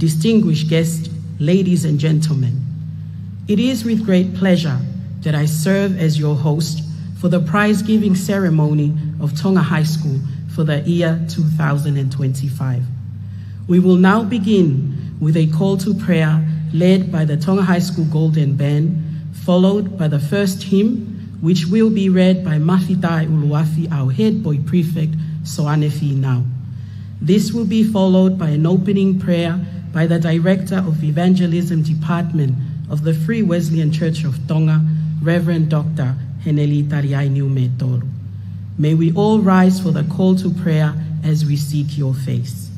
distinguished guests, ladies and gentlemen. It is with great pleasure that I serve as your host for the prize-giving ceremony of Tonga High School for the year 2025. We will now begin with a call to prayer led by the Tonga High School Golden Band, followed by the first hymn, which will be read by Mafile'o, our head boy prefect, Soanefi now. This will be followed by an opening prayer by the Director of Evangelism Department of the Free Wesleyan Church of Tonga, Reverend Dr. Heneli Tariainu Metoru. May we all rise for the call to prayer as we seek your face.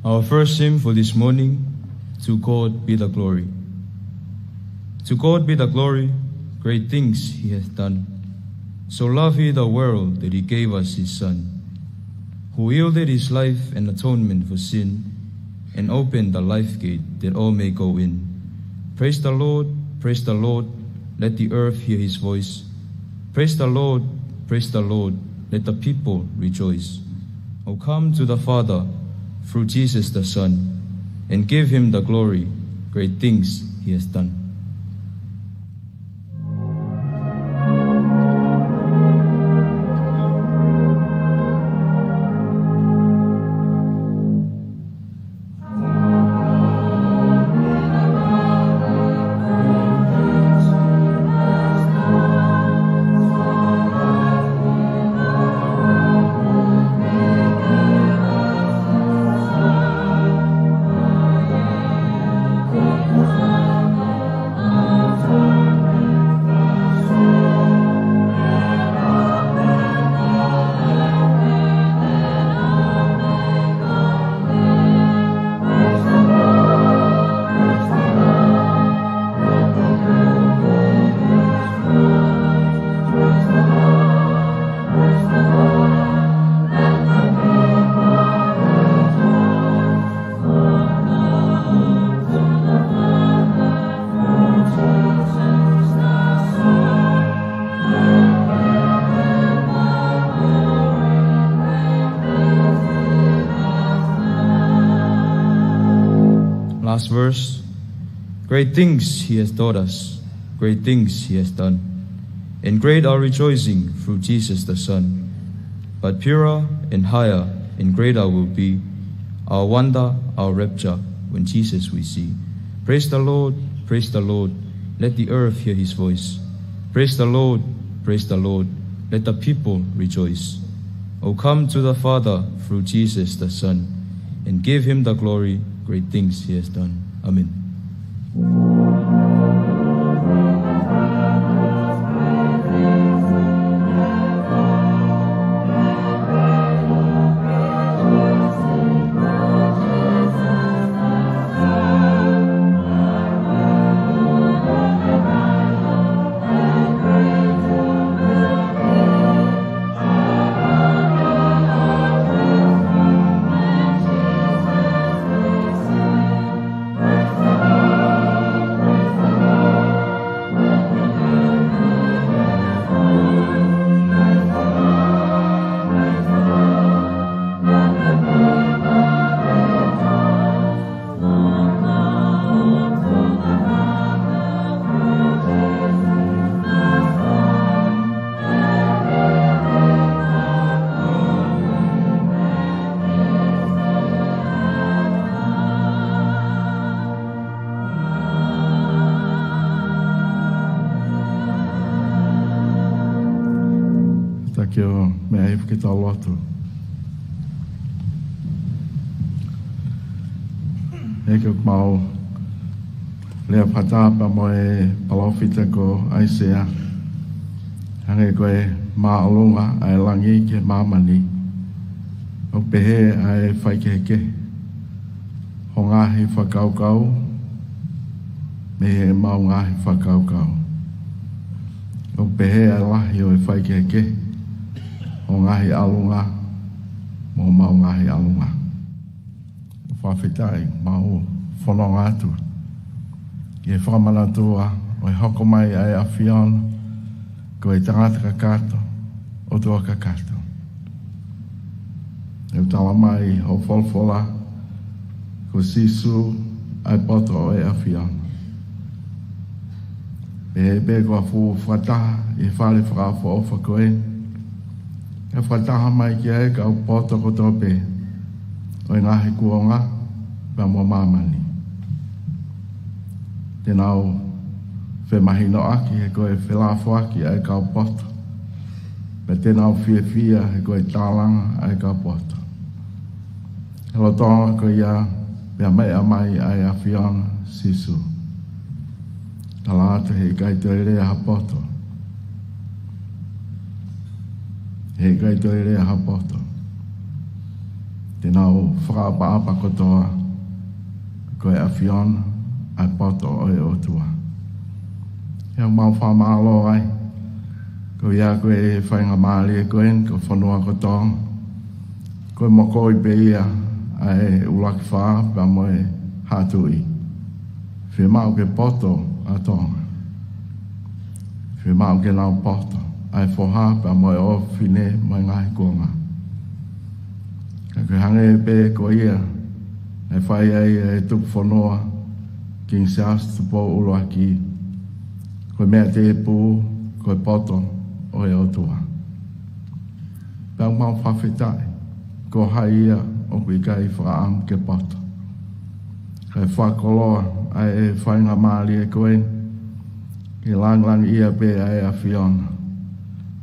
Our first hymn for this morning, To God be the glory. To God be the glory, great things he hath done. So loved he the world that he gave us his Son, who yielded his life an atonement for sin, and opened the life gate that all may go in. Praise the Lord, let the earth hear his voice. Praise the Lord, let the people rejoice. O come to the Father, through Jesus the Son, and give him the glory, great things he has done. Last verse, great things he has taught us, great things he has done, and great our rejoicing through Jesus the Son. But purer and higher and greater will be our wonder, our rapture, when Jesus we see. Praise the Lord, let the earth hear his voice. Praise the Lord, let the people rejoice. O come to the Father through Jesus the Son, and give him the glory, great things he has done. Amen. mea e whakita lotu. E ke mau lea patapa mo e palofita ko aisea. Hange koe maalunga ai langi ke mamani. O pehe ai whaikeke. Ho ngahi whakaukau. Me he mau ngahi whakaukau. O pehe ai lahi o e whaikeke. Ho ngahi alunga. Mo mau ngahi alunga. Whawhitai mau whanonga atu. I e whamanatua o e hoko mai ai a whiona. Ko e tangata kakato o tua kakato. E utala mai o wholwhola ko sisu ai poto o e a whiona. E be ko a fu whataha i whare whakawha o whakoe. E whataha mai ki e ka o poto ko tō pe. O ngahi kuonga pa mo mamani. Tenau fe mahino aki he koe whelafo aki ai ka o poto. Pe tenau fia he koe tālanga ai ka o poto. Helo tonga ko ia pia mea mai ai a whianga sisu. Talata he kai toi rea ha poto. He kai toi rea ha poto. Tenau whakaapa kotoa koe a whiona ai poto o e otua. Hea mau whamalo ai. Ko ia koe e whainga maali e koen, ko whanua kotoa. Koe moko i pe ia ai ulaki whaa pa moe hatui. Whi mau ke poto a tonga. Whi mau ke nau poto ai whoha pa moe o whine moe ngahi kuonga. Ka koe hange e pe ko ia ai whai ai e tuku whanua King Charles tupo uloaki. Koe mea te e pū, koe poto o e otua. Pau mau whawhitai, ko hai ia o kui kai whaam ke poto. Kai whakoloa ai e whainga maali e koen, ki lang ia pe ai a whiona.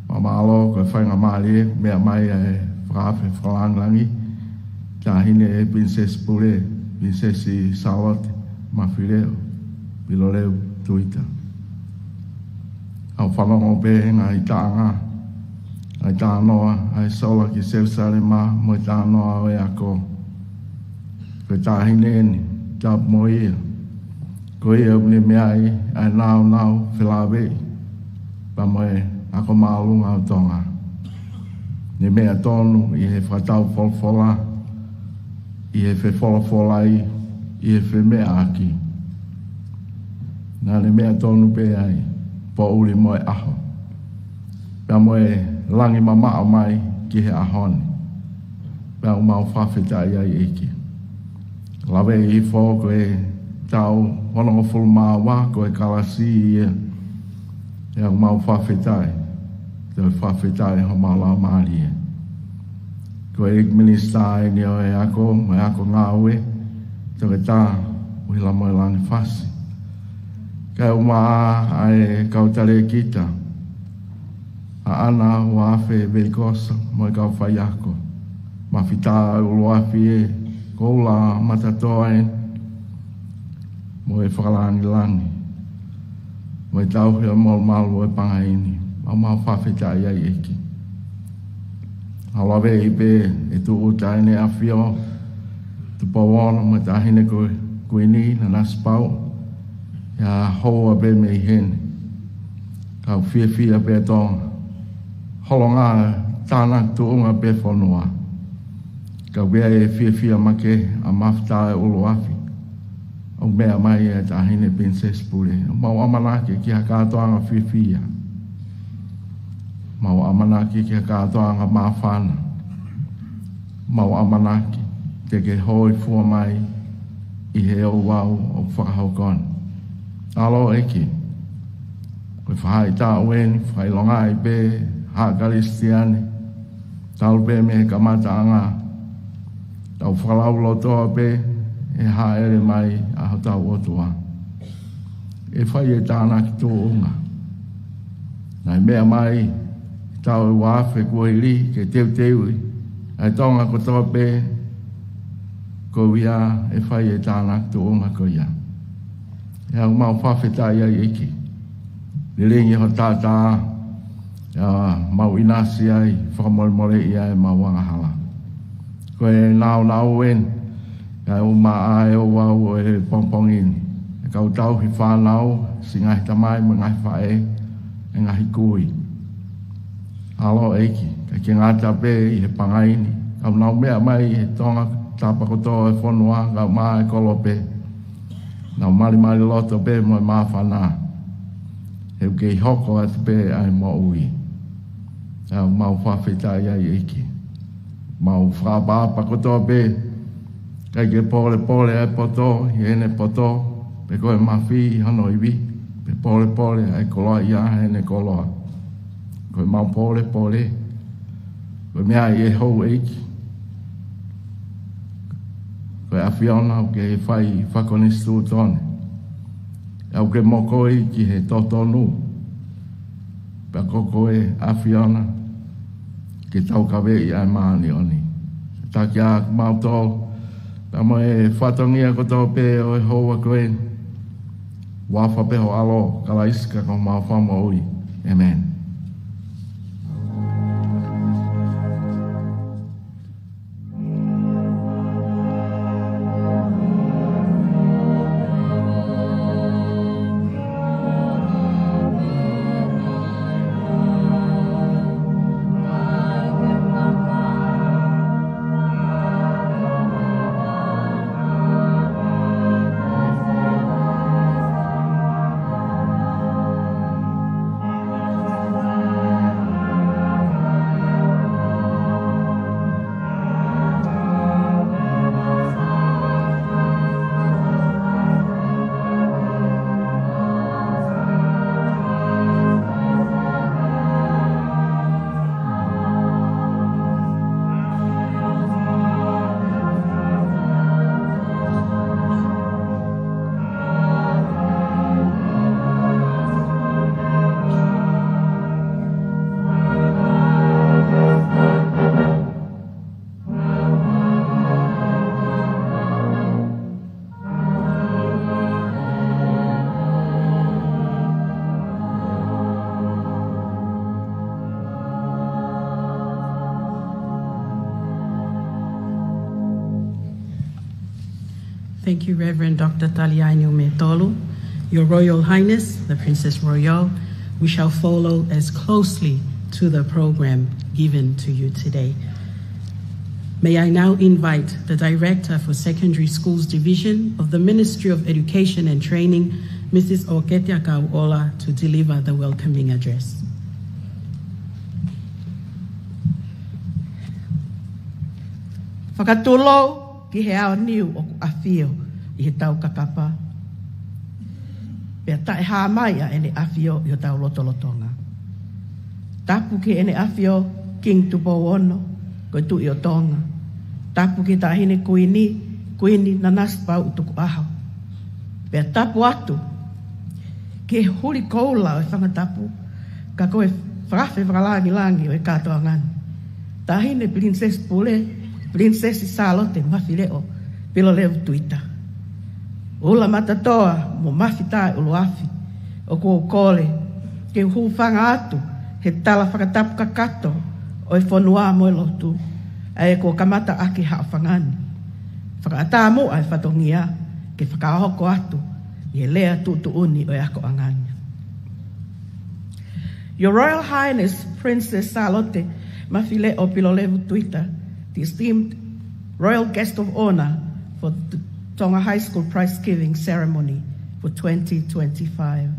Mama alo koe whainga maali e, mea mai ai whaafe whalangi, tahine e Princess Pule, Princessi Salote, Mafile'o, Pilolevu, Tuita. Au whanongo pehenga i tānga, ai tānoa, ai sola ki Seusarema, mo i tānoa o e ako. Koe tāhine eni, tāp mo ia. Ko ia uni mea i, ai nau, whilawei. Pa mo e, ako maalunga o tonga. Ni mea tonu, i he whatau wholwhola, i he wholwhola i he mea aki. Nā ni mea tonu pe ai. Po uri moe aho. Pea moe langi mamao mai ki he ahoni. Pea umau whawhitai ai eki. Lawe i fō koe tau honongo fulmawa koe kalasi ia. Pea umau whawhitai. Te whawhitai ho maula maari ia. Koe ik minister e ni o e ako ngāwe. Te koe tā uhila moe langi whasi. Kai umaa ai kautare kita. A ana wafe veikosa moi kau whaiako. Mawhita uloafi e koula matatoa e. Moi whakalangi. Moi tauhia malu e pangaini. Mau whawhita iai eki. Halawe i pe e tu utaine a whio. Tu pawona mo tahine koe ni na naspau. Ya hoa be me hen. Kau fia be tonga. Holonga tāna tuunga be whanua. Kau bea e fia make a mafta e uloafi. O mea mai e tahine Princess Pule. Mau amanake ki ha katoanga fia. Mau amanake ki ha katoanga mawhana. Mau amanake te ke hoi fua mai i he o wau o whakahaukona. Alo eki. Koe whahai tā uen, whai longa i pe, ha karistiane. Tau pe me ka mataanga. Tau whakalau lotoa pe, e ha ere mai a hotau otua. E whai e tāna ki tō unga. Nai mea mai, tau wafe kuili ke teu ai tonga ko tope ko ia e fai e tana tuunga ko ia ia mau whawheta ia iki ni ringi ho tata ia mau inasi ai whakamoremore ia e mau wangahala ko e nau en ia uma ai o wau e pongpongin e kau tau hi whanau si ngai tamai mo ngai whae e ngahi kui alo eiki ke ngata pe i he pangaini au nau mea mai he tonga tapakoto e whanua ngau maa e kolope nau mali loto pe mo e maa whana he uke i hoko atu pe ai mo ui au mau whawheta ia i eiki mau whaba pakoto pe kai ke pole ai poto i ene poto pe koe mawhi hano iwi pe pole ai koloa ia ene koloa koe mau pole koe mea i e hou eiki koe awhiona o ke whai whakonistu tone au ke moko i ki he totonu pa koko e awhiona ke tau kawe i ai maani oni taki a mau tō pa mo e whatongia ko tō pe o e hou a koe wafa pe ho alo kala iska ko mau whamo ui amen. Thank you, Reverend Dr. Taliaino Metolu. Your Royal Highness, the Princess Royal, we shall follow as closely to the program given to you today. May I now invite the Director for Secondary Schools Division of the Ministry of Education and Training, Mrs. Oketia Kauola, to deliver the welcoming address. Whakatolo ki he ao niu o ku awhio i he tau kakapa. Pea tae haa mai a ene awhio i he tau lotolotonga. Tapu ki ene awhio King Tupowono, koe tu i o Tonga. Tapu ki tahine kuini na naspau utuku aho. Pea tapu atu, ki he huri koula o e whangatapu, ka koe whakawhi whakalangi o e Katoanga. Tahine Princess Pule, Princess Salote, Mafile'o, Pilolevu Tuita. Ula matatoa mo mawhitai uluafi, o kua kole, ke hu whanga atu, he tala whakatapu kakato, o e whanua mo e lotu, e kua kamata aki haa whangani. Whakaata mo ai whatongia, ke whakahoko atu, i he lea tutu uni o e ako angani. Your Royal Highness, Princess Salote, Mafile'o, Pilolevu Tuita, the esteemed Royal Guest of Honor for the Tonga High School Prize-Giving Ceremony for 2025.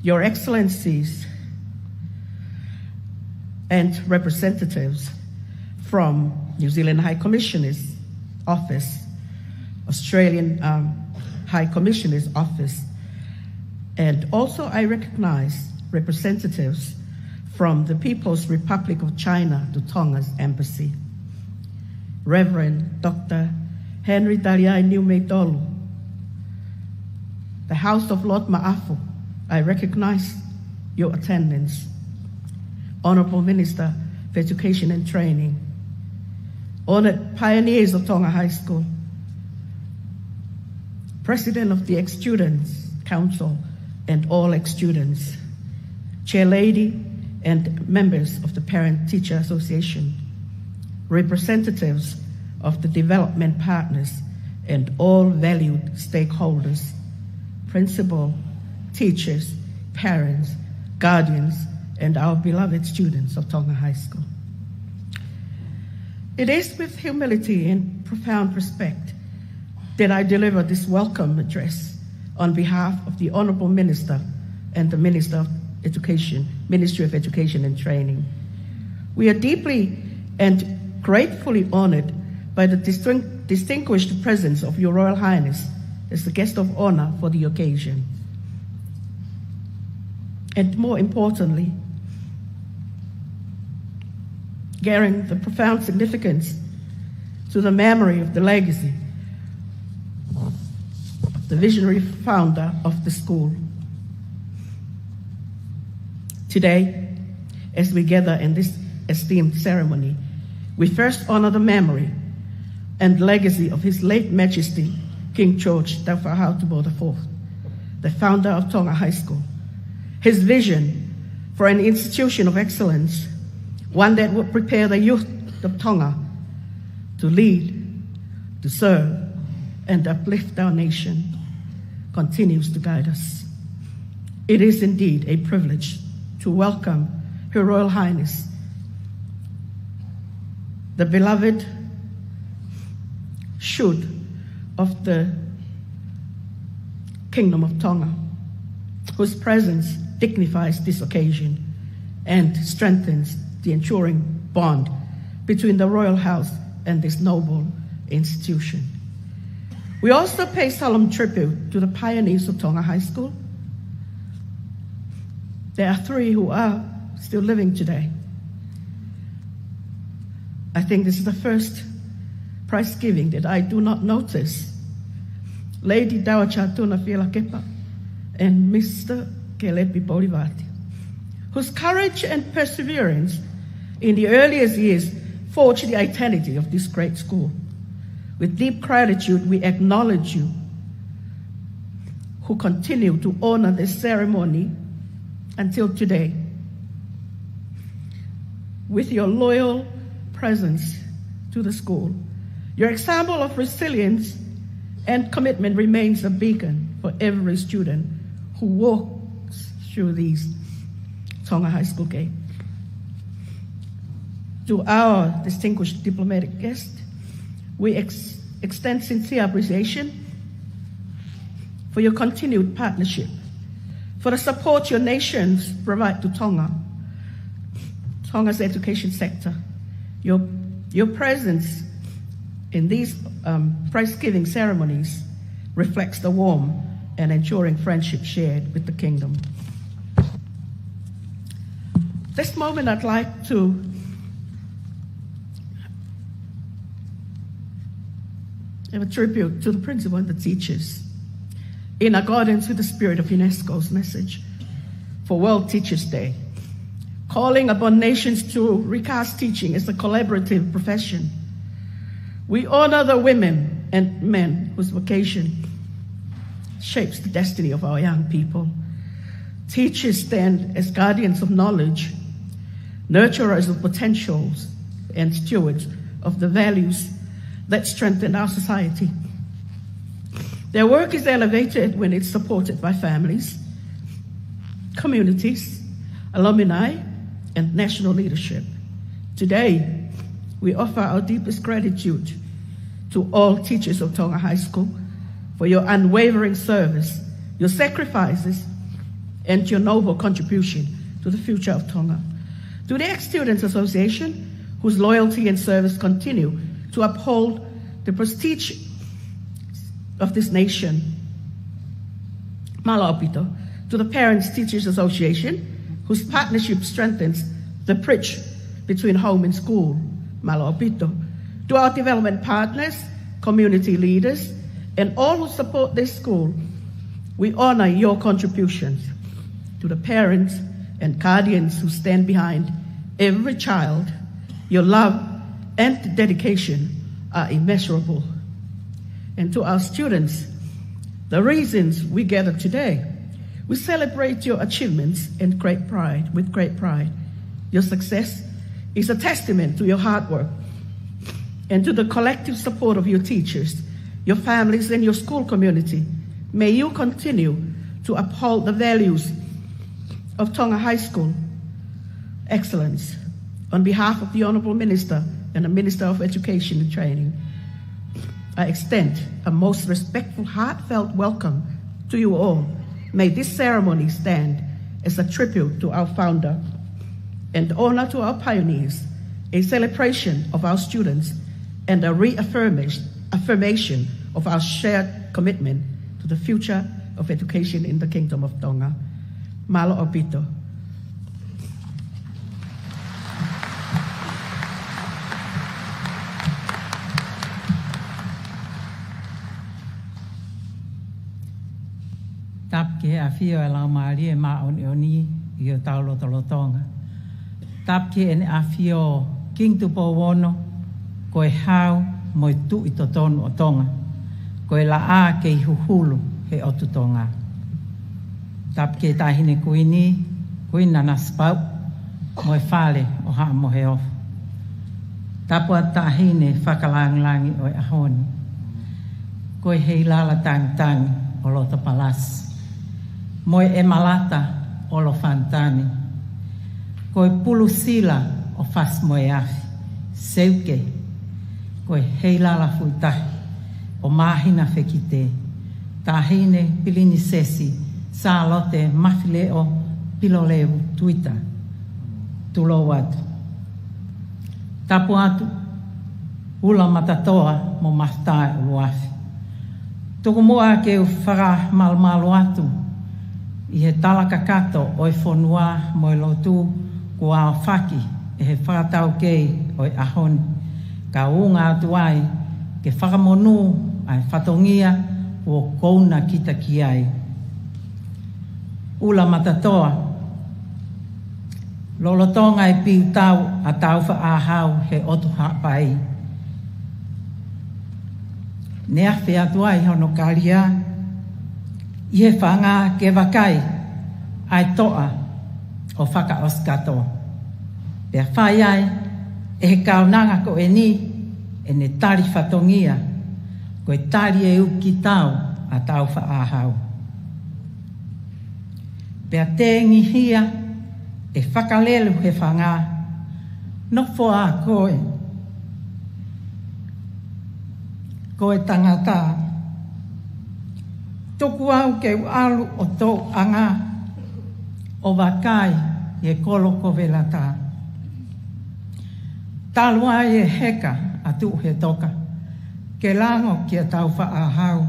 Your Excellencies and representatives from New Zealand High Commissioner's Office, Australian High Commissioner's Office, and also I recognize representatives from the People's Republic of China to Tonga's Embassy. Reverend Dr. Henry Taliaino Metolu, the House of Lord Ma'afu, I recognize your attendance. Honorable Minister of Education and Training, honored pioneers of Tonga High School, President of the Ex-Students Council and all ex-students, Chair Lady and members of the Parent-Teacher Association, representatives of the development partners and all valued stakeholders, principal, teachers, parents, guardians, and our beloved students of Tonga High School. It is with humility and profound respect that I deliver this welcome address on behalf of the Honorable Minister and the Minister of Education, Ministry of Education and Training. We are deeply and gratefully honored by the distinguished presence of Your Royal Highness as the guest of honor for the occasion. And more importantly, carrying the profound significance to the memory of the legacy of the visionary founder of the school. Today, as we gather in this esteemed ceremony, we first honor the memory and legacy of His late Majesty, King George Taufa'ahautubo IV, the founder of Tonga High School. His vision for an institution of excellence, one that would prepare the youth of Tonga to lead, to serve, and uplift our nation, continues to guide us. It is indeed a privilege to welcome Her Royal Highness, the beloved Should of the Kingdom of Tonga, whose presence dignifies this occasion and strengthens the enduring bond between the Royal House and this noble institution. We also pay solemn tribute to the pioneers of Tonga High School. There are 3 who are still living today. I think this is the first prize giving that I do not notice. Lady Dawacha Tuna Filakepa and Mr. Kelepi Polivati, whose courage and perseverance in the earliest years forged the identity of this great school. With deep gratitude, we acknowledge you, who continue to honor this ceremony until today. With your loyal presence to the school, your example of resilience and commitment remains a beacon for every student who walks through these Tonga High School gates. To our distinguished diplomatic guest, we extend sincere appreciation for your continued partnership, for the support your nations provide to Tonga's education sector. Your presence in these prize-giving ceremonies reflects the warm and enduring friendship shared with the kingdom. This moment I'd like to have a tribute to the principal and the teachers in accordance with the spirit of UNESCO's message for World Teachers' Day, calling upon nations to recast teaching as a collaborative profession. We honor the women and men whose vocation shapes the destiny of our young people. Teachers stand as guardians of knowledge, nurturers of potentials, and stewards of the values that strengthen our society. Their work is elevated when it's supported by families, communities, alumni, and national leadership. Today, we offer our deepest gratitude to all teachers of Tonga High School for your unwavering service, your sacrifices, and your noble contribution to the future of Tonga. To the Ex-Students Association, whose loyalty and service continue to uphold the prestige of this nation. Malaopito. To the Parents Teachers Association, whose partnership strengthens the bridge between home and school. Malaopito. To our development partners, community leaders, and all who support this school, we honor your contributions. To the parents and guardians who stand behind every child. Your love and dedication are immeasurable. And to our students, the reasons we gather today, we celebrate your achievements with great pride. Your success is a testament to your hard work and to the collective support of your teachers, your families, and your school community. May you continue to uphold the values of Tonga High School excellence. On behalf of the Honorable Minister and the Minister of Education and Training, I extend a most respectful, heartfelt welcome to you all. May this ceremony stand as a tribute to our founder and honor to our pioneers, a celebration of our students, and a reaffirmation of our shared commitment to the future of education in the Kingdom of Tonga. Malo Obito. Tap ke a fio e lau maari e maa oni i o tau Tonga. Tap ke ene a fio king tupo wono ko e hau mo i tu i totonu o Tonga. Ko e la a ke i huhulu he o tu Tonga. Tap ke tahine kuina na spau mo e whale o haa mo he ofu. Tapu a tahine whakalangi o e ahoni. Ko e hei lala tangi o lota palasi. Moe e malata o lo fantani. Koe pulu sila o fas moe afi. Seuke. Koe heilala fuitahi. O mahina fekite. Tahine pilini sesi. Salote Mafile'o Pilolevu Tuita. Tulo watu. Tapu atu. Ula matatoa mo mahtae uluafi. Tuku mua ke u whara malmalu atu. I he talaka kato o e whonua mo e lotu kua o whaki e he whakatau kei o e ahoni. Ka unga atu ai ke whakamonu ai whatongia o kouna kita ki ai. Ula matatoa. Lolotonga e piu tau a tau whaahau he otu hapai. Nea whea tuai hono karia. I he whanga ke wakai ai toa o whaka oskato. Pea whai ai e he kaunanga ko e ni e ne tari whatongia ko e tari e uki tau a tau whaahau. Pea tengi hia e whakalelu he whanga no whoa koe. Koe tangata. Toku au ke alu o tō anga o wakai e kolo ko velata. Talua e heka atu he toka. Ke lango ki a tau whaahau.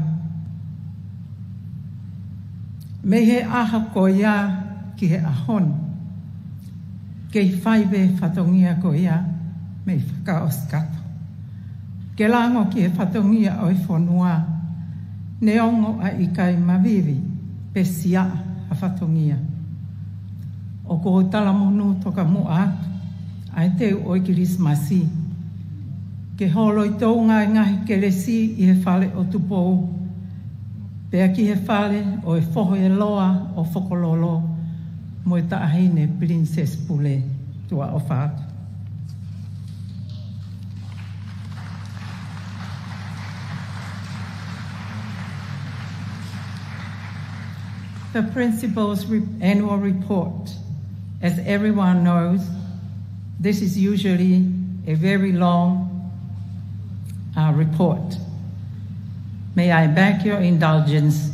Me he aha ko ia ki he ahon. Ke i whaibe whatongia ko ia me i whakaoskato. Ke lango ki he whatongia o i whonua. Neongo a ikai mavivi, pesia a whatongia. O ko tala monu toka mua atu, ai te o i kirismasi. Ke holo i tau ngai ngahi ke lesi i he whale o tupou. Pea ki he whale o e whoho e loa o whokololo, mo e taahine Princess Pule tua o whaatu. The principal's annual report. As everyone knows, this is usually a very long report. May I beg your indulgence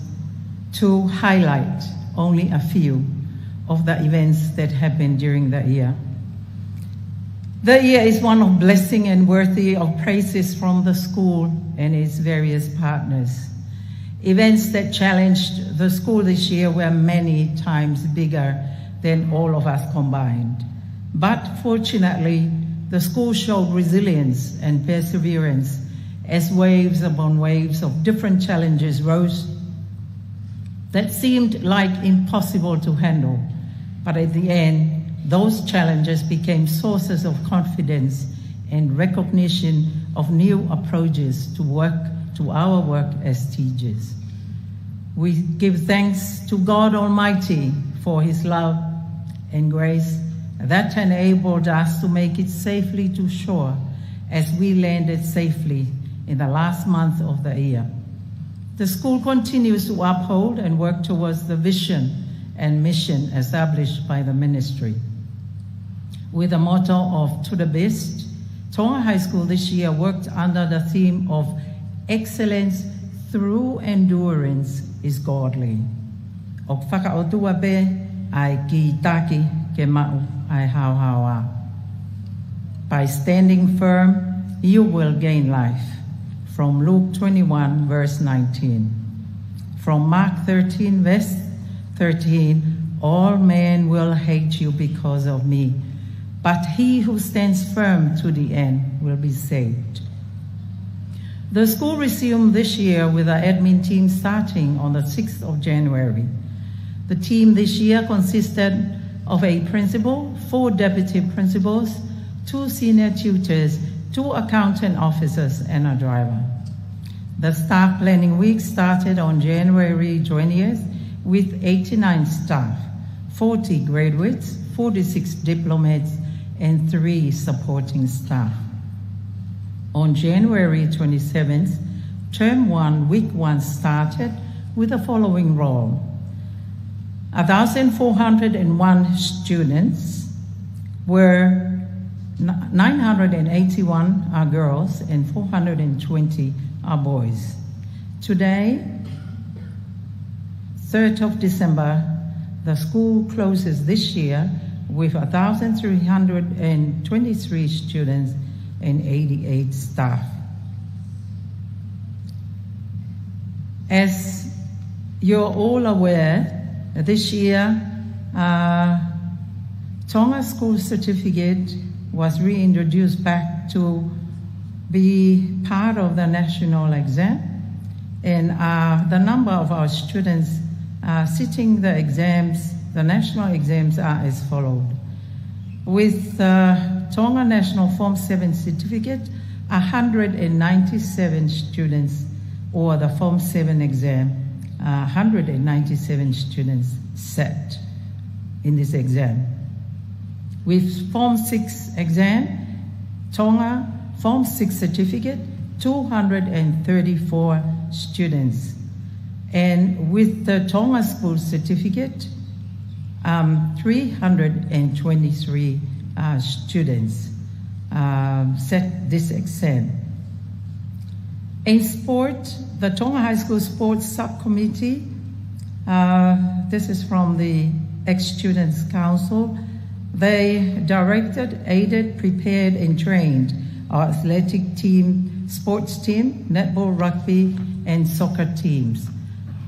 to highlight only a few of the events that happened during the year. The year is one of blessing and worthy of praises from the school and its various partners. Events that challenged the school this year were many times bigger than all of us combined. But fortunately, the school showed resilience and perseverance as waves upon waves of different challenges rose that seemed like impossible to handle. But at the end, those challenges became sources of confidence and recognition of new approaches to our work as teachers. We give thanks to God Almighty for His love and grace that enabled us to make it safely to shore as we landed safely in the last month of the year. The school continues to uphold and work towards the vision and mission established by the ministry. With the motto of To the Best, Tonga High School this year worked under the theme of Excellence Through Endurance is Godly. O whakaotua be ai ki taki ke mau ai hauhaua. By standing firm, you will gain life. From Luke 21, verse 19. From Mark 13, verse 13, all men will hate you because of me, but he who stands firm to the end will be saved. The school resumed this year with our admin team starting on the 6th of January. The team this year consisted of a principal, 4 deputy principals, 2 senior tutors, 2 accountant officers, and a driver. The staff planning week started on January 20th with 89 staff, 40 graduates, 46 diplomats, and 3 supporting staff. On January 27th, Term 1, Week 1 started with the following role. 1,401 students were 981 are girls and 420 are boys. Today, 3rd of December, the school closes this year with 1,323 students and 88 staff. As you're all aware, this year, Tonga School Certificate was reintroduced back to be part of the national exam, and the number of our students sitting the exams, the national exams, are as followed. With Tonga National Form 7 Certificate, 197 students, or the Form 7 exam, 197 students sat in this exam. With Form 6 exam, Tonga Form 6 Certificate, 234 students. And with the Tonga School Certificate, 323 students set this exam. In sport, the Tonga High School Sports Subcommittee, this is from the Ex-Students Council, they directed, aided, prepared, and trained our athletic team, sports team, netball, rugby, and soccer teams.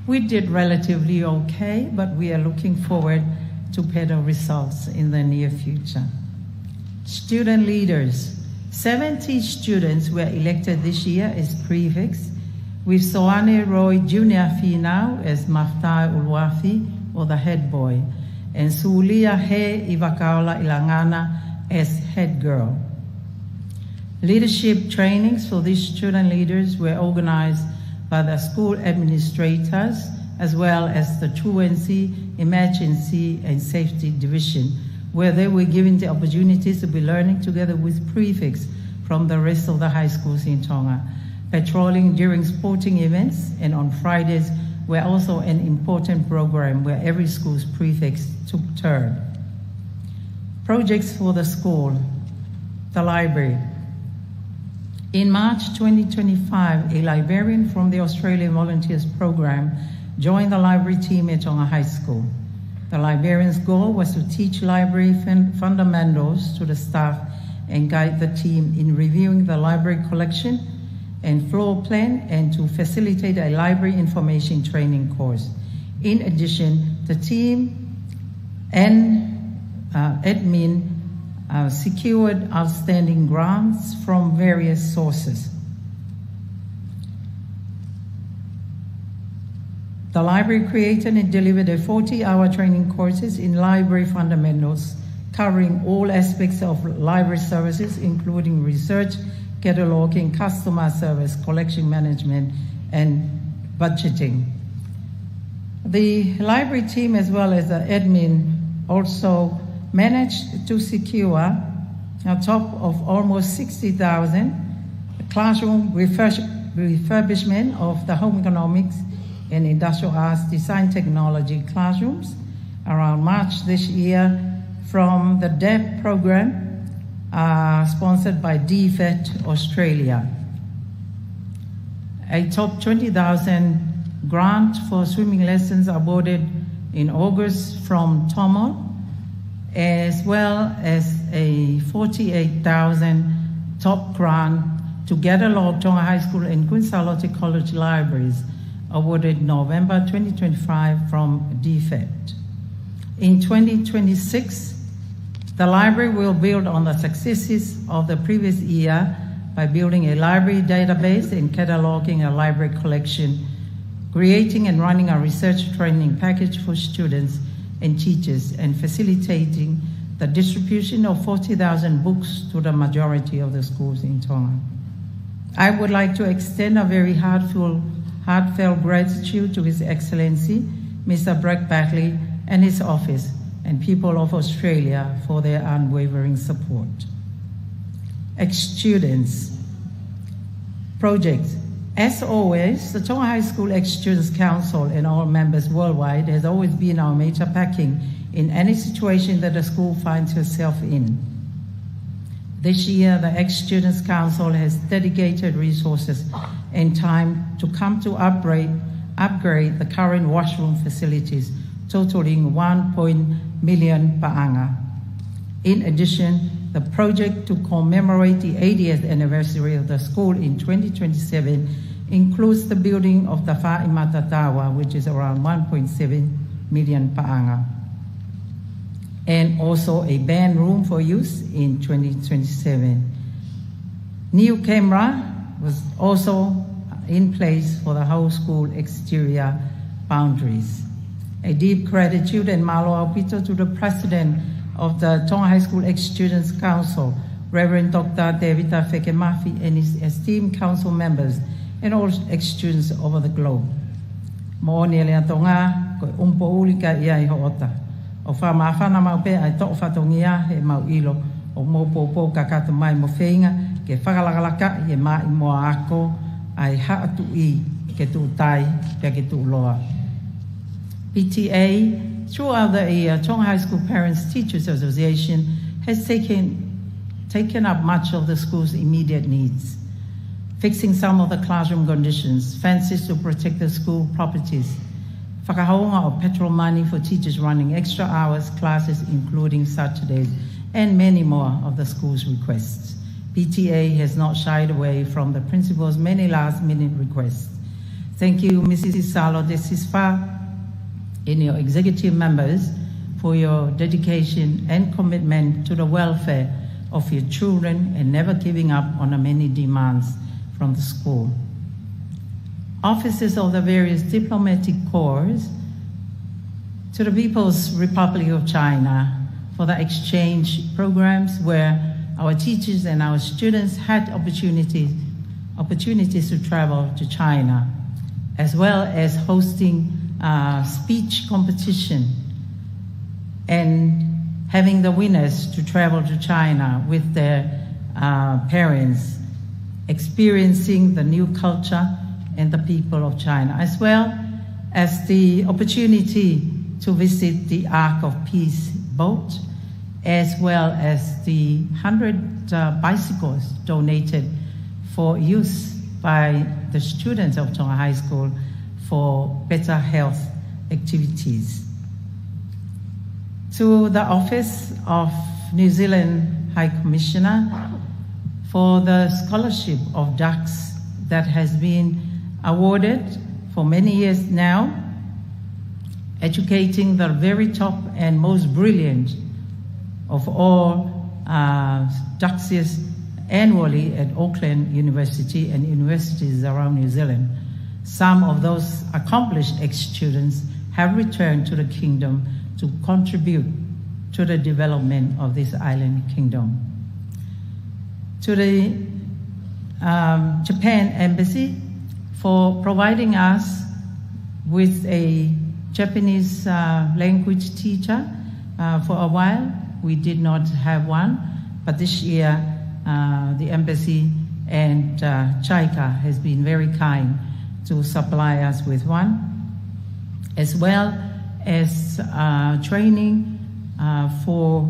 We did relatively okay, but we are looking forward to better results in the near future. Student leaders. 70 students were elected this year as prefects, with Soane Roy Junior Finau as Maftai Ulwafi, or the head boy, and Sulia He Ivakaola Ilangana as head girl. Leadership trainings for these student leaders were organized by the school administrators, as well as the Truancy, Emergency, and Safety Division, where they were given the opportunities to be learning together with prefects from the rest of the high schools in Tonga. Patrolling during sporting events, and on Fridays were also an important program where every school's prefects took turn. Projects for the school. The library. In March 2025, a librarian from the Australian Volunteers Program joined the library team at Tonga High School. The librarian's goal was to teach library fundamentals to the staff and guide the team in reviewing the library collection and floor plan, and to facilitate a library information training course. In addition, the team and admin secured outstanding grants from various sources. The library created and delivered a 40-hour training courses in library fundamentals covering all aspects of library services, including research, cataloging, customer service, collection management, and budgeting. The library team, as well as the admin, also managed to secure, on top of almost 60,000, classroom refurbishment of the home economics and industrial arts design technology classrooms around March this year from the DEP program sponsored by DFET Australia. A top 20,000 grant for swimming lessons awarded in August from TOMO, as well as a 48,000 top grant to catalog Tonga High School and Salote College libraries, awarded November 2025 from DFET. In 2026, the library will build on the successes of the previous year by building a library database and cataloging a library collection, creating and running a research training package for students and teachers, and facilitating the distribution of 40,000 books to the majority of the schools in Tonga. I would like to extend a very heartfelt gratitude to His Excellency, Mr. Brett Batley, and his office and people of Australia for their unwavering support. Ex-students projects. As always, the Tonga High School Ex-Students Council and all members worldwide has always been our major backing in any situation that the school finds herself in. This year, the Ex-Students Council has dedicated resources and time to come to upgrade the current washroom facilities, totaling 1 million pa'anga. In addition, the project to commemorate the 80th anniversary of the school in 2027 includes the building of the Wha'imata Tower, which is around 1.7 million pa'anga, and also a band room for use in 2027. New camera was also in place for the whole school exterior boundaries. A deep gratitude and malo aupito to the President of the Tonga High School Ex-Students Council, Reverend Dr. David Fekemafi, and his esteemed council members and all ex-students over the globe. Mo ni lea tonga ko umpo ulika ia I hoota. O whamawhana mau pe ai tō whatongia he mau ilo o mō pōpō kakata mai mo whenga ke whakalakalaka he mai mo ako ai haatu I ke tū tai pia ke tū loa. PTA, throughout the year, Tonga High School Parents Teachers Association has taken up much of the school's immediate needs, fixing some of the classroom conditions, fences to protect the school properties, whakahaunga of petrol money for teachers running extra hours, classes including Saturdays, and many more of the school's requests. PTA has not shied away from the principal's many last-minute requests. Thank you, Mrs. Salote Sisfa, and your executive members for your dedication and commitment to the welfare of your children and never giving up on the many demands from the school. Officers of the various diplomatic corps, to the People's Republic of China for the exchange programs where our teachers and our students had opportunities to travel to China, as well as hosting speech competition and having the winners to travel to China with their parents, experiencing the new culture and the people of China, as well as the opportunity to visit the Ark of Peace boat, as well as the 100 bicycles donated for use by the students of Tonga High School for better health activities. To the Office of New Zealand High Commissioner for the scholarship of ducks that has been awarded for many years now, educating the very top and most brilliant of all duxies annually at Auckland University and universities around New Zealand. Some of those accomplished ex-students have returned to the kingdom to contribute to the development of this island kingdom. To the Japan Embassy for providing us with a Japanese language teacher for a while. We did not have one, but this year the embassy and JICA has been very kind to supply us with one, as well as training for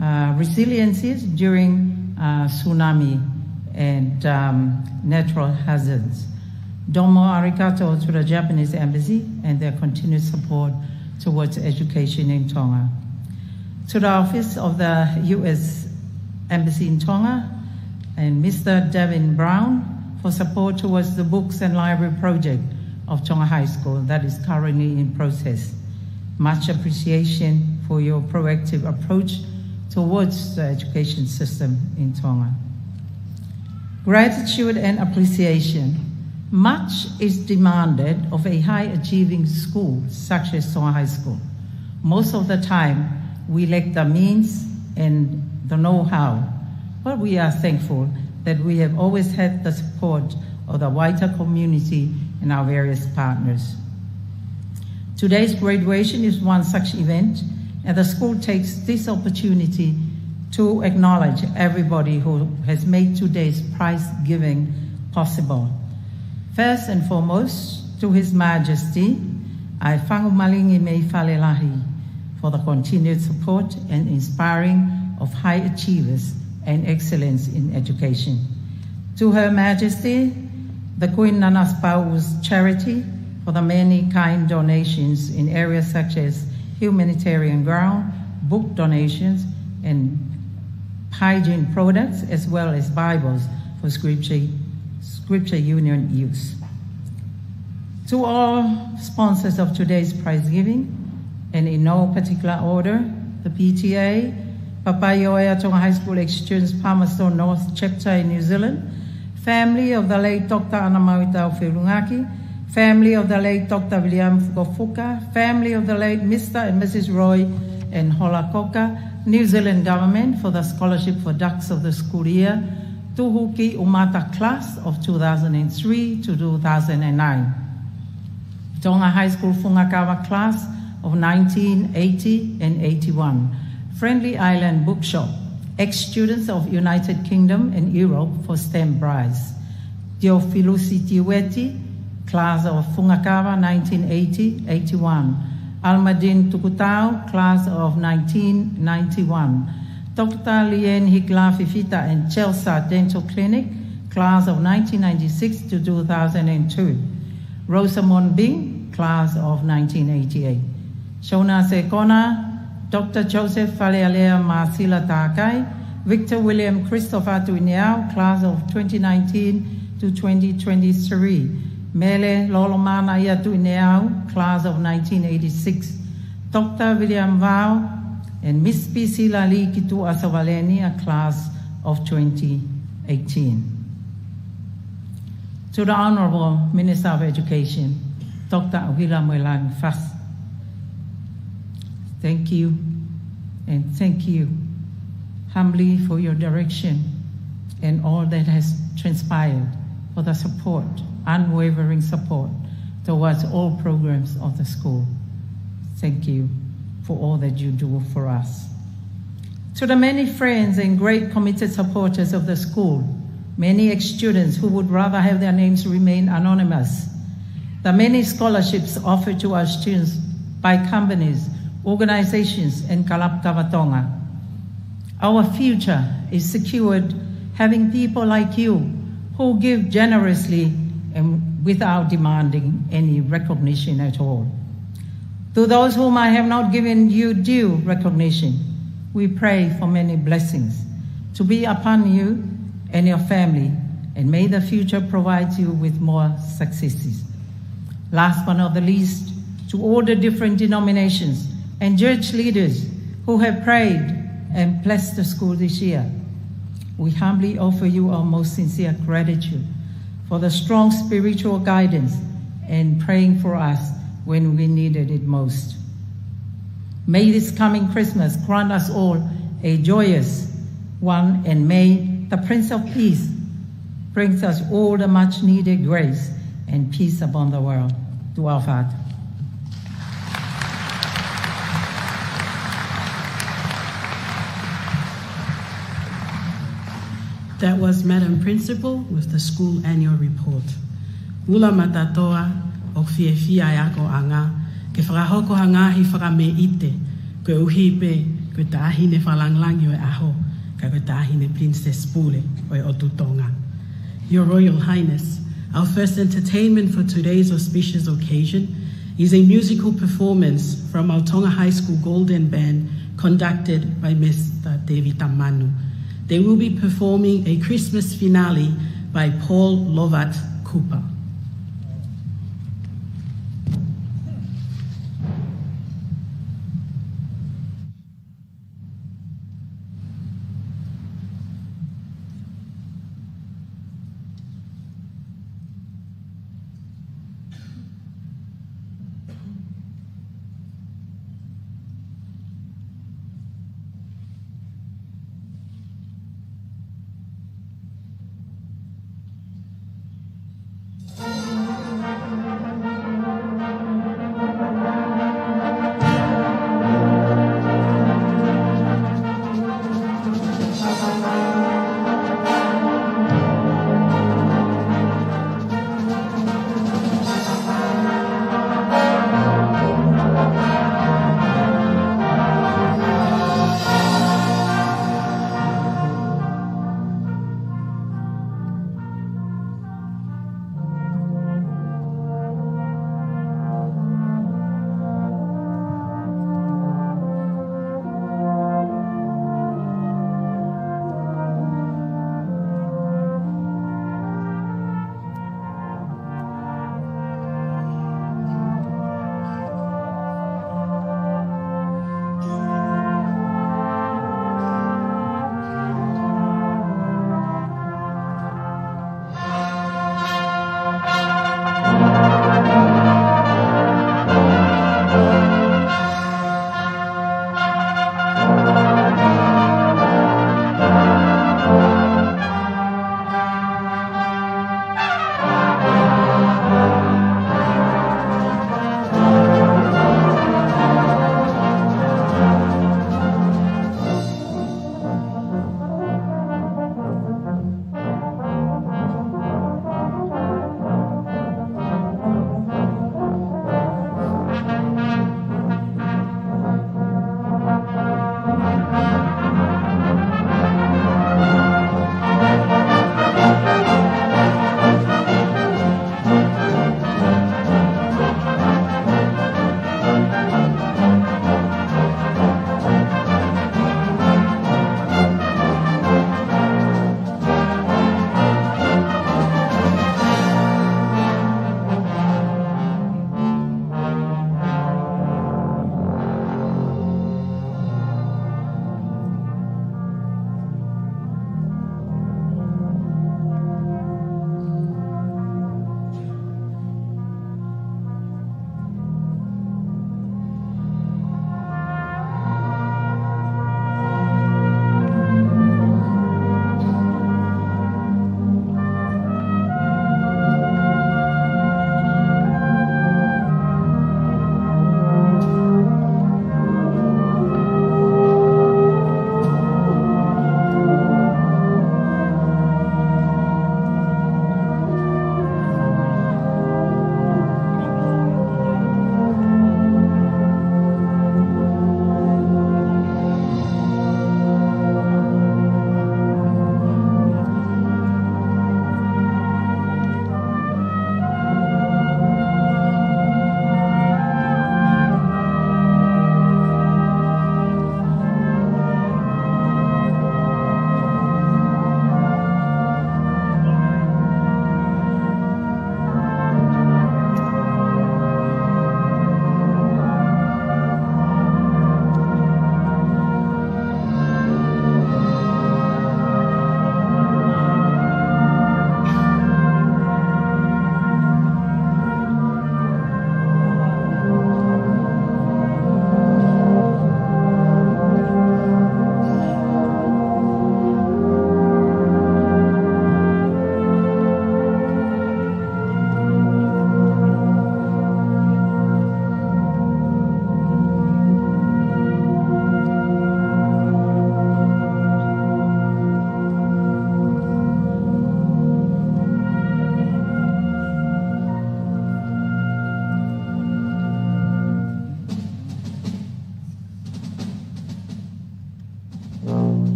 resiliencies during tsunami and natural hazards. Domo arigato to the Japanese embassy and their continued support towards education in Tonga. To the office of the U.S. Embassy in Tonga and Mr. Devin Brown for support towards the books and library project of Tonga High School that is currently in process. Much appreciation for your proactive approach towards the education system in Tonga. Gratitude and appreciation. Much is demanded of a high-achieving school such as Tonga High School. Most of the time, we lack the means and the know-how, but we are thankful that we have always had the support of the wider community and our various partners. Today's graduation is one such event, and the school takes this opportunity to acknowledge everybody who has made today's prize giving possible. First and foremost, to His Majesty, I whangumalingi me falelahi for the continued support and inspiring of high achievers and excellence in education. To Her Majesty, the Queen Nanas Pau's charity for the many kind donations in areas such as humanitarian ground, book donations, and hygiene products, as well as Bibles for Scripture Union use. To all sponsors of today's prize giving, and in no particular order, the PTA, Papaioea Tonga High School Exchange Palmerston North Chapter in New Zealand, family of the late Dr. Anamawita Ofirungaki, family of the late Dr. William Fukufuka, family of the late Mr. and Mrs. Roy and Holakoka, New Zealand government for the scholarship for ducks of the school year, Tuhuki Umata class of 2003 to 2009. Tonga High School Fungakawa class of 1980 and 81. Friendly Island Bookshop, ex-students of United Kingdom and Europe for STEM prize. Teofilusi Tiweti, class of Fungakawa 1980-81. Almadin Tukutau, class of 1991. Dr. Lien Hikla Fifita and Chelsea Dental Clinic, class of 1996 to 2002. Rosamond Bing, class of 1988. Shona Sekona, Dr. Joseph Falealea Masila Takai, Victor William Christopher Tuineau, class of 2019 to 2023. Mele Lolomana Yatuineau, class of 1986. Dr. William Vau and Miss Pisila Lee Kitu Asavaleni, a class of 2018. To the Honorable Minister of Education, Dr. Awila Moelang Fas. Thank you, and thank you humbly for your direction and all that has transpired, for the support, unwavering support towards all programs of the school. Thank you for all that you do for us. To the many friends and great committed supporters of the school, many ex-students who would rather have their names remain anonymous, the many scholarships offered to our students by companies, organizations, and Kalapkawa Tonga. Our future is secured having people like you who give generously and without demanding any recognition at all. To those whom I have not given you due recognition, we pray for many blessings to be upon you and your family, and may the future provide you with more successes. Last but not the least, to all the different denominations and church leaders who have prayed and blessed the school this year, we humbly offer you our most sincere gratitude for the strong spiritual guidance and praying for us when we needed it most. May this coming Christmas grant us all a joyous one, and may the Prince of Peace brings us all the much needed grace and peace upon the world. To our Father. That was Madam Principal with the school annual report. Ula matatoa o fiefia yako anga, ke whakahoko hangahi whakameite, ke uhipe, ke tāhine whalanglangi o aho, ka ke tāhine Princess Pule o Otu Tonga. Your Royal Highness, our first entertainment for today's auspicious occasion is a musical performance from our Tonga High School Golden Band conducted by Mr. David Tamanu. They will be performing a Christmas finale by Paul Lovat Cooper.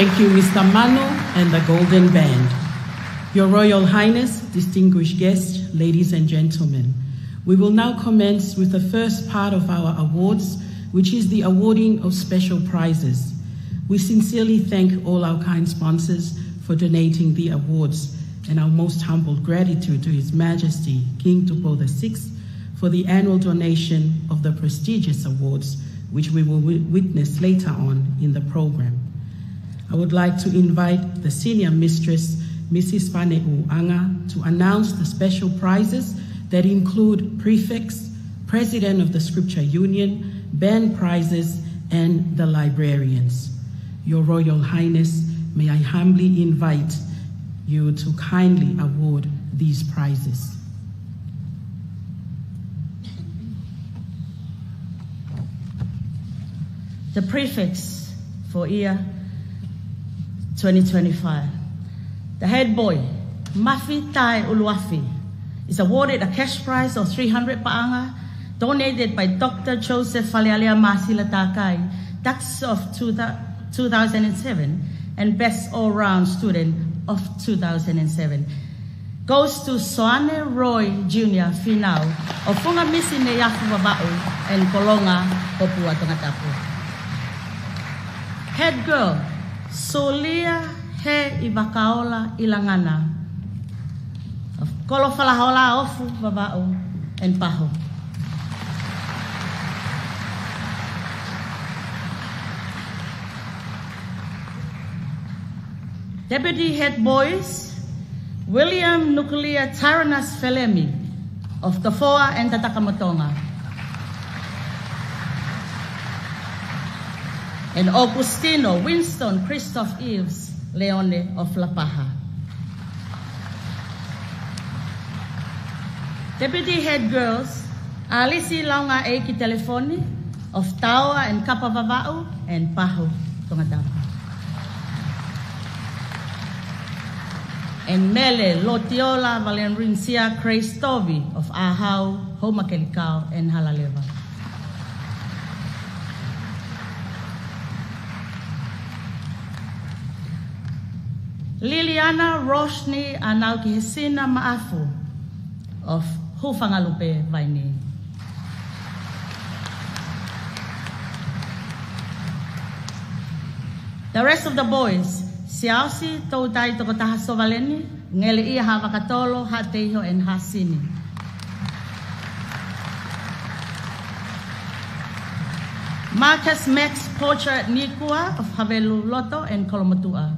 Thank you, Mr. Manu and the Golden Band. Your Royal Highness, distinguished guests, ladies and gentlemen, we will now commence with the first part of our awards, which is the awarding of special prizes. We sincerely thank all our kind sponsors for donating the awards, and our most humble gratitude to His Majesty, King Tupo VI, for the annual donation of the prestigious awards, which we will witness later on in the program. I would like to invite the Senior Mistress, Mrs. Fane'u Anga, to announce the special prizes that include prefects, President of the Scripture Union, band prizes, and the librarians. Your Royal Highness, may I humbly invite you to kindly award these prizes. The prefects for year 2025. The head boy, Mafile'o, is awarded a cash prize of 300 pa'anga, donated by Dr. Joseph Falealia Masilatai, tax of 2007, and Best All-Round Student of 2007. Goes to Soane Roy Jr. Finau of Funga Misine Yafu Babao and Kolonga, Papua Tongatapu. Head girl, Solia He Ibakaola Ilangana of Kolofalahola Ofu Babao and Paho. Deputy Head Boys, William Nuku'alofa Taranas Felemi of Tafoa and Tatakamotonga. And Augustino Winston Christoph Eves Leone of La Paja. Deputy Head Girls, Alisi Launga Eki Telefoni of Taua and Kapavava'u and Paho Tongatapu. And Mele Lotiola Valenrincia Kreistovi of Ahau, Homakelikau, and Halaleva. Liliana Roshni Anauki Hesina Maafu of Hufangalupe Vaini. The rest of the boys, Siausi, Toutai Tokotaha Sovaleni, Ngeli Ia Havakatolo, Hateho, and Hasini. Marcus Max Poacher at Nikua of Havelu Loto and Kolomotua.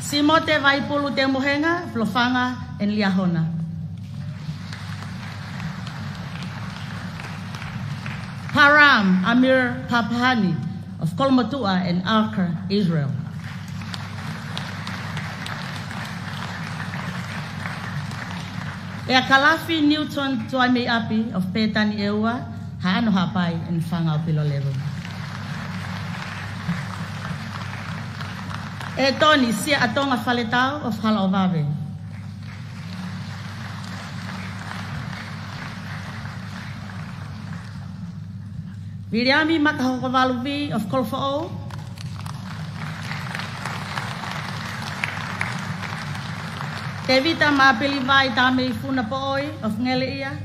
Simote Vaipulu Temuhenga, Flofanga, and Liahona. Param Amir Papahani of Kolmotua and Arker, Israel. Kalafi Newton Tuame Api of Petani Ewa, Haano Hapai, and Fanga Pilolevu. Tony Sia Atonga Faletau of Halaovave. Viriami Makahokovaluvi of Kolfo'o. Tevita Mapilivai Tame Funapo'oi of Ngeleia.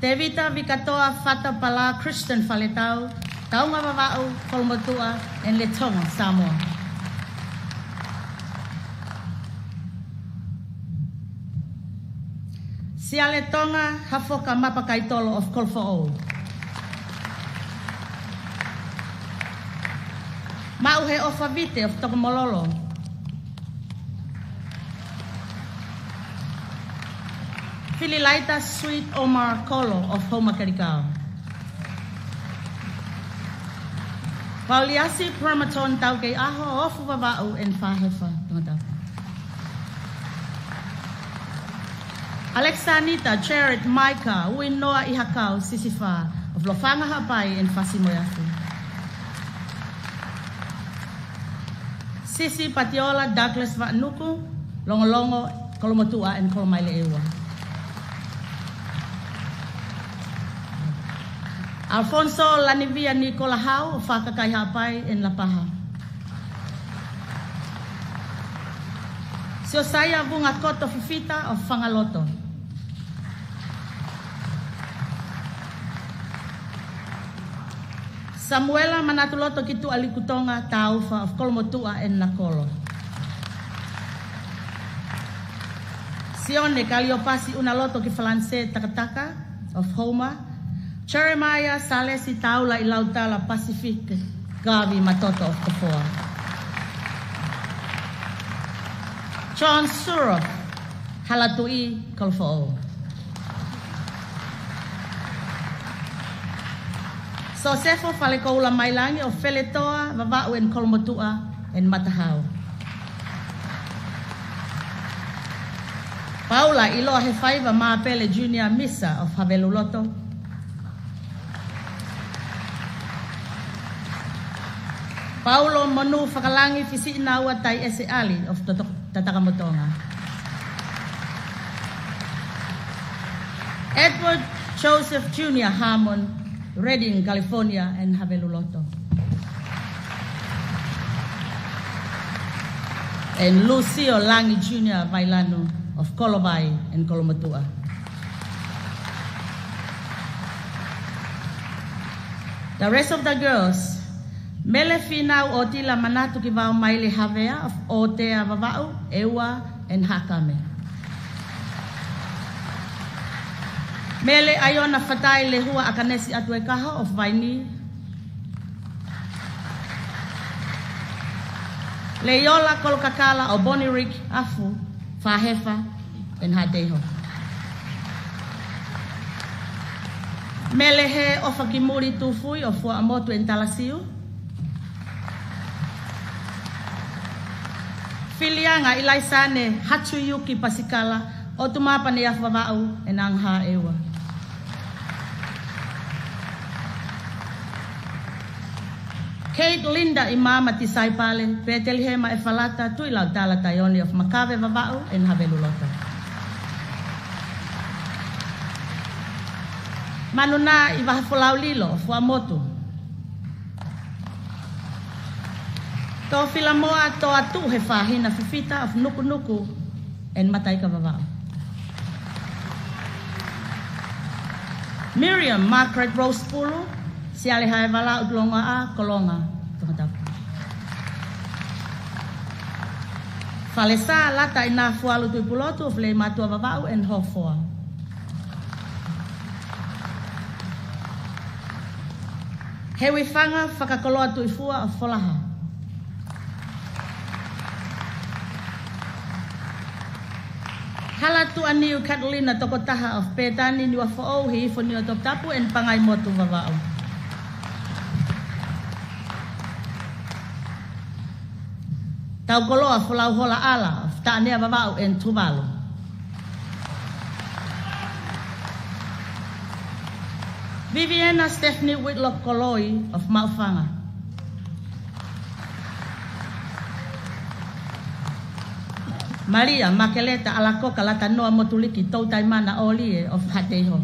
Tevita Vikatoa Fata Pala Christian Faletau, Taunga Vava'u, Kolmotua, and Letonga, Samoa. Siale Tonga Hafoka Mapakaitolo of Kolfo'o. Mauhe Ofavite of Tokomololo. Fililaita Sweet Omar Kolo of Homakarikau. Pauliasi Permaton Tauke Aho of Vava'u and Fahefa. Alexanita, Jared, Micah, Winoa Ihakau, Sisifa of Lofanga Hapai and Fasimoyafu. Sisi Patiola, Douglas Va'nuku, Longolongo, Kolomotua, and Kolomaile Ewa. Alfonso Lanivia Nicolahau, Whakakai Hapai in La Paha. Siosaya Vunga Koto Fifita of Whangaloto. Samuela Manatuloto Kitu Alikutonga Taufa of Kolomotua and Nakolo. Sione Kaliopasi Unaloto Kifalanse Takataka of Homa. Jeremiah Salesi Taula Ilautala Pacific Gavi Matoto of Kapoa. John Suro Halatui Kolfo'o. Sosefo Falekoula Mailangi of Feletoa, Vava'u and Kolomotua and Matahau. Paula Iloa Hefaiva Maapele Junior Misa of Haveluloto. Paulo Monu Fakalangi Fisi Inawa Tai Ese Ali of Tatakamotonga. Edward Joseph Jr. Harmon, Redding, California, and Haveluloto. And Lucio Langi Jr. Vailano of Kolobai and Kolomotua. The rest of the girls, Mele Finau Otila Manatu Kivao Maile Havea of Otea Vava'u, Ewa, and Hakame. Mele Ayona Fatai Lehua Akanesi Atuekaha of Vaini. Leola Kolokakala of Bonirik Afu, Fahefa, and Hadeho. Mele He of Akimuri Tufui of Fuamotu and Talasiu. Filianga Ilaisane Hatsuyuki Pasikala Otumapa ni Afava'u and Angha Ewa. Kate Linda Imama Tisai Pale, Petelhema Efalata, Tuilau Tala Tayoni of Makave Vava'u and Haveluloto. Manuna Ivahafulau Lilo of Wamotu. To Filamoa to Atu Hefahina Fifita of Nuku and Mataika Vava'u. Miriam Margaret Rose Pulu, Siali Haivala Utlonga A, Kolonga, Tongatapu. Falesa Lata Ina Fualu Tuipulotu of Le Matua Vava'u and Hofoa. Hewi Fanga Fakakoloa Tuifua of Folaha. Halatu Aniu Catalina Tokotaha of Petani Niwafo'o, he for Tongatapu and Pangai Motu Vava'u. Taukoloa Fulau Hola Ala of Ta'anea Vava'u and Tuvalu. Viviana Stephanie Whitlock Koloi of Maufanga. Maria Makeleta Alakoka Latanoa Motuliki Tautaimana Olie of Hateho.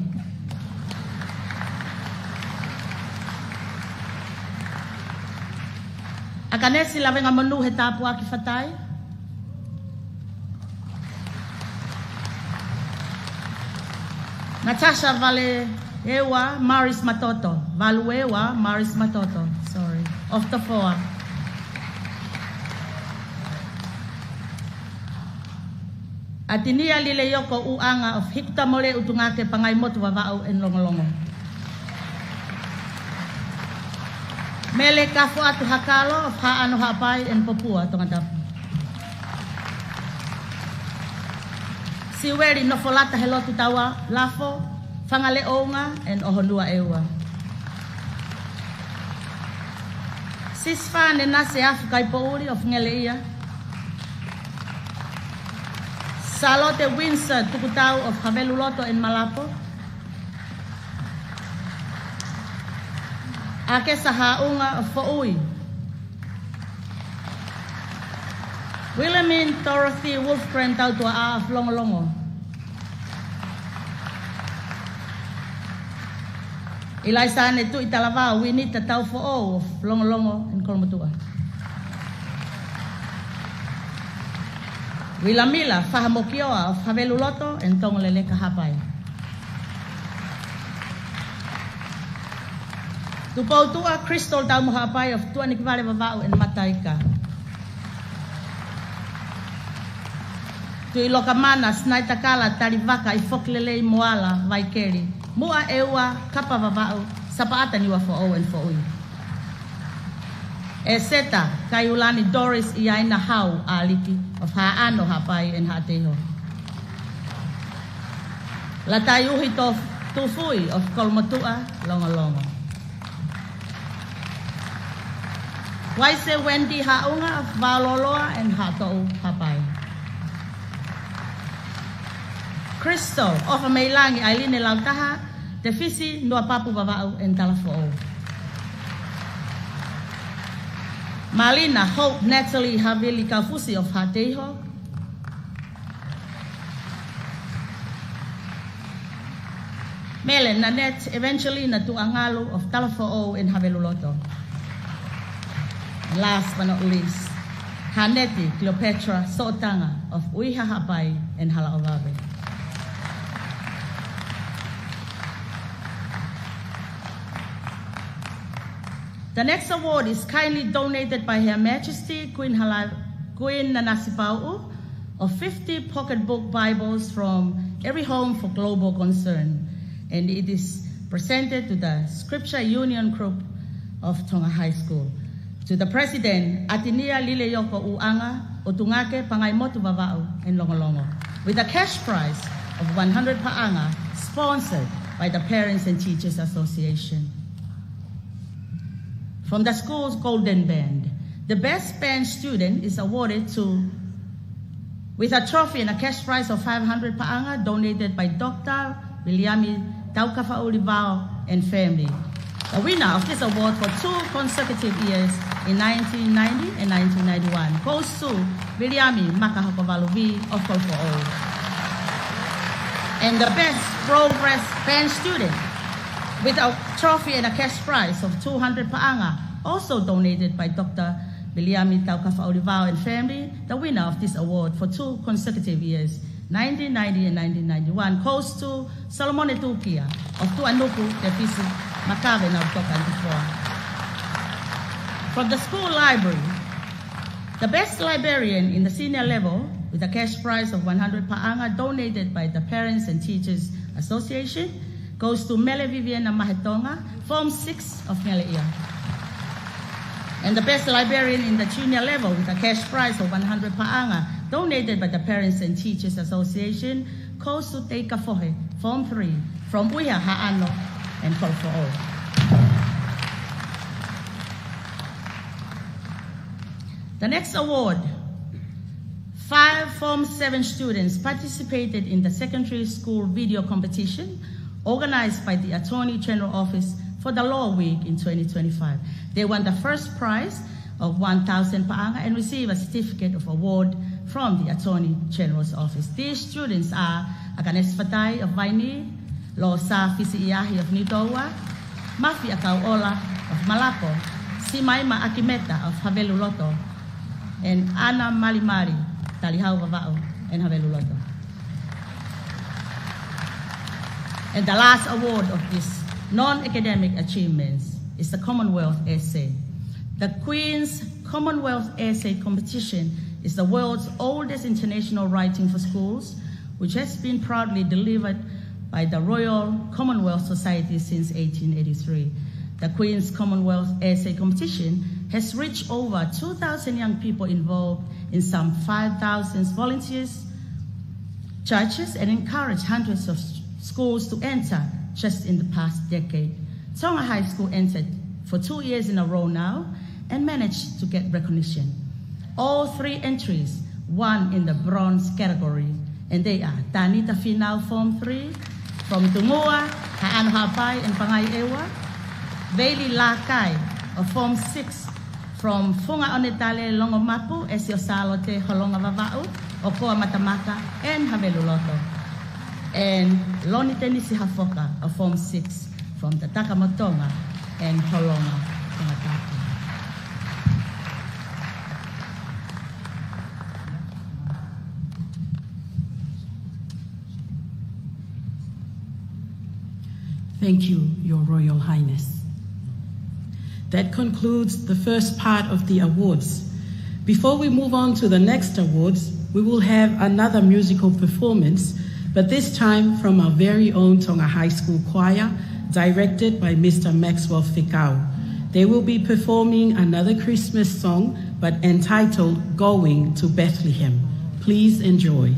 Akanesi Lavenga Manu Hetapu Akifatai. Natasha Valuewa Maris Matoto. Valuewa Maris Matoto. Sorry. Of the four. Atinia Lile Yoko Uanga of Hikta Mole Utungake Pangai Motu Vava'u and Longolongo. Mele Kafu Atu Hakalo of Ha'ano Hapai and Papua Tongatapu. Siweri Nofolata Helotu Tawa Lafo, Fangale'onga and Ohonua Ewa. Sisfa Nenase Afrika Ipouri of Ngeleia. Salote Windsor Tukutau of Haveluloto and Malapo. Ake Sahaunga of Fo'ui. Wilhelmine Dorothy Wolfgren Tautua of Longolongo. Ilaisane Tuita lava, we need to tau for all of Longo and Kolmatua. Wilamila, Fahamokioa of Haveluloto and Tongalele Kahapai. Tupautua, Crystal Damuhapai of Tuanik Vale Vavau and Mataika. Tu Ilokamana, Snaitakala, Tarivaka, Ifoklele, Moala, Vaikeri, Mua Ewa, Kapa Vavau, Sapaata Niwa for O and for Ui. Eseta, Kaiulani Doris Iaina Hau, Aliki, of Haano Hapai and Hateho. Latayuhito Tufui of Kolmatua, Longalongo. Waise Wendy Haunga of Valoloa and Hato Hapai. Crystal of Meilangi Ailine Lautaha, Defisi Nuapapu Vavau and Talafo. Malina Hope Natalie Havili Kafusi of Hateho. Mele Nanette Evangelina Tuangalu of Talafo and Haveluloto. And last but not least, Haneti Cleopatra Sotanga of Uiha Hapai and Halaovabe. The next award is kindly donated by Her Majesty Queen Nanasipau of 50 pocketbook Bibles from Every Home for Global Concern, and it is presented to the Scripture Union Group of Tonga High School. To the President, Atinia Lileyoko Uanga, Otungake Pangaimotu Vavau, and Longolongo, with a cash prize of 100 paanga, sponsored by the Parents and Teachers Association. From the school's Golden Band, the best band student is awarded with a trophy and a cash prize of 500 paanga donated by Dr. Williami Taukafa'ulivao and family. The winner of this award for 2 consecutive years in 1990 and 1991 goes to Williami Makahakovaluvi of Kolfo'o. And the best progress band student with a trophy and a cash prize of 200 paanga, also donated by Dr. Williami Taukafa'ulivao and family. The winner of this award for 2 consecutive years, 1990 and 1991, goes to Solomon Tukia of Tuanuku, Tefisi, Makabe, Nautoka. From the school library, the best librarian in the senior level with a cash prize of 100 paanga donated by the Parents and Teachers Association goes to Mele Viviana Mahetonga, Form 6 of Mele'ia. And the best librarian in the junior level with a cash prize of 100 paanga donated by the Parents and Teachers Association goes to Teika Fohe, Form 3, from Uiha Ha'ano and Kolfo'o. The next award, 5 Form 7 students participated in the secondary school video competition organized by the Attorney General Office for the Law Week in 2025. They won the first prize of 1,000 paanga and received a certificate of award from the Attorney General's Office. These students are Aganes Fatai of Vaini, Losa Fisiiahi of Nitowa, Mafi Akauola of Malapo, Simaima Akimeta of Haveluloto, and Ana Malimari, Talihau Vavao, and Haveluloto. And the last award of these non-academic achievements is the Commonwealth Essay. The Queen's Commonwealth Essay Competition is the world's oldest international writing for schools, which has been proudly delivered by the Royal Commonwealth Society since 1883. The Queen's Commonwealth Essay Competition has reached over 2,000 young people involved in some 5,000 volunteers, churches, and encouraged hundreds of schools to enter just in the past decade. Tonga High School entered for 2 years in a row now and managed to get recognition. All 3 entries won in the bronze category, and they are Tanita Finau Form 3 from Tungua, Ha'ano Hapai, and Pangai Ewa, Veili Lakai of Form 6 from Funga Onetale Longomapu, Esio Salote, Holonga Vava'u, Okoa Matamaka, and Haveluloto. And Loni Tenisi Hafoka of Form 6 from the Takamatonga and Holonga Tongatapu. Thank you, Your Royal Highness. That concludes the first part of the awards. Before we move on to the next awards, we will have another musical performance, but this time from our very own Tonga High School Choir, directed by Mr. Maxwell Fikau. They will be performing another Christmas song, but entitled Going to Bethlehem. Please enjoy.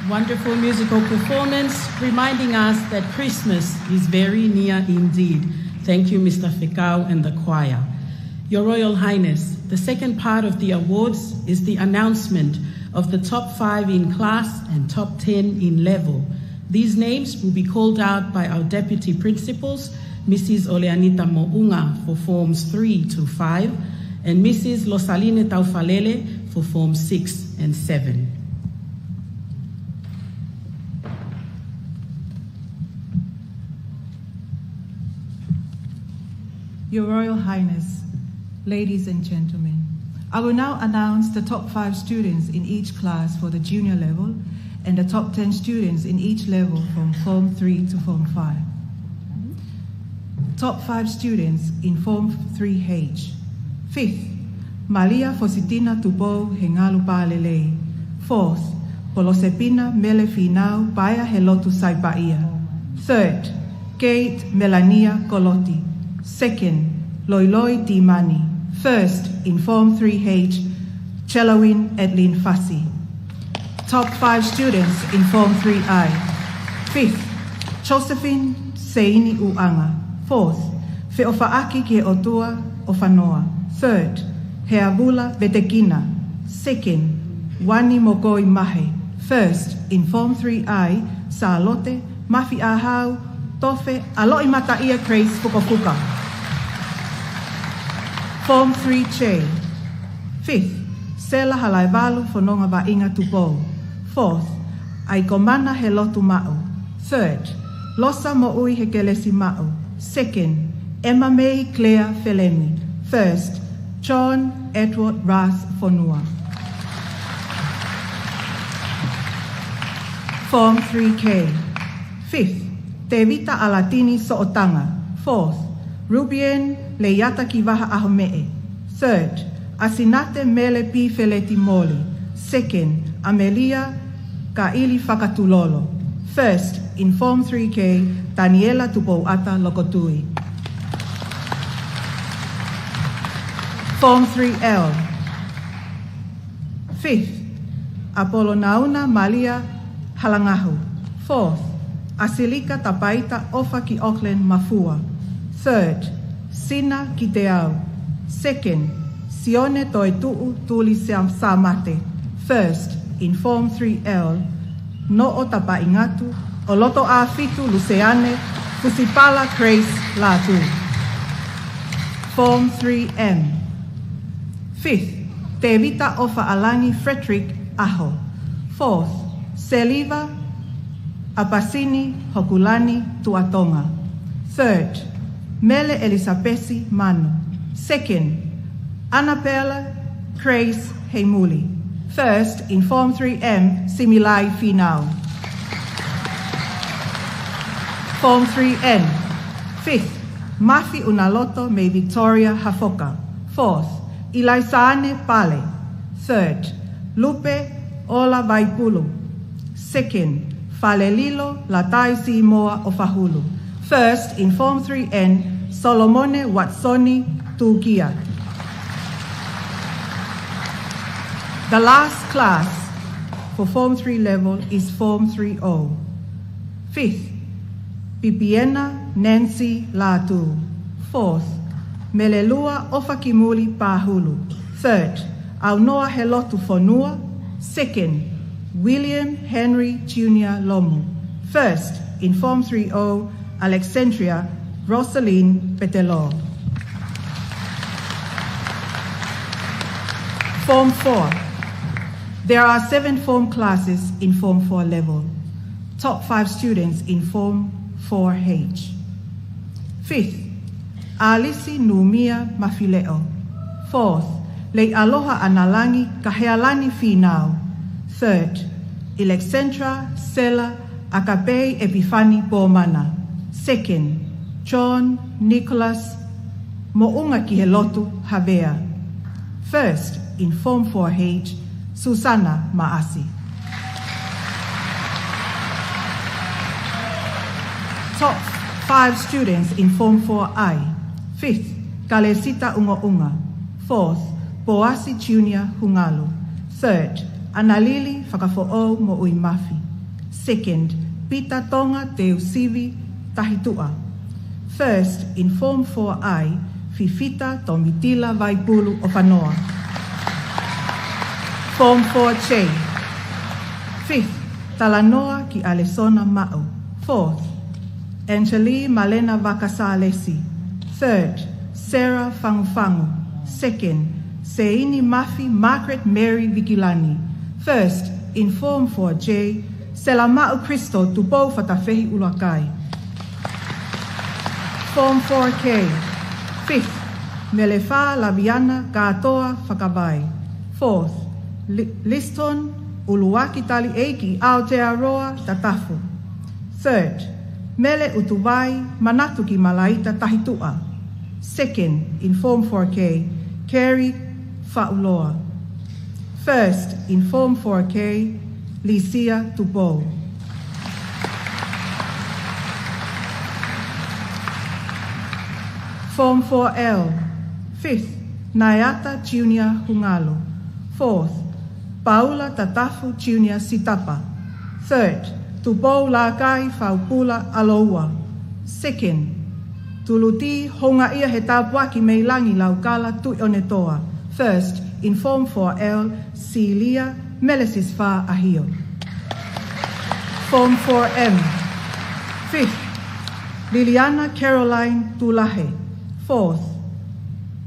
Wonderful musical performance, reminding us that Christmas is very near indeed. Thank you, Mr. Fikau and the choir. Your Royal Highness, the second part of the awards is the announcement of the top 5 in class and top 10 in level. These names will be called out by our deputy principals, Mrs. Oleanita Mo'unga for forms 3 to 5, and Mrs. Losaline Taufalele for forms 6 and 7. Your Royal Highness, ladies and gentlemen, I will now announce the top 5 students in each class for the junior level and the top 10 students in each level from Form 3 to Form 5. Top 5 students in Form 3H. 5th, Malia Fositina Tubo Hengalu Palele. 4th, Polosepina Mele Finau Baya Helotu Saipaia. 3rd, Kate Melania Coloti. 2nd, Loiloi Dimani. 1st, in Form 3H, Chelawin Edlin Fassi. Top 5 students in Form 3I. 5th, Josephine Seini Uanga. 4th, Feofaaki Ke Otua Ofanoa. 3rd, Heabula Betekina. 2nd, Wani Mogoi Mahe. 1st, in Form 3I, Salote, Mafi'ahau, Tofe, aloi mata ia Grace Fukafuka. Form 3 Che. 5th, Sela Halaivalu Fononga Vainga Tupo. 4th, Aikomana Helotu Ma'u. 3rd, Losa Mo'ui Hekelesi Ma'u. 2nd, Emma May Claire Felemi. 1st, John Edward Ras Fonua. Form 3K. 5th, Tevita Alatini So'otanga. 4th, Rubien Leiata Kivaha Ahomee. 3rd, Asinate Mele Pi Feleti Moli. 2nd, Amelia Kaili Fakatulolo. 1st, in Form 3K, Daniela Tupouata Lokotui. Form 3L. 5th, Apolonauna Malia Halangahu. 4th, Asilika Tapaita Ofa Ki Auckland Mafua. 3rd, Sina Kiteau. 2nd, Sione Toituu Tuli Samate. 1st, in Form 3L, No Tapaingatu, Oloto Afitu Luceane, Fusipala Grace Latu. Form 3M. 5th, Tevita Ofa Alani Frederick Aho. 4th, Seliva Apasini Hokulani Tuatonga. 3rd, Mele Elisabesi Manu. 2nd, Annabella Grace Heimuli. 1st, in Form 3M, Similai Finau. Form 3N. 5th, Mafi Unaloto Me Victoria Hafoka. 4th, Ilaisane Pale. 3rd, Lupe Ola Vaipulu. 2nd, Falelilo Latai Simoa Ofahulu. 1st, in Form 3N, Solomone Watsoni Tugia. The last class for Form 3 level is Form 3O. 5th, Pipiena Nancy Latu. 4th, Melelua Ofakimuli Pahulu. 3rd, Aunoa Helotu Fonua. 2nd, William Henry Jr. Lomu. 1st, in Form 3O, Alexandria Rosaline Petelo. Form 4. There are 7 form classes in Form 4 level. Top 5 students in Form 4H. 5th, Alisi Numia Mafile'o. 4th, Lei Aloha Analangi Kahealani Finau. 3rd, Alexandra Sela Akapei Epifani Pomana. 2nd, John Nicholas Mo'unga Kihelotu Havea. 1st, in Form 4H, Susana Maasi. Top 5 students in Form 4I. 5th, Kalesita Unga. 4th, Boasi Junior Hungalo. 3rd, Analili Whakafo'o Mo'ui Mafi. 2nd, Pita Tonga Te Usivi Tahitua. 1st, in Form 4I, Fifita Tomitila Vaipulu Ofanoa. Form 4J. 5th, Talanoa Ki Alesona Ma'u. 4th, Angeli Malena Vakasalesi. 3rd, Sarah Fangufangu. 2nd, Seini Mafi Margaret Mary Vikilani. 1st, in Form 4J, Selama'u Cristo Tupo Fatafehi Ulakai. Form 4K. 5th, Melefa Laviana Katoa Whakawai. 4th, Liston Uluwaki Tali Eiki Aotearoa Tatafu. 3rd, Mele Utuvai Manatuki Malaita Tahitua. 2nd, in Form 4K, Carrie Fauloa. 1st, in Form 4K, Licia Tupo. Form 4L. 5th, Nayata Junior Hungalo. 4th, Paula Tatafu Junior Sitapa. 3rd, Tupo Lakai Faupula Aloua. 2nd, Tuluti Honga Ia Hetapwaki Meilangi Laukala Tuionetoa. 1st, in Form 4L, Celia Melesis Fa Ahio. Form 4M. 5th, Liliana Caroline Tulahe. Fourth,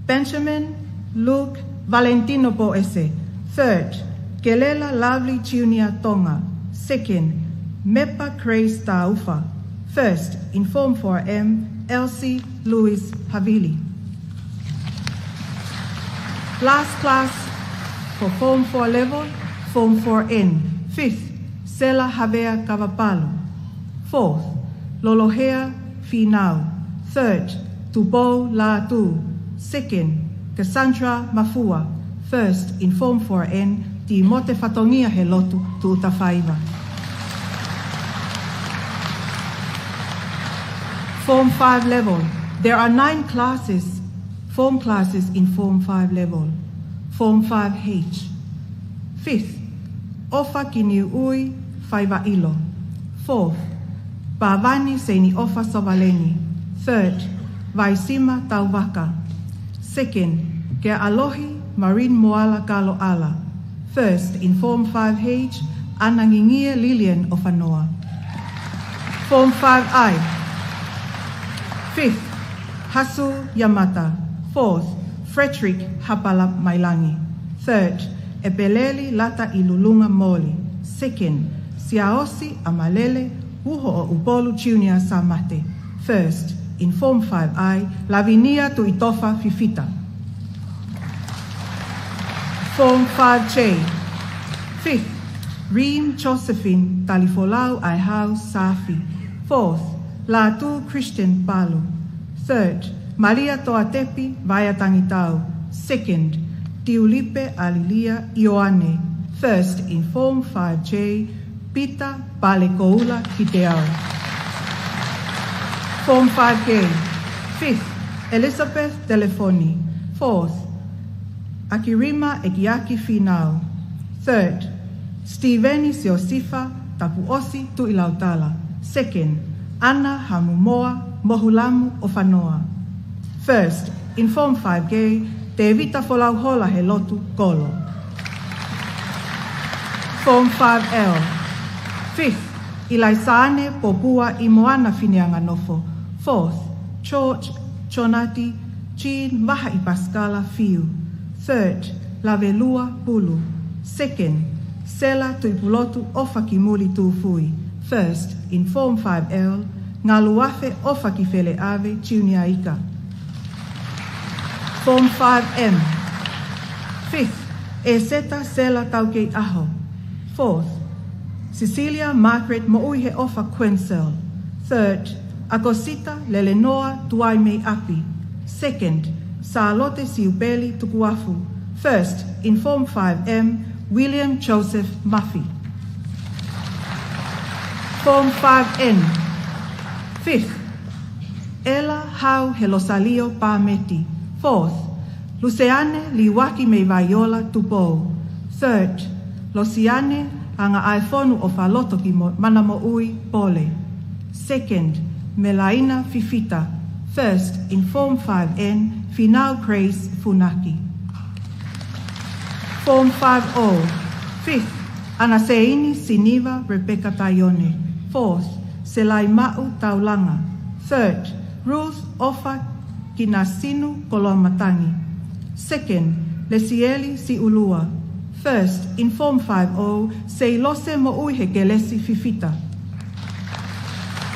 Benjamin Luke Valentino Boese. Third, Kelela Lovely Junior Tonga. Second, Mepa Grace Taufa. First, in Form 4M, Elsie Louis Havili. Last class for Form 4 level, Form 4N. Fifth, Sela Havea Kavapalo. Fourth, Lolohea Finau. Third, Tubo Latu. Second, Cassandra Mafua. First, in Form 4N, Ti Mote Fatongia Helotu Tuita Faiva. Form 5 level. There are 9 classes, form classes in Form 5 level. Form 5H. Fifth, Ofa Kiniui Faivailo. Fourth, Pavani Seni Ofa Sovaleni. Third, Vaisima Tauvaka. Second, Ke Alohi Marine Moala Kalo Ala. First, in Form 5H, Anangingia Lilian Ofanoa. Form 5I. Fifth, Hasu Yamata. Fourth, Frederick Hapala Mailangi. Third, Epeleli Lata Ilulunga Moli. Second, Siaosi Amalele Uho Ubolu Junior Samate. First, in Form 5I, Lavinia Tuitofa Fifita. Form 5J. Fifth, Reem Josephine Talifolau Aihau Safi. Fourth, Latu Christian Palu. Third, Maria Toatepi Vaya Tangitau. Second, Tiulipe Alilia Ioane. First, in Form 5J, Pita Palekoula Kiteau. Form 5K. Fifth, Elizabeth Telefoni. Fourth, Akirima Ekiaki Finau. Third, Steveni Siosifa Tapuosi Tuilautala. Second, Anna Hamumoa Mohulamu Ofanoa. First, in Form 5K, Te Evita Folauhola Helotu Kolo. Form 5L. Fifth, Ilaisane Popua Imoana Finianganofo. Fourth, George Chonati Jean Maha Ipaskala Fiu. Third, Lavelua Pulu. Second, Sela Tuipulotu Ofa Kimuli Tufui. First, in Form 5L, Ngaluafe Ofa Kifele Ave Junior Ika. Form 5M. Fifth, Eseta Sela Tauke Aho. Fourth, Cecilia Margaret Mo'uihe Ofa Quencel. Third, Akosita Lelenoa Tuaime Api. Second, Salote Siupeli Tukuafu. First, in Form 5M, William Joseph Muffy. Form 5N. Fifth, Ella Hau Helosalio Pameti. Fourth, Luciane Liwaki Meivaiola Tupo. Third, Losiane Anga Aifonu Ofaloto Ki Manamoui Pole. Second, Melaina Fifita. First, in Form 5N, Finau Grace Funaki. Form 5O. Fifth, Anaseini Siniva Rebecca Tayone. Fourth, Selaimau Taulanga. Third, Ruth Ofa Kinasinu Kolomatangi. Second, Lesieli Siulua. First, in Form 5O, Seilose Mo'uihe Gelesi Fifita.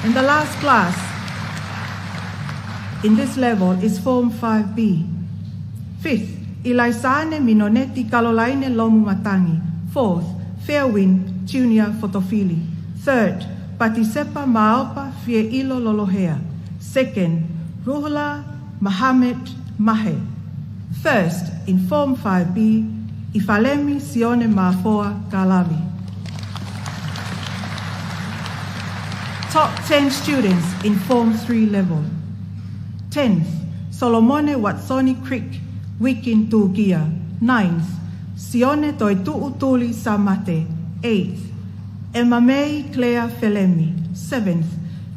And the last class in this level is Form 5B. Fifth, Ilaisane Minoneti Kalolaine Lomu Matangi. Fourth, Fairwind Junior Fotofili. Third, Patisepa Maopa Fieilo Lolohea. Second, Ruhula Mohamed Mahe. First, in Form 5B, Ifalemi Sione Mafoa Galavi. Top 10 students in Form 3 level. 10th, Solomone Watsoni Creek, Wikin Tugia. 9th, Sione Toitu Utuli Samate. 8th, Emamei Claire Felemi. 7th,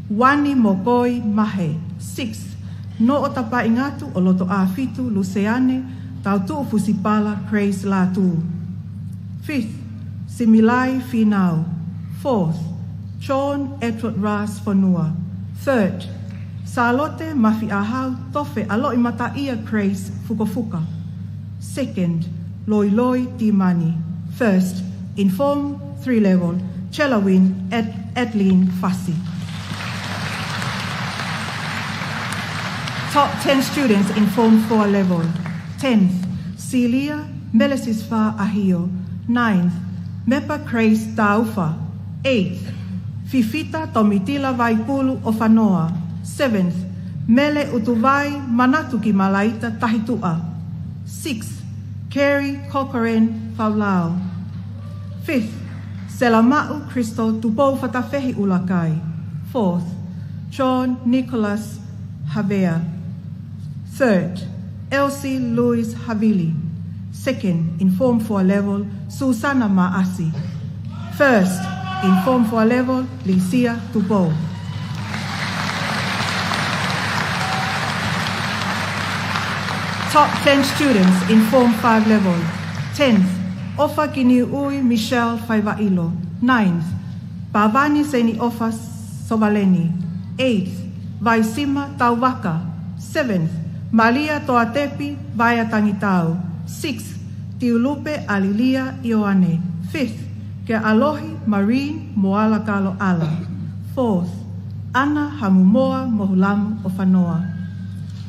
Wani Mogoi Mahe. 6th, No Otapa Ingatu Oloto Afitu Luceane Tautu Fusipala Grace Latu. 5th, Similai Finau. 4th, John Edward Ras Fonua. 3rd, Salote Mafi'o tofe aloi mataia Grace Fukafuka. Second, Loi Loi Timani. First, in Form 3 level, Chelawin Edlin Fassi. Top 10 students in Form 4 level. 10th, Celia Melesisfa Ahio. 9th, Mepa Grace Taufa. 8th, Fifita Tomitila Vaipulu Ofanoa. 7th, Mele Utuvai Manatuki Malaita Tahitua. 6th, Carrie Corcoran Faulao. 5th, Selama'u Cristo Tupo Fatafehi Ulakai. 4th, John Nicholas Havea. 3rd, Elsie Louis Havili. 2nd, in Form 4 level, Susana Maasi. 1st, in Form 4 level, Licia Tupo. Top 10 students in Form 5 level. 10th, Ofa Kiniui Michelle Faivailo. 9th, Pavani Seni Ofa Sovaleni. 8th, Vaisima Tauwaka. 7th, Malia Toatepi Vaya Tangitau. 6th, Tiulupe Alilia Ioane. 5th, Ke Alohi Marine Moala Kalo Ala. 4th, Ana Hamumoa Mohulamu Ofanoa.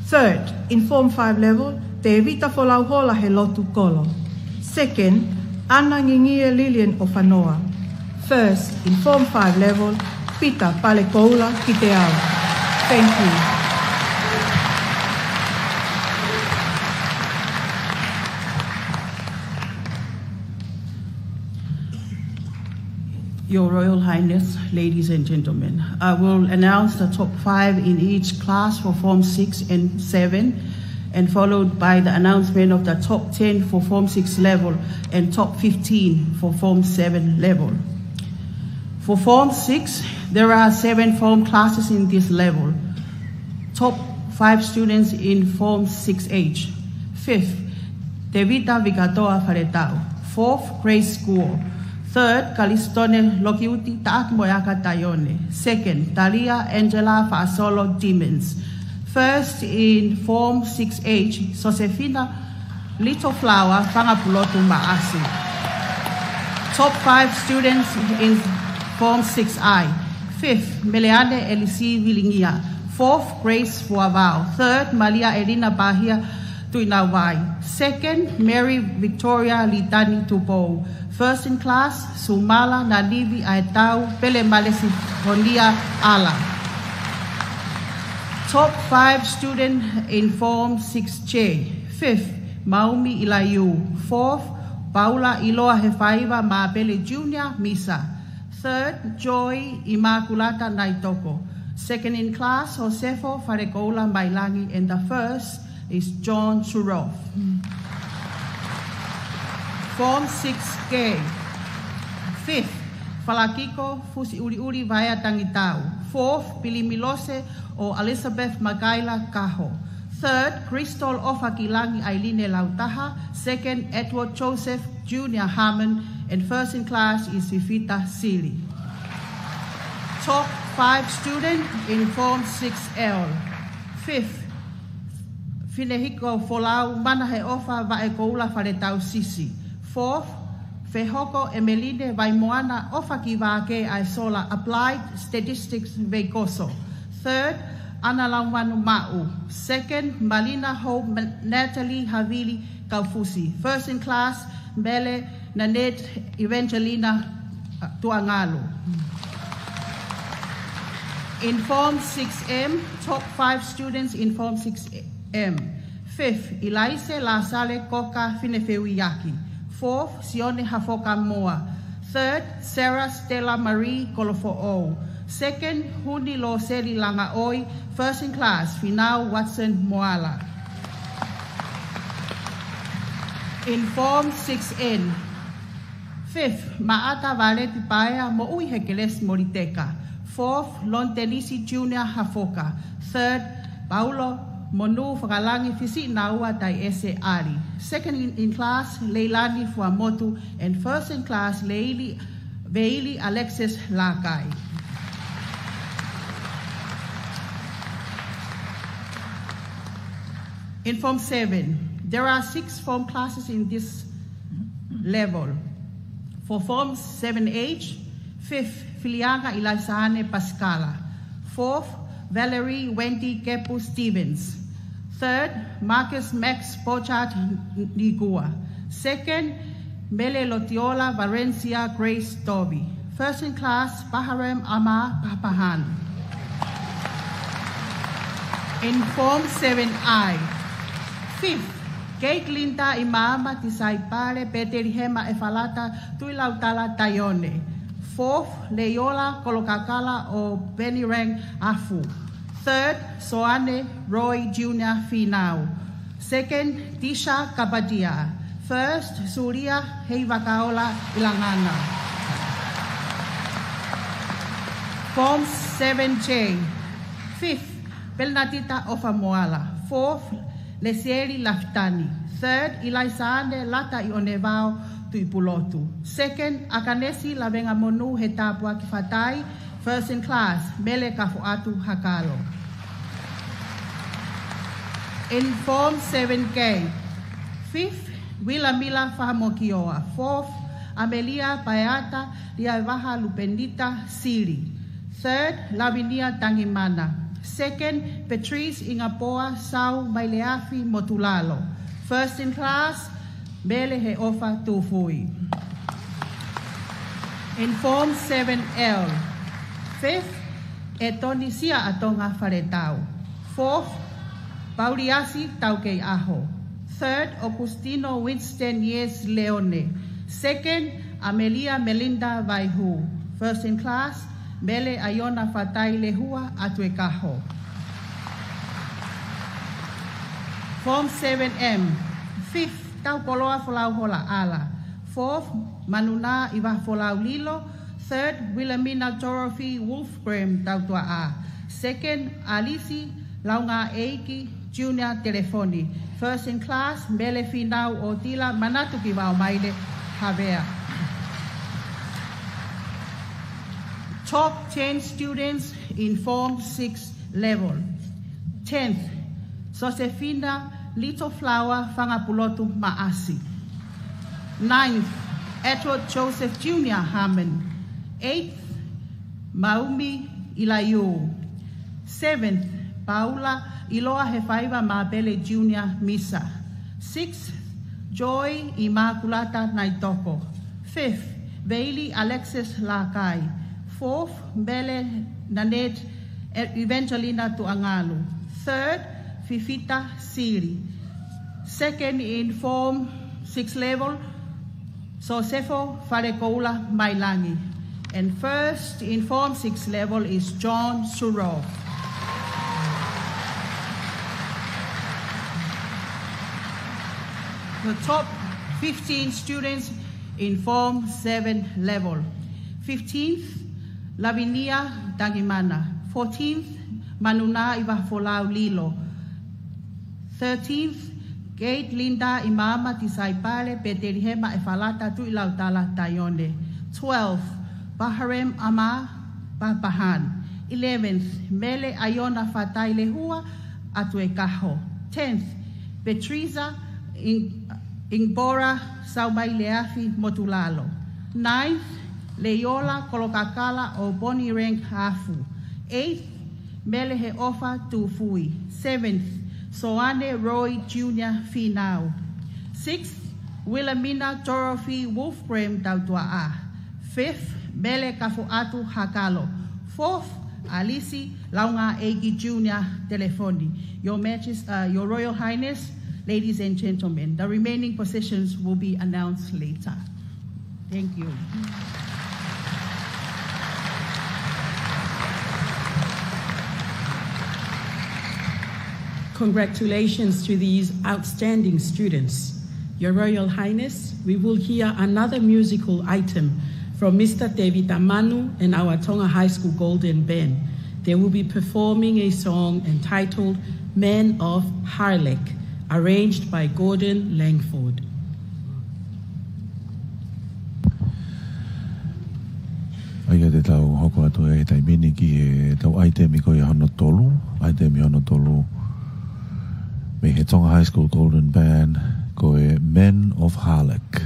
3rd, in Form 5 level, Te Evita Folauhola Helotu Kolo. 2nd, Ana Ngingie Lilian Ofanoa. 1st, in Form 5 level, Pita Palekoula Kiteau. Thank you. Your Royal Highness, ladies and gentlemen, I will announce the top 5 in each class for Form 6 and 7, and followed by the announcement of the top 10 for Form 6 level and top 15 for Form 7 level. For Form 6, there are 7 form classes in this level. Top 5 students in Form 6H. 5th, Tevita Vigatoa Faretau. 4th, Grace School. 3rd, Calistone Lokiuti Taak Moyaka Tayone. 2nd, Talia Angela Fasolo Demons. 1st, in Form 6H, Josefina Little Flower Fangapulotu Maasi. Top 5 students in Form 6I. 5th, Meleane Elisi Vilingia. 4th, Grace Fuavao. 3rd, Maria Elina Bahia Tuinawai. 2nd, Mary Victoria Litani Tupo. 1st in class, Sumala Nadivi Aetau Pele Malesi Hondia Ala. Top 5 student in Form 6J. 5th, Maumi Ilayu. 4th, Paula Iloa Hefaiva Maapele Junior Misa. 3rd, Joy Immaculata Naitoko. 2nd in class, Josefo Farekola Mailangi, and the 1st is John Churoff. Form 6K. 5th, Falakiko Fusi Uri Uri Vaya Tangitau. 4th, Pilimilose o Elizabeth Magaila Kaho. 3rd, Crystal Ofakilangi Ailine Lautaha. 2nd, Edward Joseph Jr. Harmon. And 1st in class is Fifita Sili. Top 5 student in Form 6L. 5th, Finehiko Folau Manahe Ofa Vaekoula Faretau Sisi. 4th, Fehoko Emeline Vaimoana Ofakivake Aisola Applied Statistics Veikoso. 3rd, Analangwanu Ma'u. 2nd, Malina Hope Natalie Havili Kaufusi. 1st in class, Mele Nanette Evangelina Tuangalo. In Form 6M, top 5 students in Form 6M. 5th, Elise Lasale Koka Finefeuiaki. 4th, Sione Hafoka Moa. 3rd, Sarah Stella Marie Kolofo'o. 2nd, Huni Lo Seli Langaoi. 1st in class, Finau Watson Moala. In Form 6N. 5th, Maata Valeti Paea Mo'ui Hekeles Moriteka. 4th, Lontelisi Junior Hafoka. 3rd, Paulo Monu Fakalangi Fisi Naua Tai Ese Ari. 2nd in class, Leilani Fuamotu. And 1st in class, Veili Alexis Lakai. In Form 7, there are 6 form classes in this level. For Form 7H, 5th, Filianga Ilaisane Pascala. 4th, Valerie Wendy Kepu Stevens. 3rd, Marcus Max Pochard Nigua. 2nd, Mele Lotiola Valencia Grace Dobby. First in class, Baharem Ama Papahan. In Form 7I, 5th, Kate Linda Imama Tisaipale Peterihema Efalata Tuilautala Tayone. 4th, Leola Kolokakala o Benireng Afu. 3rd, Soane Roy Jr. Finau. 2nd, Tisha Kapadia. 1st, Surya Heivakaola Ilangana. Form 7J. 5th, Belnatita Ofamoala. 4th, Lesieri Laftani. 3rd, Ilaisane Lata Ionevao Tuipulotu. 2nd, Akanesi Lavengamonu Hetapua Kifatai. First in class, Mele Kafuatu Hakalo. In Form 7K, 5th, Willamila Fahamokioa. 4th, Amelia Payata Liavaha Lupendita Siri. 3rd, Lavinia Tangimana. 2nd, Patrice Ingapoa Sau Maileafi Motulalo. First in class, Mele Heofa Tufui. In Form 7L, 5th, Etonisia Atonga Faretau. 4th, Pauliasi Taukei Aho. 3rd, Augustino Winston Yes Leone. 2nd, Amelia Melinda Vaihu. First in class, Mele Ayona Fatai Lehua Atuekaho. Form 7M, 5th, Taupoloa Folau Hola Ala. 4th, Manuna Iva Folau Lilo. 3rd, Wilhelmina Dorothy Wolfgram Tautua A. 2nd, Alisi Launga Eiki Junior Telefoni. First in class, Mele Finau Otila Manatuki Maide Havea. Top 10 students in Form 6 level. 10th, Josefina Little Flower Fangapulotu Maasi. 9th, Edward Joseph Jr. Harmon. 8th, Maumi Ilayu. 7th, Paula Iloa Hefaiva Mabele Jr. Misa. 6th, Joy Immaculata Naitoko. 5th, Bailey Alexis Lakai. 4th, Bele Nanette Evangelina Tuangalu. 3rd, Fifita Siri. 2nd in Form 6 level, Sosefo Farekoula Mailangi. And first in Form 6 level is John Surov. The top 15 students in Form 7 level. 15th, Lavinia Dangimana. 14th, Manuna Ivafolau Lilo. 13th, Kate Linda Imama Tisaipale Peterihema Efalata Tuilautala Tayone. 12th, Baharem Ama Papahan. 11th, Mele Ayona Fatai Lehua Atuekaho. 10th, Petriza Ingbora Saumaileafi Motulalo. 9th, Leola Kolokakala o Boni Rank Hafu. 8th, Mele Heofa Tufui. 7th, Soane Roy Jr. Finau. 6th, Wilhelmina Dorothy Wolfgram Tautua. 5th, Mele Kafuatu Hakalo. 4th, Alisi Launga Egi Jr. Telefoni. Your Royal Highness, ladies and gentlemen, the remaining positions will be announced later. Thank you. Congratulations to these outstanding students. Your Royal Highness, we will hear another musical item from Mr. Tevita Manu and our Tonga High School Golden Band. They will be performing a song entitled Men of Harlech, arranged by Gordon Langford. Aia te tau hoko atu e tai mini ki e tau aitemi ko i hana tolu, aitemi hana tolu Me he Tonga High School Golden Band ko e Men of Harlech.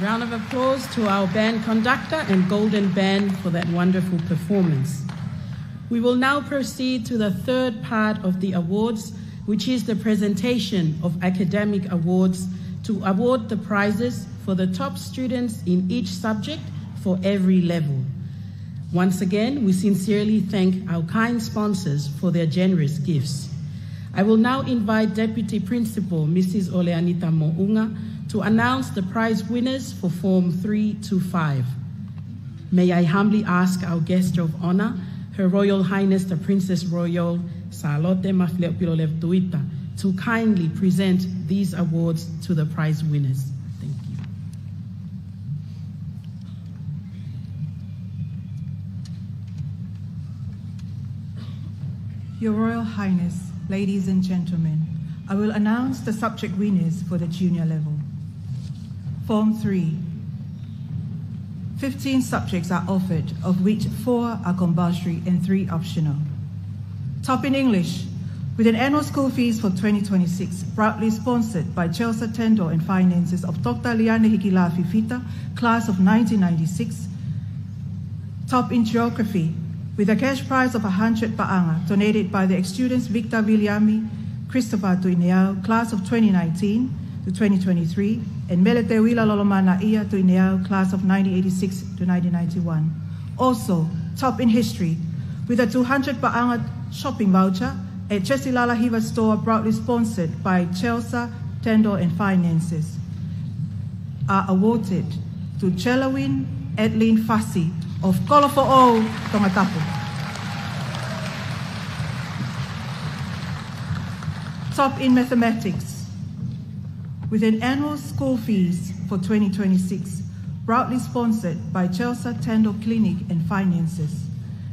Round of applause to our band conductor and golden band for that wonderful performance. We will now proceed to the third part of the awards, which is the presentation of academic awards to award the prizes for the top students in each subject for every level. Once again, we sincerely thank our kind sponsors for their generous gifts. I will now invite Deputy Principal Mrs. Oleanita Mo'unga to announce the prize winners for Form 3 to 5. May I humbly ask our guest of honor, Her Royal Highness the Princess Royal Salote Mafile'o Pilolevu Tuita, to kindly present these awards to the prize winners. Thank you. Your Royal Highness, ladies and gentlemen, I will announce the subject winners for the junior level. Form 3. 15 subjects are offered, of which 4 are compulsory and 3 optional. Top in English, with an annual school fees for 2026, proudly sponsored by Chelsea Tendor and Finances of Dr. Liane Hikila Fifita, class of 1996. Top in Geography, with a cash prize of 100 pa'anga, donated by the ex-students Victor Viliami, Christopher Tuineau, class of 2019 to 2023, and Melete Wila Lolomana Ia Tuineau, class of 1986 to 1991. Also, top in History, with a 200 pa'anga shopping voucher at Chesilala Hiva store, proudly sponsored by Chelsea Tendor and Finances, are awarded to Chelawin Edlin Fassi of Kolofo'o, Tongatapu. Top in Mathematics, with an annual school fees for 2026, proudly sponsored by Chelsea Tendo Clinic and Finances,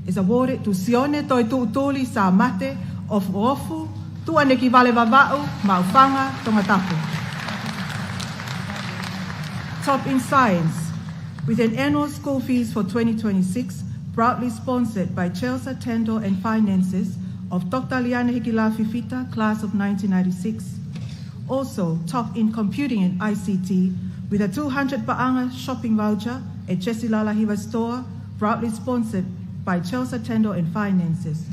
is awarded to Sione Toi Tu'utuli Sa Mate of Ofu, Tuaneki Valevava'u, Maufanga, Tongatapu. Top in Science, with an annual school fees for 2026, proudly sponsored by Chelsea Tendo and Finances of Dr. Liane Hikila Fifita, class of 1996. Also, top in Computing and ICT, with a 200 Pa'anga shopping voucher at Chesilala Hiva store, proudly sponsored by Chelsea Tendo and Finances.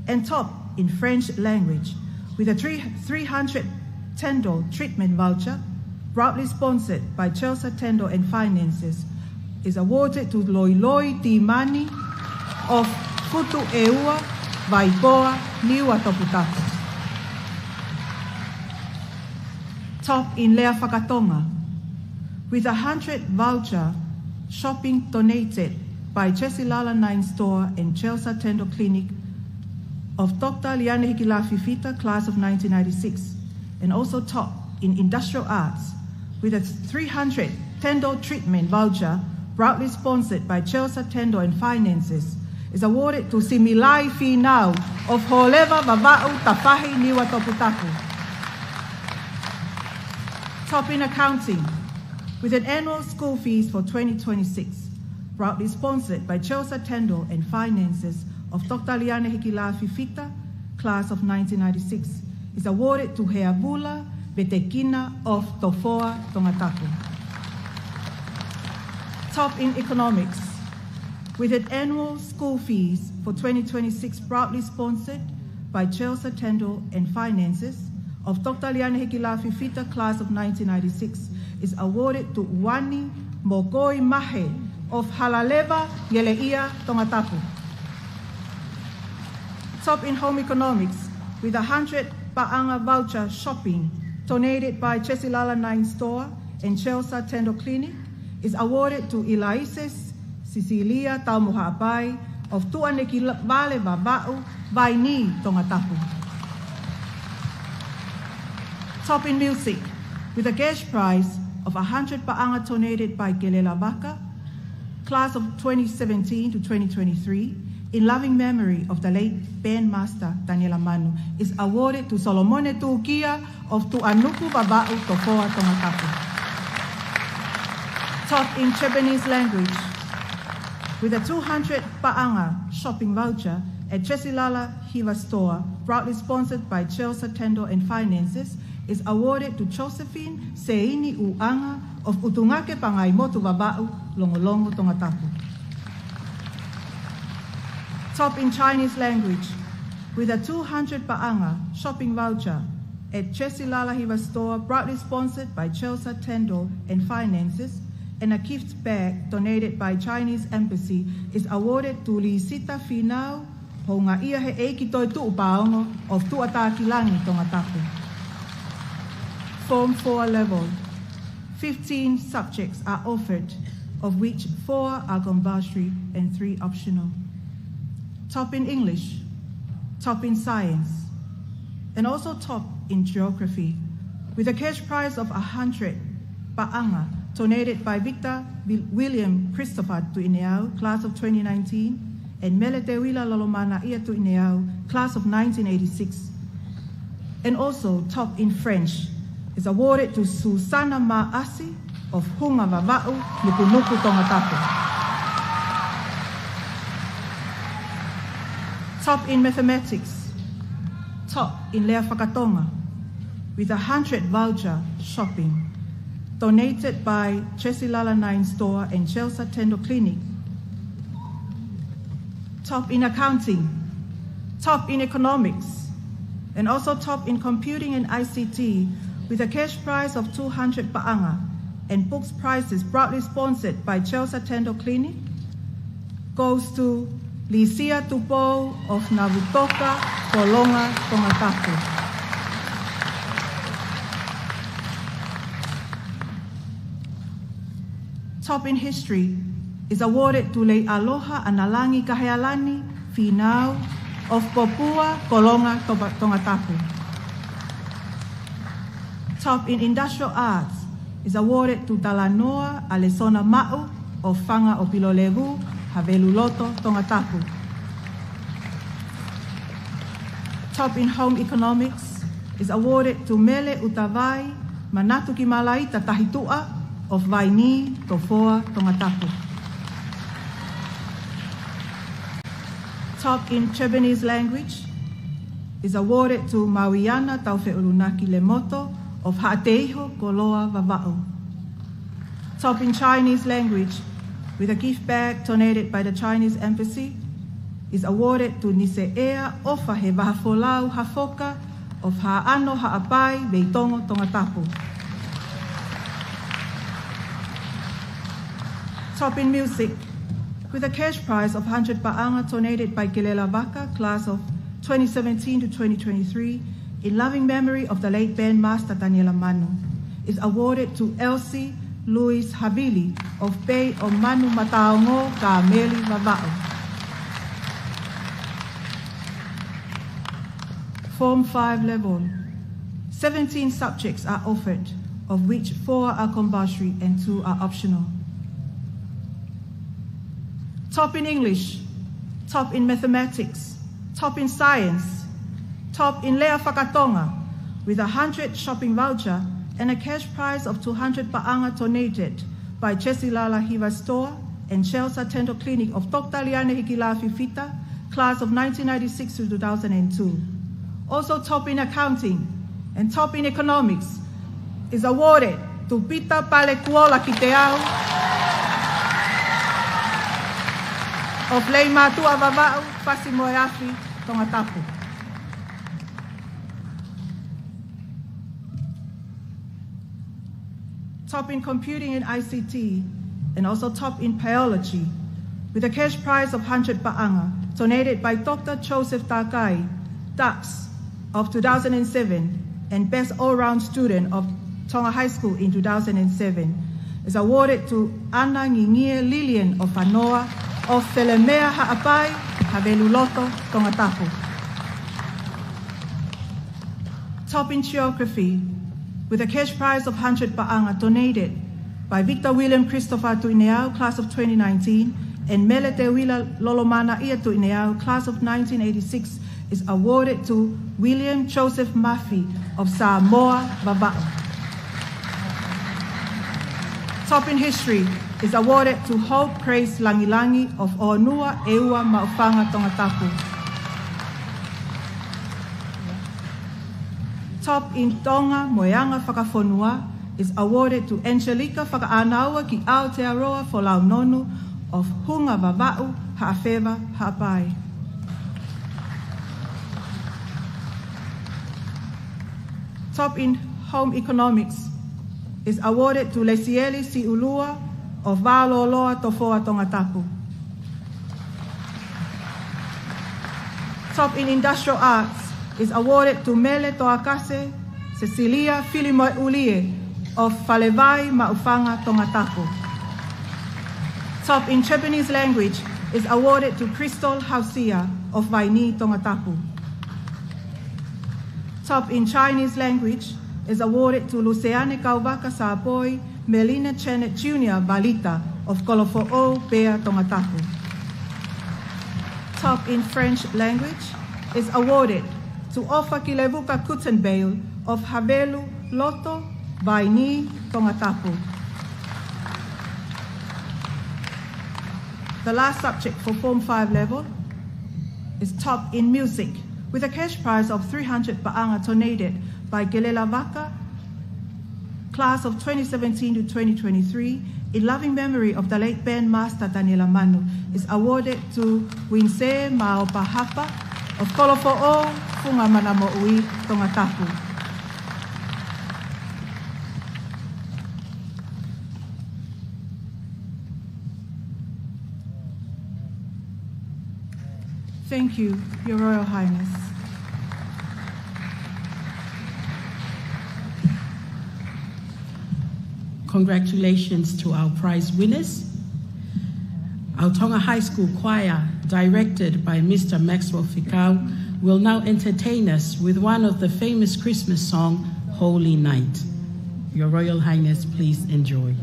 And top in French language, with a 300 Tendo treatment voucher, proudly sponsored by Chelsea Tendo and Finances, is awarded to Loiloi Timani of Futu Eua, Vaipoa, Niua Toputapu. Top in Lea Whakatonga, with a 100 voucher shopping donated by Chesilala 9 store and Chelsea Tendo Clinic of Dr. Liane Hikila Fifita, class of 1996, and also top in Industrial Arts, with a 300 Tendo treatment voucher proudly sponsored by Chelsea Tendo and Finances, is awarded to Similai Finau of Holeva Vava'u Tapahi Niwa Toputapu. Top in Accounting, with an annual school fees for 2026, proudly sponsored by Chelsea Tendo and Finances of Dr. Liane Hikila Fifita, class of 1996, is awarded to Heavula Betekina of Tofoa, Tongatapu. Top in Economics, with an annual school fees for 2026, proudly sponsored by Chelsea Tendo and Finances of Dr. Liane Hikila Fifita, class of 1996, is awarded to Wani Mogoi Mahe of Halaleva, Yeleia, Tongatapu. Top in Home Economics, with a 100 Pa'anga voucher shopping donated by Chesilala 9 store and Chelsea Tendo Clinic, is awarded to Elaises Cecilia Taumoha'apai of Tuaneki Vale Vava'u, Vaini, Tongatapu. Top in Music, with a cash prize of 100 Pa'anga donated by Kelela Vaka, class of 2017 to 2023, in loving memory of the late bandmaster Daniela Manu, is awarded to Solomone Tuukia of Tu'anuku Vava'u Tofoa, Tongatapu. Top in Japanese language, with a 200 Pa'anga shopping voucher at Chesilala Hiva store, proudly sponsored by Chelsea Tendo and Finances, is awarded to Josephine Seini Uanga of Utungake Pangaimotu Vava'u, Longolongo, Tongatapu. Top in Chinese language, with a 200 Pa'anga shopping voucher at Chesilala Hiva store, proudly sponsored by Chelsea Tendo and Finances, and a gift bag donated by Chinese Embassy, is awarded to Lisita Finau Honga Ia He Eiki Toi Tu'upaongo of Tuatakilangi, Tongatapu. Form 4 level, 15 subjects are offered, of which 4 are compulsory and 3 optional. Top in English, top in Science, and also top in Geography, with a cash prize of 100 Pa'anga donated by Victor William Christopher Tuineau, class of 2019, and Meletewila Lalomana Ia Tuineau, class of 1986. And also top in French is awarded to Susana Ma'asi of Hunga Vava'u, Nuku'alofa, Tongatapu. Top in Mathematics, top in Lea Whakatonga, with a 100 voucher shopping donated by Chesilala 9 store and Chelsea Tendo Clinic. Top in Accounting, top in Economics, and also top in Computing and ICT, with a cash prize of 200 Pa'anga and books prizes proudly sponsored by Chelsea Tendo Clinic, goes to Lisia Tupo of Navutoka, Kolonga, Tongatapu. Top in History is awarded to Lei Aloha Analangi Kahealani Finau of Papua, Kolonga, Tongatapu. Top in Industrial Arts is awarded to Talanoa Alesona Ma'u of Whanga o Pilolevu, Havelu Loto, Tongatapu. Top in home economics is awarded to Mele Utavai Manatuki Malaita Tahitua of Vaini, Tofoa, Tongatapu. Top in Chebenese language is awarded to Mawiana Taufe'ulunaki Lemoto of Ha'ateiho, Koloa, Vava'u. Top in Chinese language, with a gift bag donated by the Chinese Embassy, is awarded to Nise'ea Ofa He Vahafolau Hafoka of Ha'ano Ha'apai, Veitongo, Tongatapu. Top in music, with a cash prize of 100 pa'anga donated by Gilela Vaka, class of 2017 to 2023, in loving memory of the late bandmaster Daniela Manu, is awarded to Elsie Luis Havili of Bay o Manu Mataongo Ka'ameli Vava'u. Form 5 level. 17 subjects are offered, of which 4 are compulsory and 2 are optional. Top in English, top in mathematics, top in science, top in Lea Whakatonga, with 100 shopping voucher and a cash prize of 200 pa'anga donated by Chesilala Hiva Store and Chelsea Tendo Clinic of Dr. Liane Hikilafi Fita, class of 1996 to 2002. Also top in accounting and top in economics is awarded to Pita Palekuola Kiteau of Leimatua Vava'u, Fasimoeafi, Tongatapu. Top in computing and ICT, and also top in biology, with a cash prize of 100 pa'anga, donated by Dr. Joseph Takai, DAX, of 2007, and Best All-Round Student of Tonga High School in 2007, is awarded to Anna Ngingie Lilian of Anoa, of Felemea Ha'apai, Havelu Loto, Tongatapu. Top in geography, with a cash prize of 100 pa'anga donated by Victor William Christopher Tuineau, class of 2019, and Melete Wila Lolomana Ia Tuineau, class of 1986, is awarded to William Joseph Murphy of Samoa, Vava'u. Top in history is awarded to Hope Grace Langilangi of Onua Eua Maufanga, Tongatapu. Top in Tonga Moeanga Whakafonua is awarded to Angelica Whakaanaua ki Aotearoa Folaunonu of Hunga Vava'u Ha'awhewa Ha'apai. Top in home economics is awarded to Lesieli Siulua of Valoloa Tofoa Tongatapu. Top in industrial arts is awarded to Mele Toakase Cecilia Filimoe Ulie of Falevai Maufanga, Tongatapu. Top in Japanese language is awarded to Crystal Hausia of Vaini, Tongatapu. Top in Chinese language is awarded to Luciane Kauvaka Saapoi Melina Chenet Jr. Balita of Kolofo'o, Bea, Tongatapu. Top in French language is awarded to Ofa Kilevuka Kutenbale of Havelu Loto, Vaini, Tongatapu. The last subject for Form 5 level is top in music, with a cash prize of 300 pa'anga donated by Gelela Vaka, class of 2017 to 2023, in loving memory of the late bandmaster Daniela Manu, is awarded to Winse Maopahapa of Kolofo'o, Fungamanamo'ui, Tongatapu. Thank you, Your Royal Highness. Congratulations to our prize winners. Our Tonga High School Choir, directed by Mr. Maxwell Fikau, will now entertain us with one of the famous Christmas song, Holy Night. Your Royal Highness, please enjoy.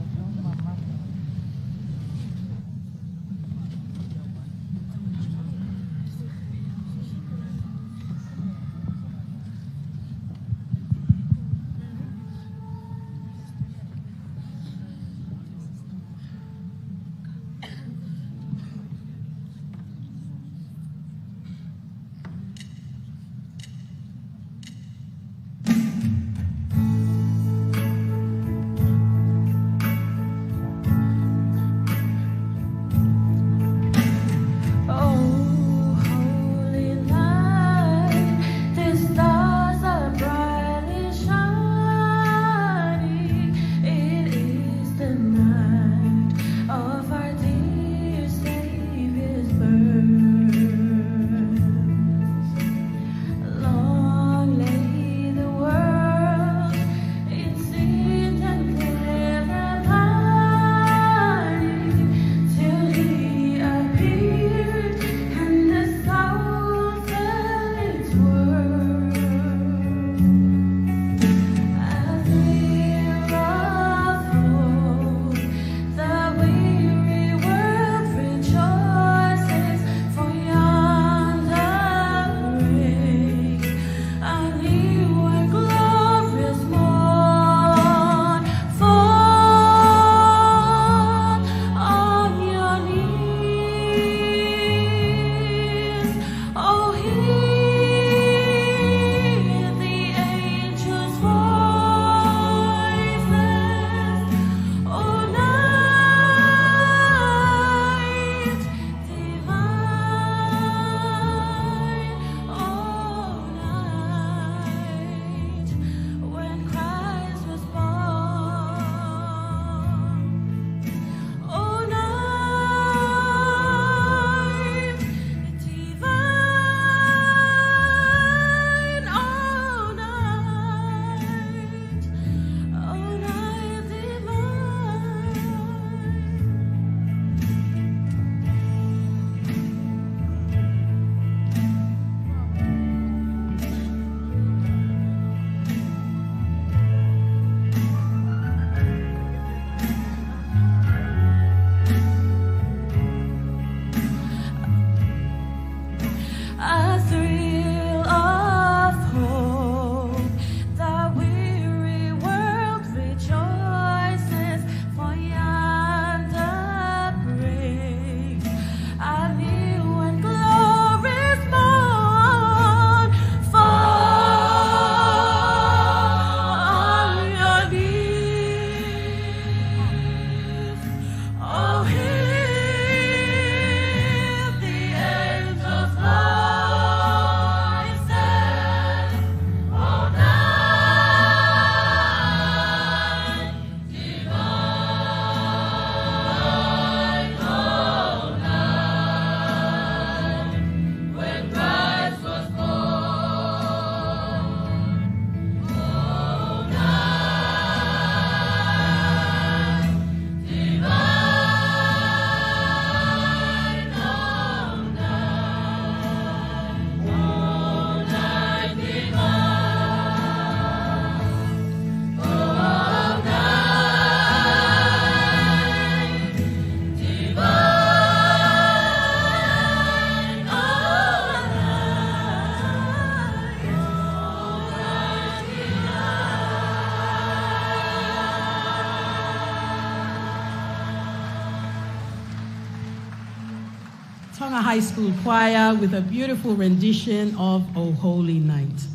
Tonga High School Choir with a beautiful rendition of O Holy Night.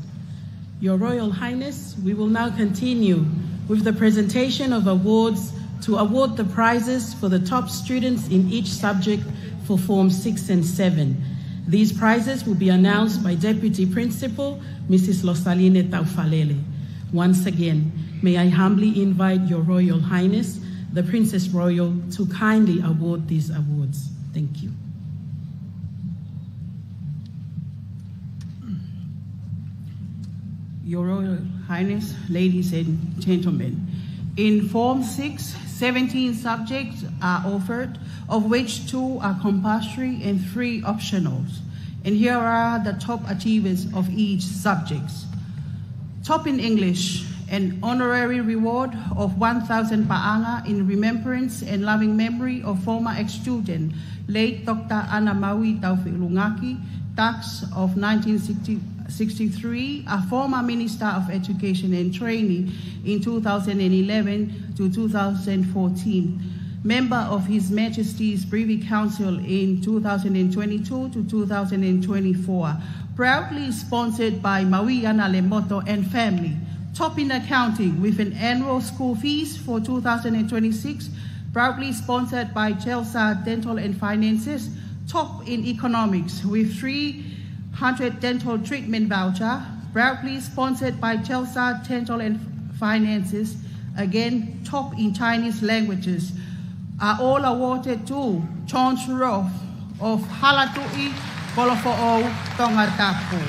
Your Royal Highness, we will now continue with the presentation of awards to award the prizes for the top students in each subject for Form 6 and 7. These prizes will be announced by Deputy Principal, Mrs. Losaline Taufalele. Once again, may I humbly invite Your Royal Highness, the Princess Royal, to kindly award these awards. Thank you. Your Royal Highness, ladies and gentlemen, in Form 6, 17 subjects are offered, of which 2 are compulsory and 3 optionals. And here are the top achievers of each subject. Top in English, an honorary reward of 1,000 pa'anga in remembrance and loving memory of former ex-student, late Dr. Ana Maui Taufi'ulungaki, tax of 1963, a former Minister of Education and Training in 2011 to 2014, member of His Majesty's Privy Council in 2022 to 2024, proudly sponsored by Mawiana Lemoto and family, top in accounting with an annual school fees for 2026, proudly sponsored by Chelsea Dental and Finances, top in economics with 300 dental treatment voucher, proudly sponsored by Chelsea Dental and Finances, again top in Chinese languages, are all awarded to Chon Churof of Halatui, Kolofo'o, Tongatapu.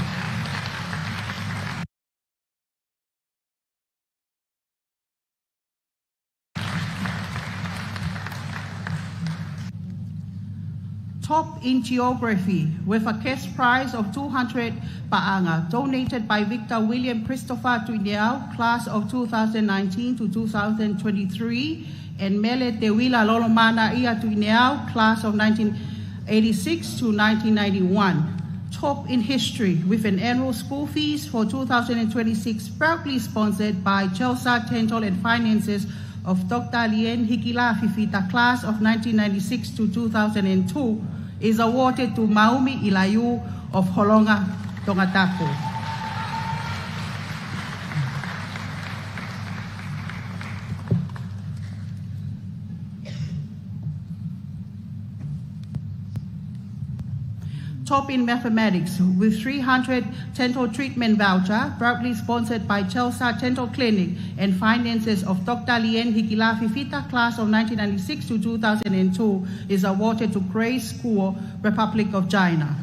Top in geography with a cash prize of 200 pa'anga, donated by Victor William Christopher Tuineau, class of 2019 to 2023, and Mele Te Wila Lolomana Ia Tuineau, class of 1986 to 1991. Top in history with an annual school fees for 2026, proudly sponsored by Chelsea Dental and Finances of Dr. Lien Hikila Fifita, class of 1996 to 2002, is awarded to Maumi Ilayu of Holonga, Tongatapu. Top in mathematics with 300 dental treatment voucher, proudly sponsored by Chelsea Dental Clinic and Finances of Dr. Lien Hikila Fifita, class of 1996 to 2002, is awarded to Grace School, Republic of China.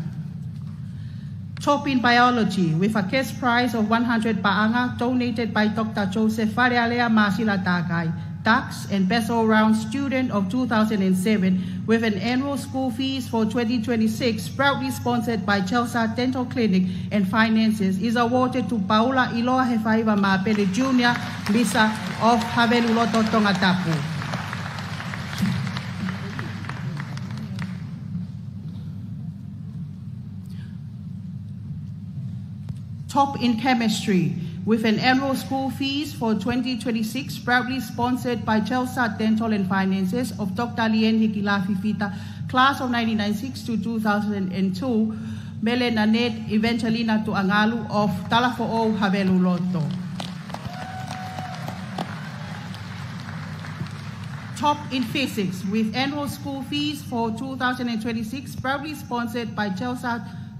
Top in biology with a cash prize of 100 pa'anga, donated by Dr. Joseph Farealea Masila Takai, tax and best all-round student of 2007 with an annual school fees for 2026, proudly sponsored by Chelsea Dental Clinic and Finances, is awarded to Paula Iloa Hefaiva Mapele Jr., Misa of Haveluloto, Tongatapu. Top in chemistry with an annual school fees for 2026, proudly sponsored by Chelsea Dental and Finances of Dr. Lien Hikila Fifita, class of 1996 to 2002, Mele Nanet Evangelina Tuangalu of Talafo'o, Haveluloto. Top in physics with annual school fees for 2026, proudly sponsored by Chelsea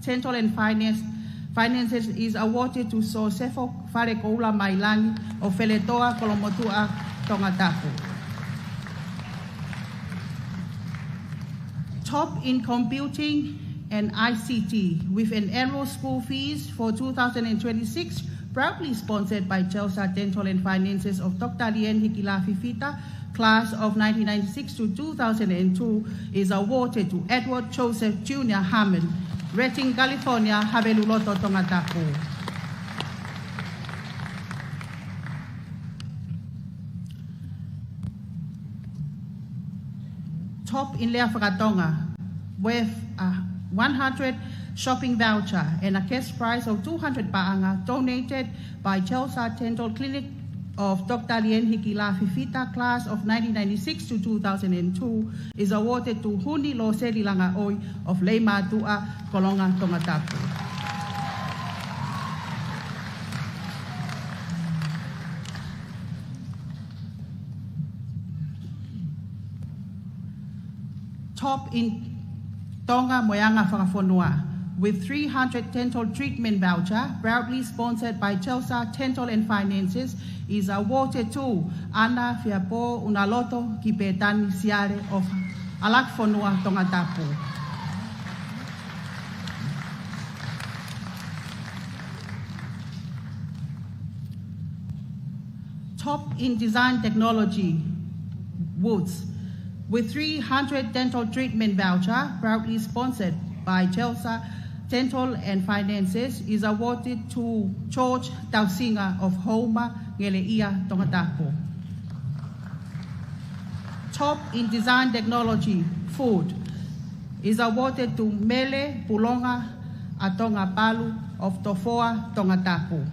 Dental and Finances, is awarded to Sosefo Farekoula Mailangi of Feletoa, Kolomotua, Tongatapu. Top in computing and ICT with an annual school fees for 2026, proudly sponsored by Chelsea Dental and Finances of Dr. Lien Hikila Fifita, class of 1996 to 2002, is awarded to Edward Joseph Jr. Hammond, Redding, California, Haveluloto, Tongatapu. Top in Leafakatonga with a 100 shopping voucher and a cash prize of 200 pa'anga, donated by Chelsea Dental Clinic of Dr. Lien Hikila Fifita, class of 1996 to 2002, is awarded to Huni Loseli Langaoi of Leimatua, Kolonga, Tongatapu. Top in Tonga Moyanga Whakafonua with 300 dental treatment voucher, proudly sponsored by Chelsea Dental and Finances, is awarded to Ana Fiapo Unaloto Kipetani Siare of Alakfonua, Tongatapu. Top in design technology, Woods, with 300 dental treatment voucher, proudly sponsored by Chelsea Dental and Finances is awarded to George Tausinga of Homa, Ngeleia, Tongatapu. Top in Design Technology, Food, is awarded to Mele Pulonga Atongapalu of Tofoa, Tongatapu.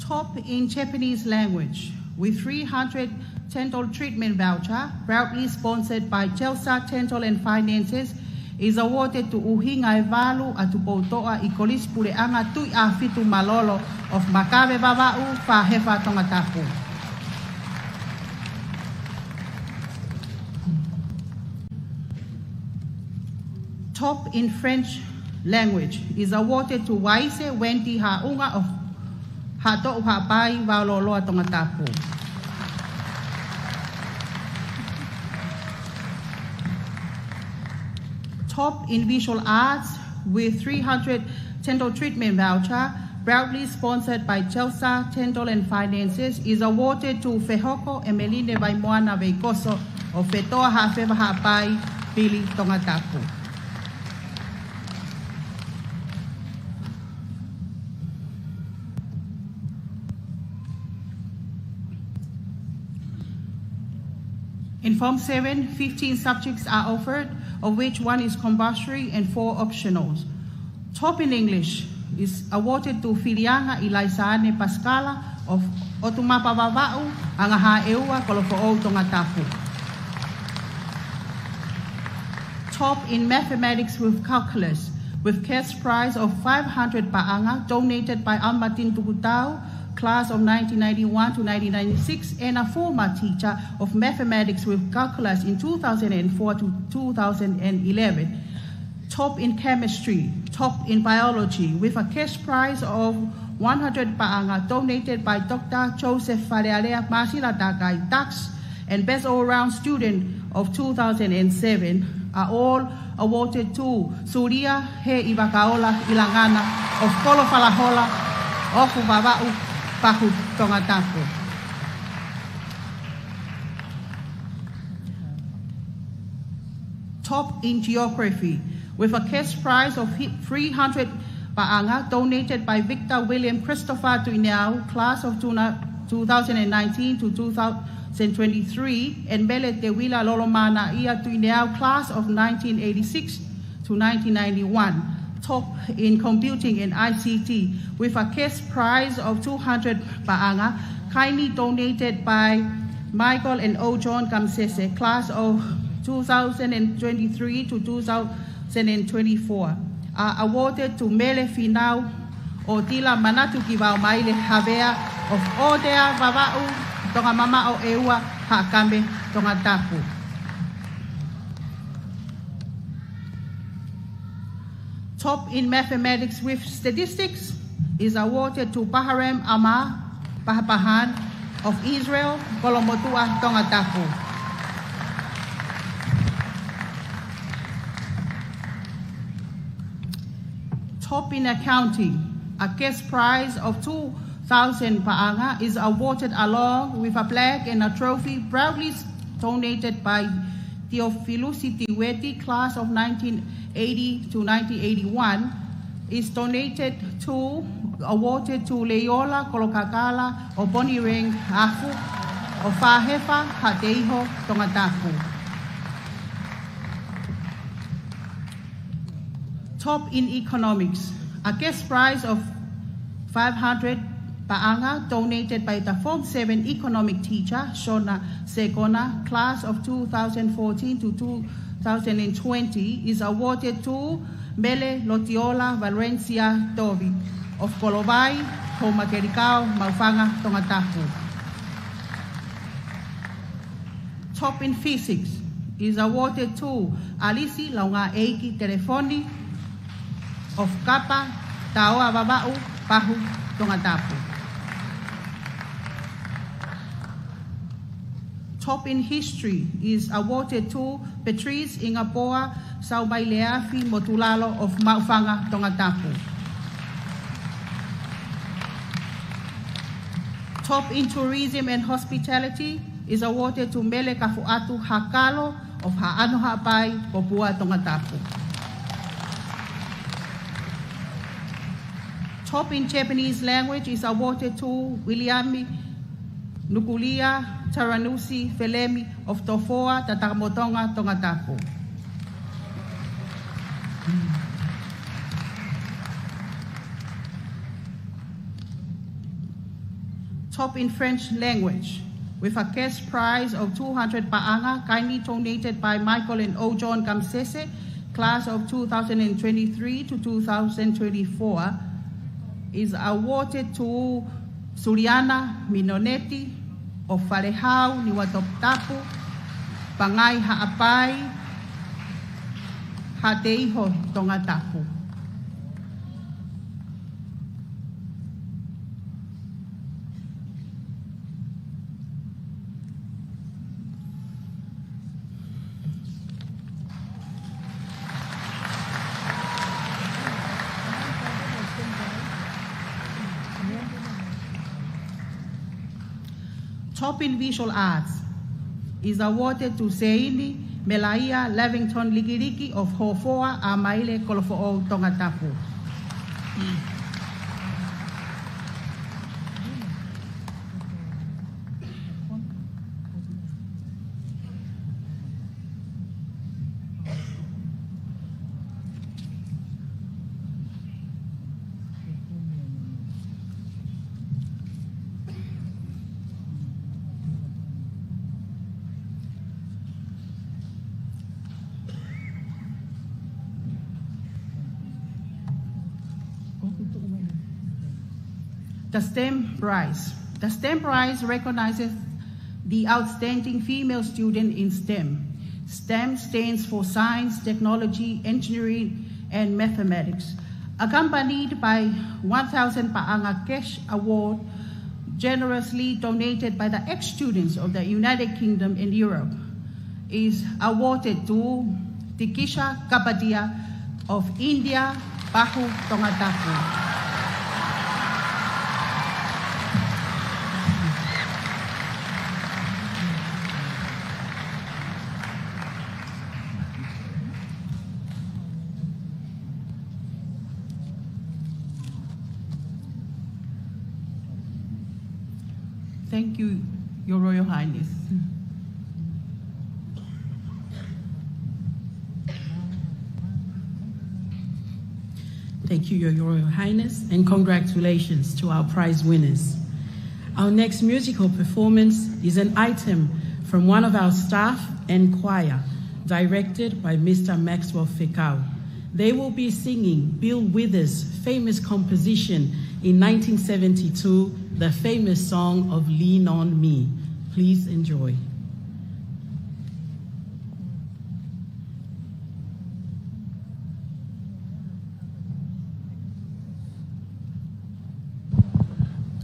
Top in Japanese language, with 300 dental treatment voucher, proudly sponsored by Chelsea Dental and Finances, is awarded to Uhinga Evalu Atupotoa Ikolis Puleanga Tui Afitu Malolo of Makabe Babau Fahefa Tongatapu. Top in French language is awarded to Waise Wendy Haunga of Hato Hapai Valoloa Tongatapu. Top in Visual Arts with 300 dental treatment voucher, proudly sponsored by Chelsea Dental and Finances, is awarded to Fehoko Emeline Vaimoana Veikoso of Fetoa Hafeva Hapai Pili Tongatapu. In Form 7, 15 subjects are offered, of which 1 is compulsory and 4 optionals. Top in English is awarded to Filianga Ilaisane Pascala of Otumapa Vavau, Angaha Eua, Kolofo'o Tongatapu. Top in Mathematics with Calculus, with cash prize of 500 Paanga, donated by Almatin Tukutau, class of 1991 to 1996, and a former teacher of mathematics with calculus in 2004 to 2011. Top in chemistry, top in biology, with a cash prize of 100 Paanga, donated by Dr. Joseph Falealea Masilatakay Tax, and best all-round student of 2007 are all awarded to Surya He Ibakaola Ilangana of Kolofalahola of Vava'u Pahu Tongatapu. Top in geography, with a cash prize of 300 Paanga, donated by Victor William Christopher Tuinau, class of 2019 to 2023, and Bele Te Wila Lolomana Ia Tuinau, class of 1986 to 1991. Top in computing and ICT, with a cash prize of 200 Paanga, kindly donated by Michael and O. John Kamsese, class of 2023 to 2024, are awarded to Mele Finau Otila Manatu Kivau Maile Havea of Odea Vava'u Tongamama o Eua Hakame Tongatapu. Top in mathematics with statistics is awarded to Paharem Amar Pahapahan of Israel, Kolomotua, Tongatapu. Top in accounting, a cash prize of 2,000 Paanga is awarded along with a plaque and a trophy proudly donated by Theophilus Tiweti, class of 1980 to 1981, is awarded to Leola Kolokakala of Bonireng Afu of Fahefa Hateiho Tongatapu. Top in economics, a cash prize of 500 Paanga, donated by the Form 7 economic teacher, Shona Segona, class of 2014 to 2020, is awarded to Mele Lotiola Valencia Tovi of Kolobai, Homakerikau, Maufanga, Tongatapu. Top in physics is awarded to Alisi Launga Eiki Telefoni of Kapa, Taoa Vava'u, Pahu, Tongatapu. Top in history is awarded to Patrice Ingapoa Saubaileafi Motulalo of Maufanga, Tongatapu. Top in tourism and hospitality is awarded to Mele Kafu'atu Hakalo of Ha'ano Ha'apai, Papua Tongatapu. Top in Japanese language is awarded to Williami Nukulia Taranusi Felemi of Tofoa, Tatamotonga, Tongatapu. Top in French language, with a cash prize of 200 pa'anga, kindly donated by Michael and O. John Kamsese, class of 2023 to 2024, is awarded to Suriana Minonetti of Falehau, Niwatoptapu, Pangai Ha'apai, Hateiho, Tongatapu. Top in visual arts is awarded to Seini Melaia Lavington Ligiriki of Hofoa Amaile Kolofo'o Tongatapu. The STEM Prize. The STEM Prize recognizes the outstanding female student in STEM. STEM stands for science, technology, engineering, and mathematics. Accompanied by 1,000 pa'anga cash award generously donated by the ex-students of the United Kingdom and Europe, is awarded to Tikisha Kapadia of India, Pahu, Tongatapu. Thank you, Your Royal Highness. Thank you, Your Royal Highness, and congratulations to our prize winners. Our next musical performance is an item from one of our staff and choir, directed by Mr. Maxwell Fekau. They will be singing Bill Withers' famous composition in 1972, the famous song of Lean on Me. Please enjoy.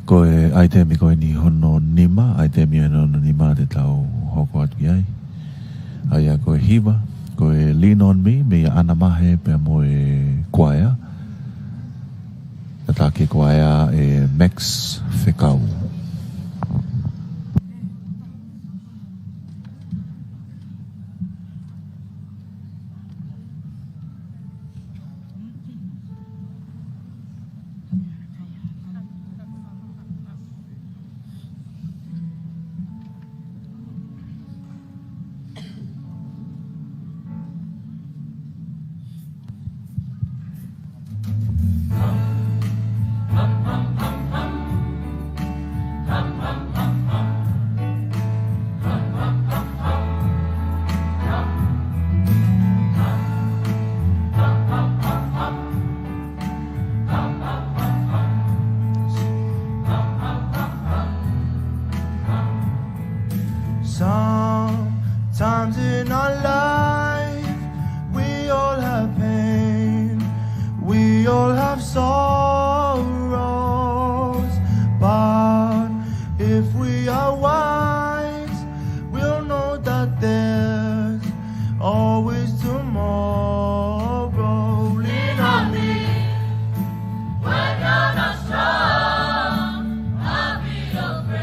Koe aitemi koe ni hono nima, aitemi hono nima te tau hoko atu iai. Aia koe hiwa, koe Lean on Me, me ana mahe pe moe choir. Take choir e Max Fekau. Sometimes in our life, we all have pain, we all have sorrows, but if we are wise, we'll know that there's always tomorrow. Lean on me when you're not strong, I'll be your friend.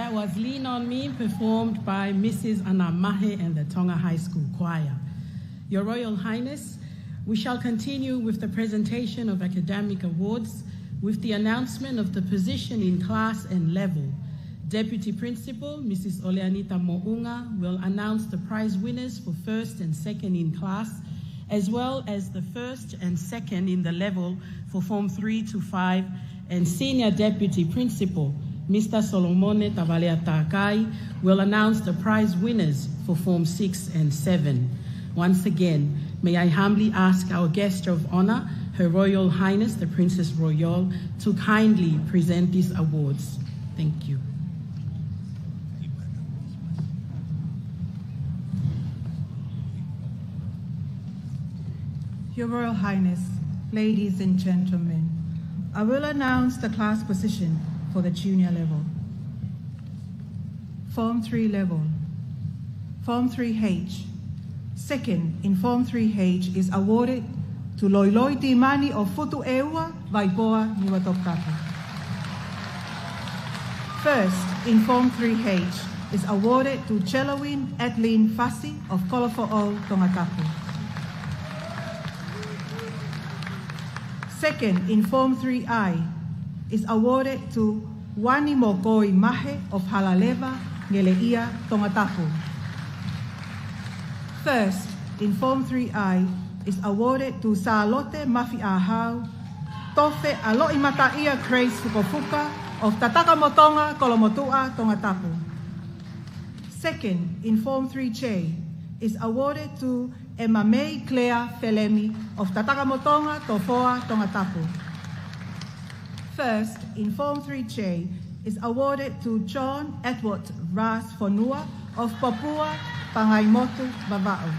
That was Lean on Me, performed by Mrs. Anna Mahe and the Tonga High School Choir. Your Royal Highness, we shall continue with the presentation of academic awards with the announcement of the position in class and level. Deputy Principal, Mrs. Oleanita Mo'unga, will announce the prize winners for first and second in class, as well as the first and second in the level for Form 3 to 5, and Senior Deputy Principal, Mr. Solomone Tavalea-Takai, will announce the prize winners for Form 6 and 7. Once again, may I humbly ask our guest of honor, Her Royal Highness, the Princess Royale, to kindly present these awards. Thank you. Your Royal Highness, ladies and gentlemen, I will announce the class position for the junior level. Form 3 level, Form 3H. Second in Form 3H is awarded to Loiloi Timani of Futu Eua, Vaipoa, Niwatokapa. First in Form 3H is awarded to Chelawin Edlin Fassi of Kolofo'o, Tongatapu. Second in Form 3I is awarded to Wani Mokoi Mahe of Halaleva, Ngeleia, Tongatapu. First in Form 3I is awarded to Salote Mafi'ahau, Tofe Aloi Mataia Grace Fukofuka of Tatakamotonga, Kolomotua, Tongatapu. Second in Form 3J is awarded to Emamei Clea Felemi of Tatakamotonga, Tofoa, Tongatapu. First in Form 3J is awarded to John Edward Ras Fonua of Papua, Pangaimotu, Vava'o.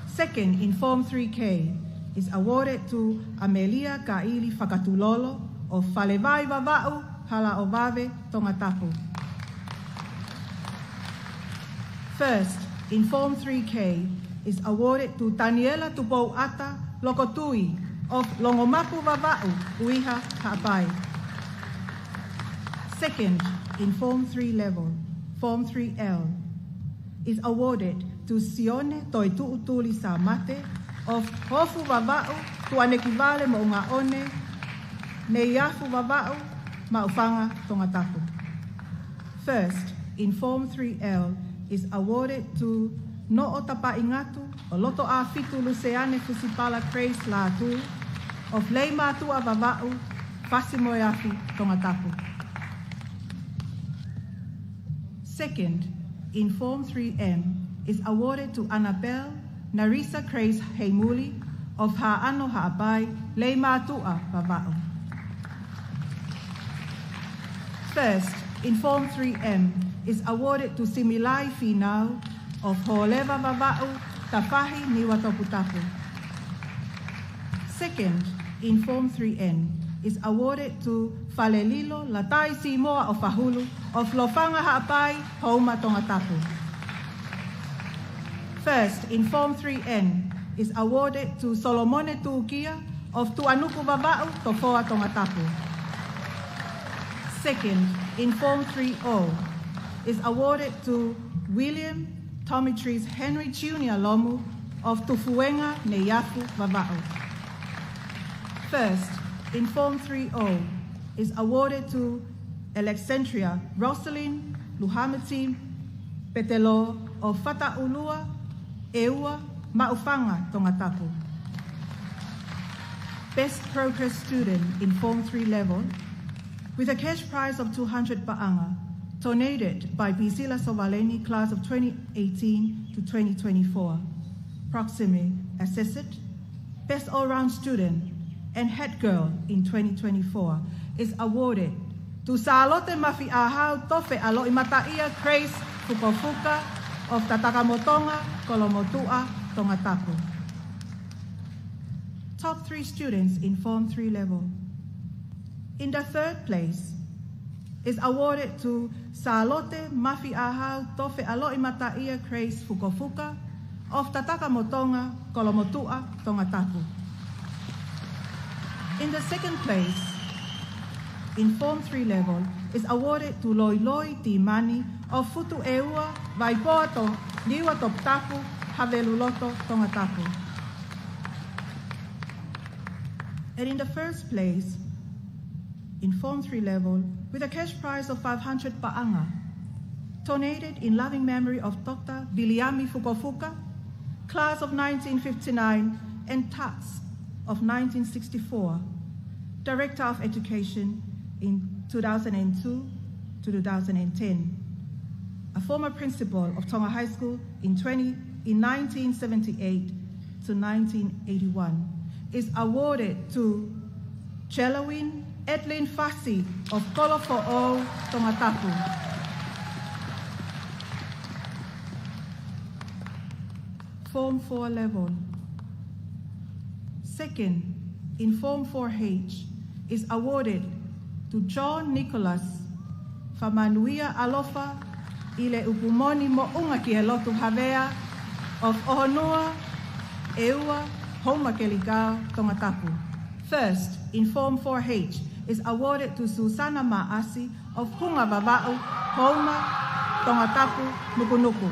Second in Form 3K is awarded to Amelia Kaili Fakatulolo of Falevai Vava'o, Halaovave, Tongatapu. First in Form 3K is awarded to Taniela Tupou'ata Lokotui of Longomapu Vava'u, Uiha, Ha'apai. Second in Form 3 level, Form 3L, is awarded to Sione Toitu'utuli Samate of Hofu Vava'u, Tuanekivale Mo'ungaone, Neiafu Vava'u, Ma'ufanga, Tongatapu. First in Form 3L is awarded to No'otapa'ingatu, o Loto a Fitu Luceane Fusipala Grace La'atu of Leima Tua Vava'u, Fasimoyafi, Tongatapu. Second, in Form 3M, is awarded to Annabelle Narisa Grace Heimuli of Ha'ano Ha'apai, Leima Tua Vava'u. First, in Form 3M, is awarded to Similai Finau of Ho'oleva Vava'u, Tafahi Niwatoputapu. Second, in Form 3N, is awarded to Falelilo Latai Simoa of Fahulu of Lofanga Ha'apai, Houma, Tongatapu. First, in Form 3N, is awarded to Solomone Tuukia of Tuanuku Vava'u, Tofoa, Tongatapu. Second, in Form 3O, is awarded to William Tomitris Henry Jr. Lomu of Tufuenga, Neiafu, Vava'u. First, in Form 3O, is awarded to Alexandria Rosalind Luhamati Petelo of Fata'ulua, Eua, Ma'ufanga, Tongatapu. Best Progress Student in Form 3 level, with a cash prize of 200 ba'anga, donated by Bisila Sovaleni, class of 2018 to 2024. Proxime Assessed, Best All-Round Student and Head Girl in 2024 is awarded to Salote Mafi'ahau Tofe Aloi Mataia Grace Fukofuka of Tatakamotonga, Kolomotua, Tongatapu. Top 3 students in Form 3 level. In the third place is awarded to Salote Mafi'ahau Tofe Aloi Mataia Grace Fukofuka of Tatakamotonga, Kolomotua, Tongatapu. In the second place, in Form 3 level, is awarded to Loiloi Timani of Futu Eua Vaipoato Niwa Tongatapu Haveluloto Tongatapu. And in the first place, in Form 3 level, with a cash prize of 500 pa'anga, donated in loving memory of Dr. Viliami Fukofuka, class of 1959 and tax of 1964, Director of Education in 2002 to 2010, a former principal of Tonga High School in 1978 to 1981, is awarded to Chelawin Edlin Fasi of Kolofo'o, Tongatapu. Form 4 level. Second, in Form 4H, is awarded to John Nicholas Nuku'alofa ile upumoni mo'unga ki helotu havea of Ohonua, Eua, Homa Keligao, Tongatapu. First, in Form 4H, is awarded to Susana Ma'asi of Hunga Vava'u, Homa, Tongatapu, Nuku'alofa.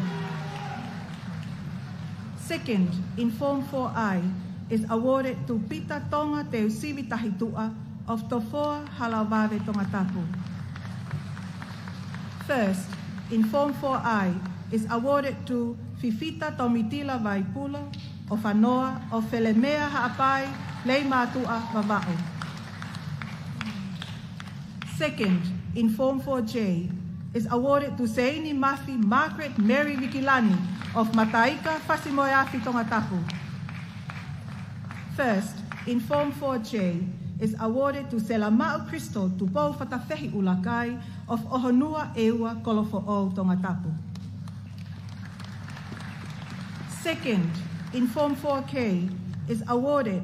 Second, in Form 4I, is awarded to Pita Tonga Te Usivi Tahitua of Tofoa Halawave Tongatapu. First, in Form 4I, is awarded to Fifita Tomitila Vaipula of Anoa of Felemea Ha'apai Leimatua Vava'u. Second, in Form 4J, is awarded to Seini Mafi Margaret Mary Vikilani of Mataika Fasimoyafi Tongatapu. First, in Form 4J, is awarded to Selama'u Crystal Tupou Fatafehi Ulakai of Ohonua Eua Kolofo'o Tongatapu. Second, in Form 4K, is awarded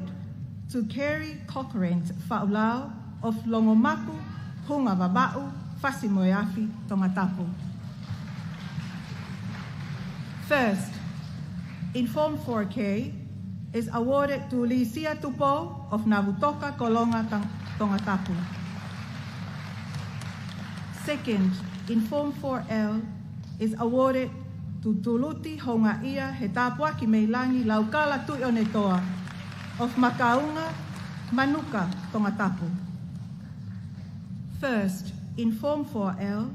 to Kerry Cochrane Fa'ulau of Longomaku, Hunga Vava'u, Fasimoyafi, Tongatapu. First, in Form 4K, is awarded to Lisia Tupo of Navutoka, Kolonga, Tongatapu. Second, in Form 4L, is awarded to Tuluti Hongaia Hetapua Kimeilangi Laukala Tuionetoa of Makaunga, Manuka, Tongatapu. First, in Form 4L,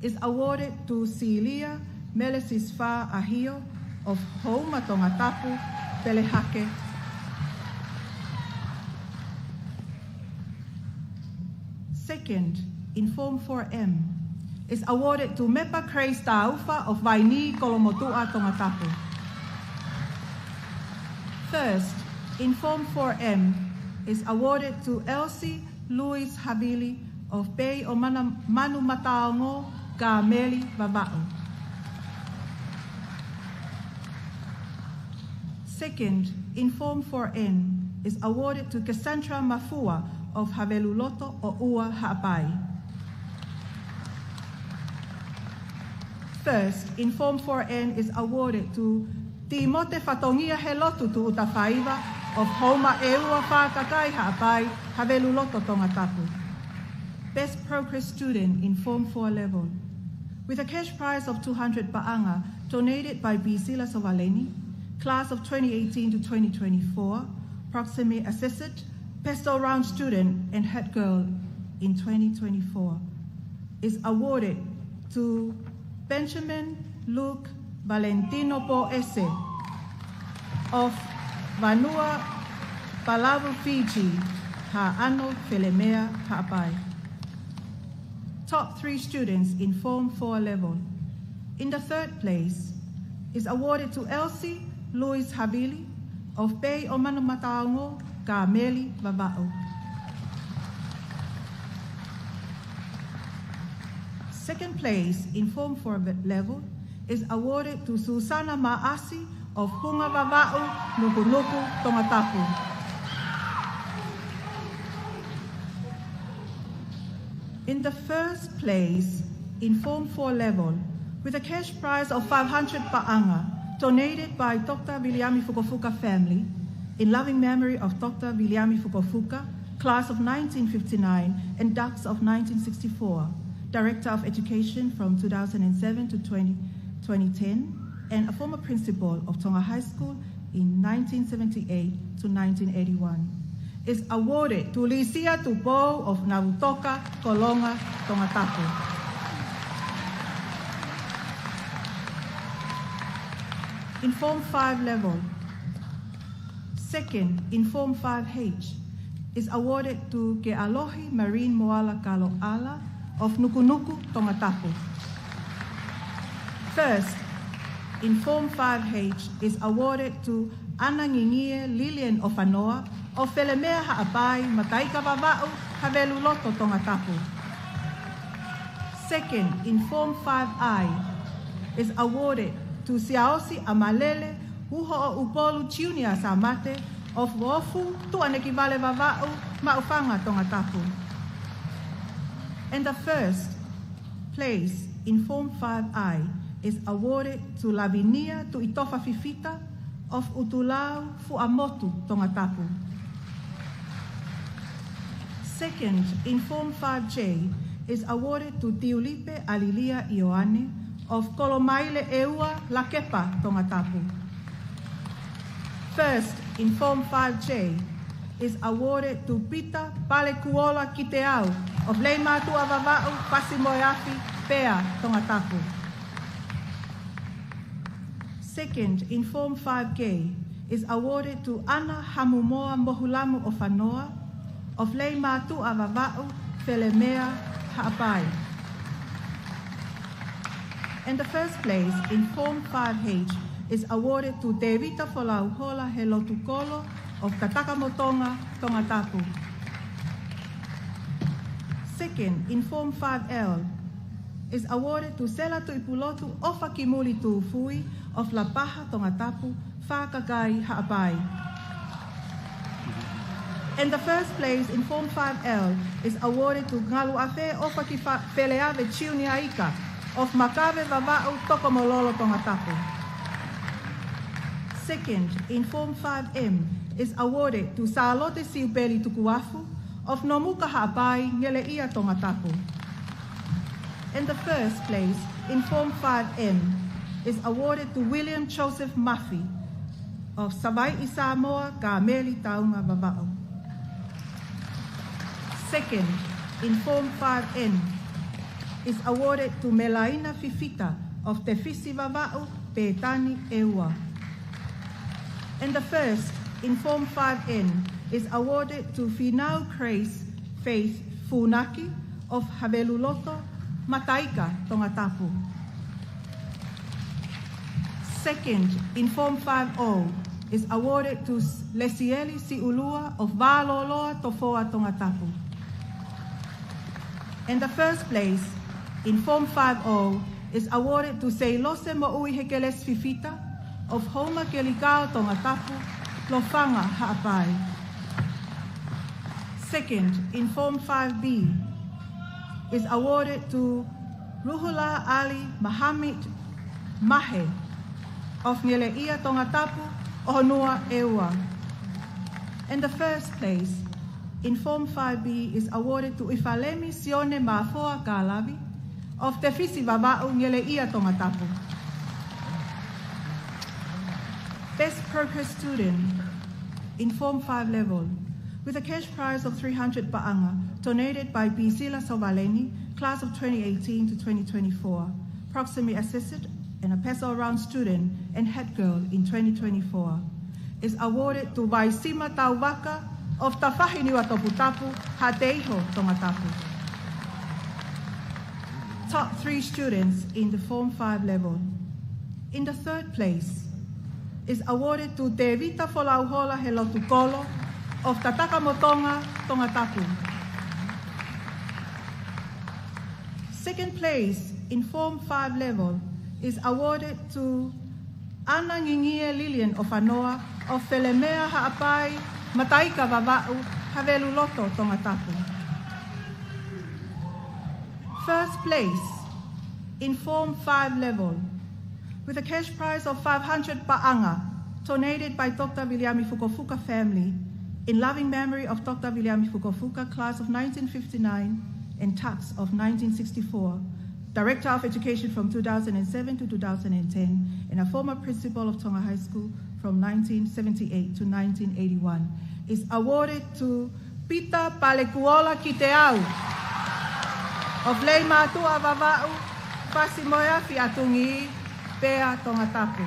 is awarded to Celia Melesisfa Ahio of Homa, Tongatapu, Pelehake. Second, in Form 4M, is awarded to Mepa Kreis Taufa of Vaini, Kolomotua, Tongatapu. First, in Form 4M, is awarded to Elsie Louis Habili of Bay o Manu Mataongo, Kameli, Vava'u. Second, in Form 4N, is awarded to Cassandra Mafua of Haveluloto o Ua Ha'apai. First, in Form 4N, is awarded to Timote Fatongia Helotu tu Utafaiva of Homa Eua Whakakai Ha'apai, Haveluloto Tongatapu. Best Progress Student in Form 4 level, with a cash prize of 200 pa'anga donated by Bisila Sovaleni, class of 2018 to 2024, proximate assistant, best all-round student, and head girl in 2024, is awarded to Benjamin Luke Valentino Po'ese of Vanua Palau, Fiji, Ha'ano Felemea Ha'apai. Top 3 students in Form 4 level. In the third place, is awarded to Elsie Louis Habili of Bay o Manu Mataongo, Kameli, Vava'u. Second place in Form 4 level is awarded to Susana Ma'asi of Hunga Vava'u, Nuku'alofa, Tongatapu. In the first place in Form 4 level, with a cash prize of 500 pa'anga, donated by Dr. Viliami Fukofuka family, in loving memory of Dr. Viliami Fukofuka, class of 1959 and DAX of 1964, Director of Education from 2007 to 2010, and a former principal of Tonga High School in 1978 to 1981. Is awarded to Lisia Tupo of Narutoka, Kolonga, Tongatapu. In Form 5 level, second in Form 5H is awarded to Ke'alohi Marine Moala Kalo'ala of Nuku'alofa, Tongatapu. First, in Form 5H is awarded to Anangingie Lilian of Anoa of Felemea Ha'apai Mataika Vava'u Haveluloto, Tongatapu. Second, in Form 5I is awarded to Siaosi Amalele Uho'o Upolu Junior Samate of Wofu Tuaneki Vale Vava'u Ma'ufanga, Tongatapu. And the first place in Form 5I is awarded to Lavinia Tu'itofa Fifita of Utulau Fu'amotu, Tongatapu. Second, in Form 5J, is awarded to Tiulipe Alilia Ioane of Kolomaile Eua Lakepa, Tongatapu. First, in Form 5J, is awarded to Pita Palekuola Kiteau of Leimatu Avava'u Pasimoyafi Pea, Tongatapu. Second, in Form 5K, is awarded to Ana Hamumoa Mohulamu of Anoa of Leimatu Avava'u Felemea Ha'apai. And the first place in Form 5H is awarded to Devita Folauhola Helotukolo of Katakamotonga, Tongatapu. Second, in Form 5L, is awarded to Sela Tuipulotu Ofa Kimuli Tuufui of La Paja, Tongatapu, Whakagai Ha'apai. And the first place in Form 5L is awarded to Ngalu Afe Ofa Feleave Chiuniaika of Makabe Vava'u Tokomololo, Tongatapu. Second, in Form 5M, is awarded to Salote Siupeli Tukuafu of Nomuka Ha'apai Ngele'ia, Tongatapu. And the first place in Form 5M is awarded to William Joseph Mafi of Savai Isamoa Kameli Taunga Vava'u. Second, in Form 5N, is awarded to Melaina Fifita of Tefisi Vava'u Petani Eua. And the first, in Form 5N, is awarded to Finau Grace Faith Funaki of Haveluloto, Mataika, Tongatapu. Second, in Form 5O, is awarded to Lesieli Siulua of Valoloa, Tofoa, Tongatapu. And the first place, in Form 5O, is awarded to Seilose Mo'ui Hekeles Fifita of Homa Kelikao, Tongatapu, Lofanga, Ha'apai. Second, in Form 5B, is awarded to Ruhula Ali Mohammed Mahe of Ngele'ia, Tongatapu, Ohonua Eua. And the first place, in Form 5B, is awarded to Ifalemi Sione Mafoa Kalavi of Tefisi Vava'u Ngele'ia, Tongatapu. Best Purpose Student in Form 5 level, with a cash prize of 300 Ba'anga, donated by Bisila Sovaleni, class of 2018 to 2024, proximity assisted and a pass-all-round student and head girl in 2024, is awarded to Vaisima Tauwaka of Tafahiniwa Toputapu, Hateiho, Tongatapu. Top 3 students in the Form 5 level. In the third place, is awarded to Devita Folauhola Helotukolo of Tatakamotonga, Tongatapu. Second place in Form 5 level is awarded to Anangingie Lilian of Anoa of Felemea Ha'apai Mataika Vava'u Haveluloto, Tongatapu. First place in Form 5 level, with a cash prize of 500 Ba'anga, donated by Dr. Viliami Fukofuka family in loving memory of Dr. Viliami Fukofuka, class of 1959 and Tax of 1964, Director of Education from 2007 to 2010, and a former principal of Tonga High School from 1978 to 1981, is awarded to Pita Palekuola Kiteau of Lei Matua Vava'u Pasimoya Fiatungi Pea Tongatapu.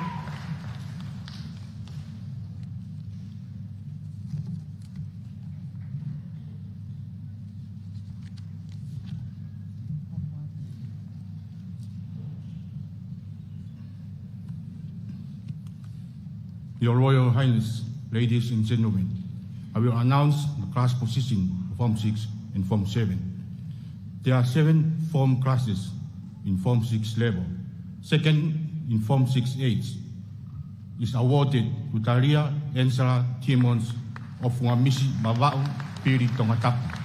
Your Royal Highness, ladies and gentlemen, I will announce the class position of Form 6 and Form 7. There are 7 form classes in Form 6 level. Second, in Form 6H, is awarded to Taria Ensala Timons of Wamisi Mava'u Piri Tongatapu.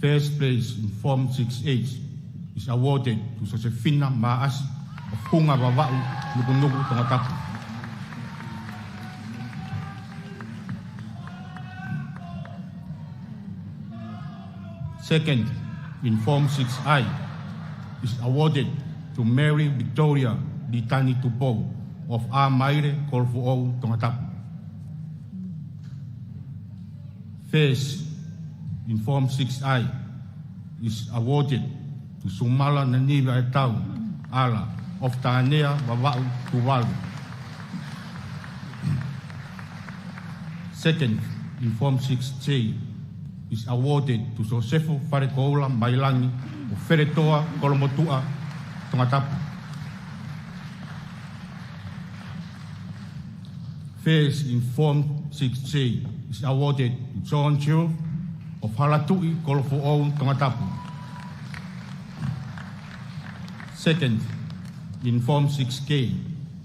First place in Form 6H is awarded to Josefina Maasi of Hunga Vava'u Nuku'alofa Tongatapu. Second, in Form 6I, is awarded to Mary Victoria Litani Tupo of Amaire Kolfu'ou Tongatapu. First, in Form 6I, is awarded to Sumala Naniva Etau Ala of Tanea Vava'u Tuvalu. Second, in Form 6J, is awarded to Josefo Farekoula Mailangi of Feretoa Kolomotua Tongatapu. First, in Form 6J, is awarded to John Chiu of Halatui Kolofo'ou Tongatapu. Second, in Form 6K,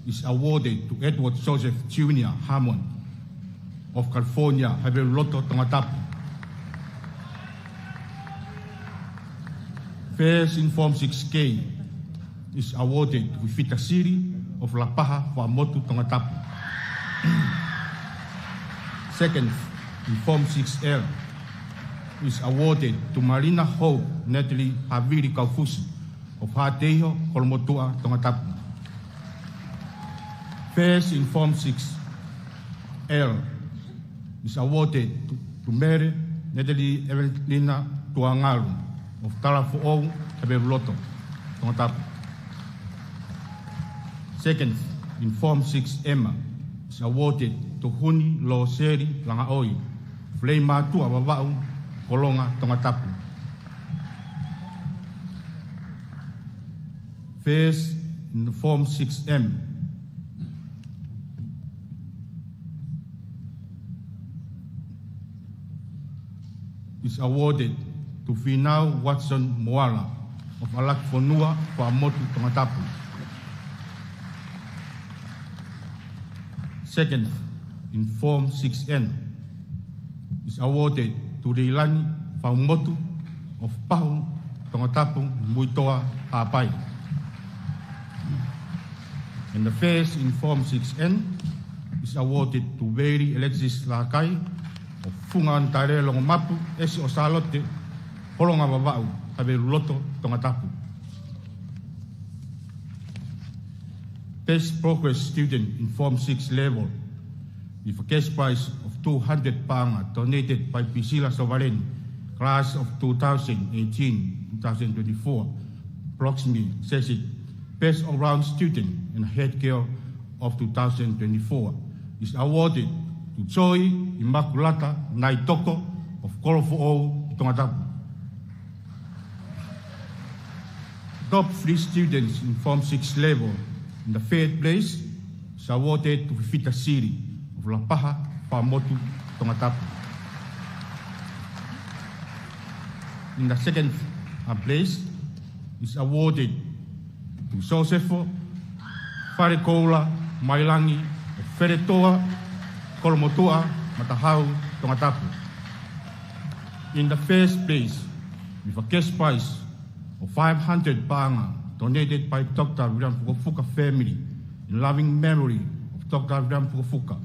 is awarded to Edward Joseph Jr. Hammond of California, Haveloto Tongatapu. First, in Form 6K, is awarded to Fita Siri of La Paja, Wa'amotu Tongatapu. Second, in Form 6L, is awarded to Marina Hope Natalie Haviri Kaufusi of Hateho, Kolomotua, Tongatapu. First, in Form 6L, is awarded to Mary Natalie Evelina Tuangalu of Talafu'ou, Haveloto, Tongatapu. Second, in Form 6M, is awarded to Huni Lo Seri Langaoi of Lei Matua Vava'u, Kolonga, Tongatapu. First, in the Form 6M, is awarded to Finau Watson Moala of Alak Fonua Wa'amotu Tongatapu. Second, in Form 6N, is awarded to Reilani Wa'amotu of Pahu Tongatapu Muitoa Hapai. And the first, in Form 6N, is awarded to Veri Alexis Lakai of Fungan Tare Longomapu Esi o Salote Holonga Vava'u Haveloto Tongatapu. Best progress student in Form 6 level with a cash prize of 200 panga donated by Priscilla Sovereign, class of 2018-2024, approximately says it. Best all-round student and head girl of 2024 is awarded to Joy Immaculata Naitoko of Kolofo'ou, Tongatapu. Top 3 students in Form 6 level in the third place is awarded to Fita Siri of La Paja, Wa'amotu, Tongatapu. In the second place is awarded to Josefo Farekoula Mailangi of Feretoa Kolomotua Matahau, Tongatapu. In the first place, with a cash prize of 500 panga donated by Dr. William Fukufuka family in loving memory of Dr. William Fukufuka,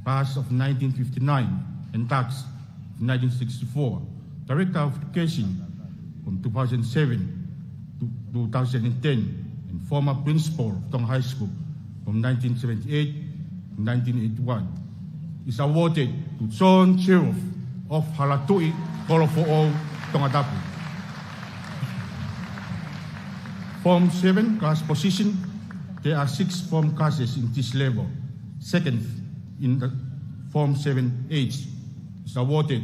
class of 1959, and tax of 1964. Director of Education from 2007 to 2010, and former principal of Tonga High School from 1978 to 1981. Is awarded to John Sheriff of Halatui, Kolofo'o, Tongatapu. Form 7 class position. There are 6 form classes in this level. Second, in the Form 7H, is awarded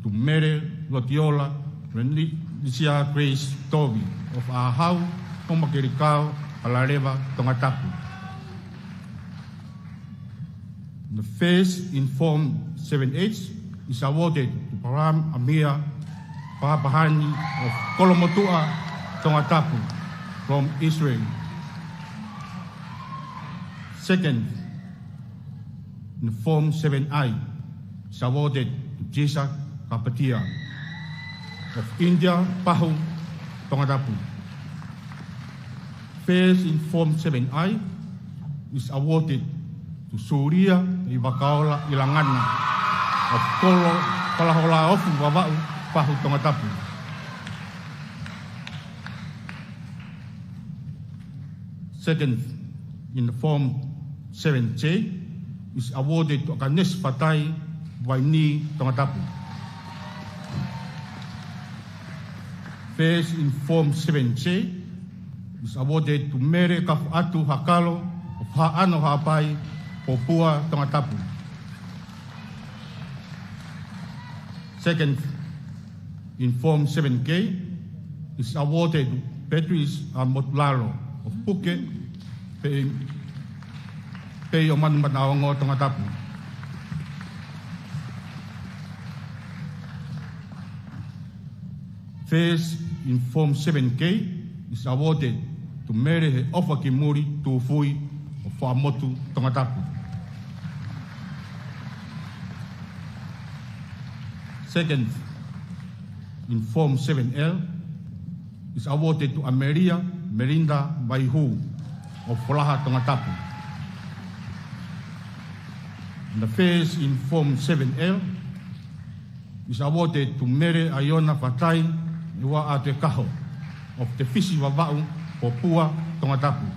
to Mary Lotiola Renlicia Grace Toby of Ahau, Homakirikau, Alareva, Tongatapu. The first in Form 7H is awarded to Param Amir Papahani of Kolomotua, Tongatapu, from Israel. Second, in Form 7I, is awarded to Jesa Kapatia of India, Pahu, Tongatapu. First in Form 7I is awarded to Suria Ibakaola Ilangana of Kolo Palahola Ofu Wawau, Pahu, Tongatapu. Second, in the Form 7J, is awarded to Highness Patai Waini, Tongatapu. First, in Form 7J, is awarded to Mere Kafuatu Hakalo of Ha'ano Ha'apai, Popua, Tongatapu. Second, in Form 7K, is awarded to Patrice Motlaro of Puke, Pei Oman Manawango, Tongatapu. First, in Form 7K, is awarded to Mary Ofakimuri Tufui of Whamotu, Tongatapu. Second, in Form 7L, is awarded to Ameria Merinda Baihu of Folaha, Tongatapu. And the first in Form 7L is awarded to Mere Ayona Fatai Iwa Ate Kaho of Te Fisi Wawau, Popua, Tongatapu.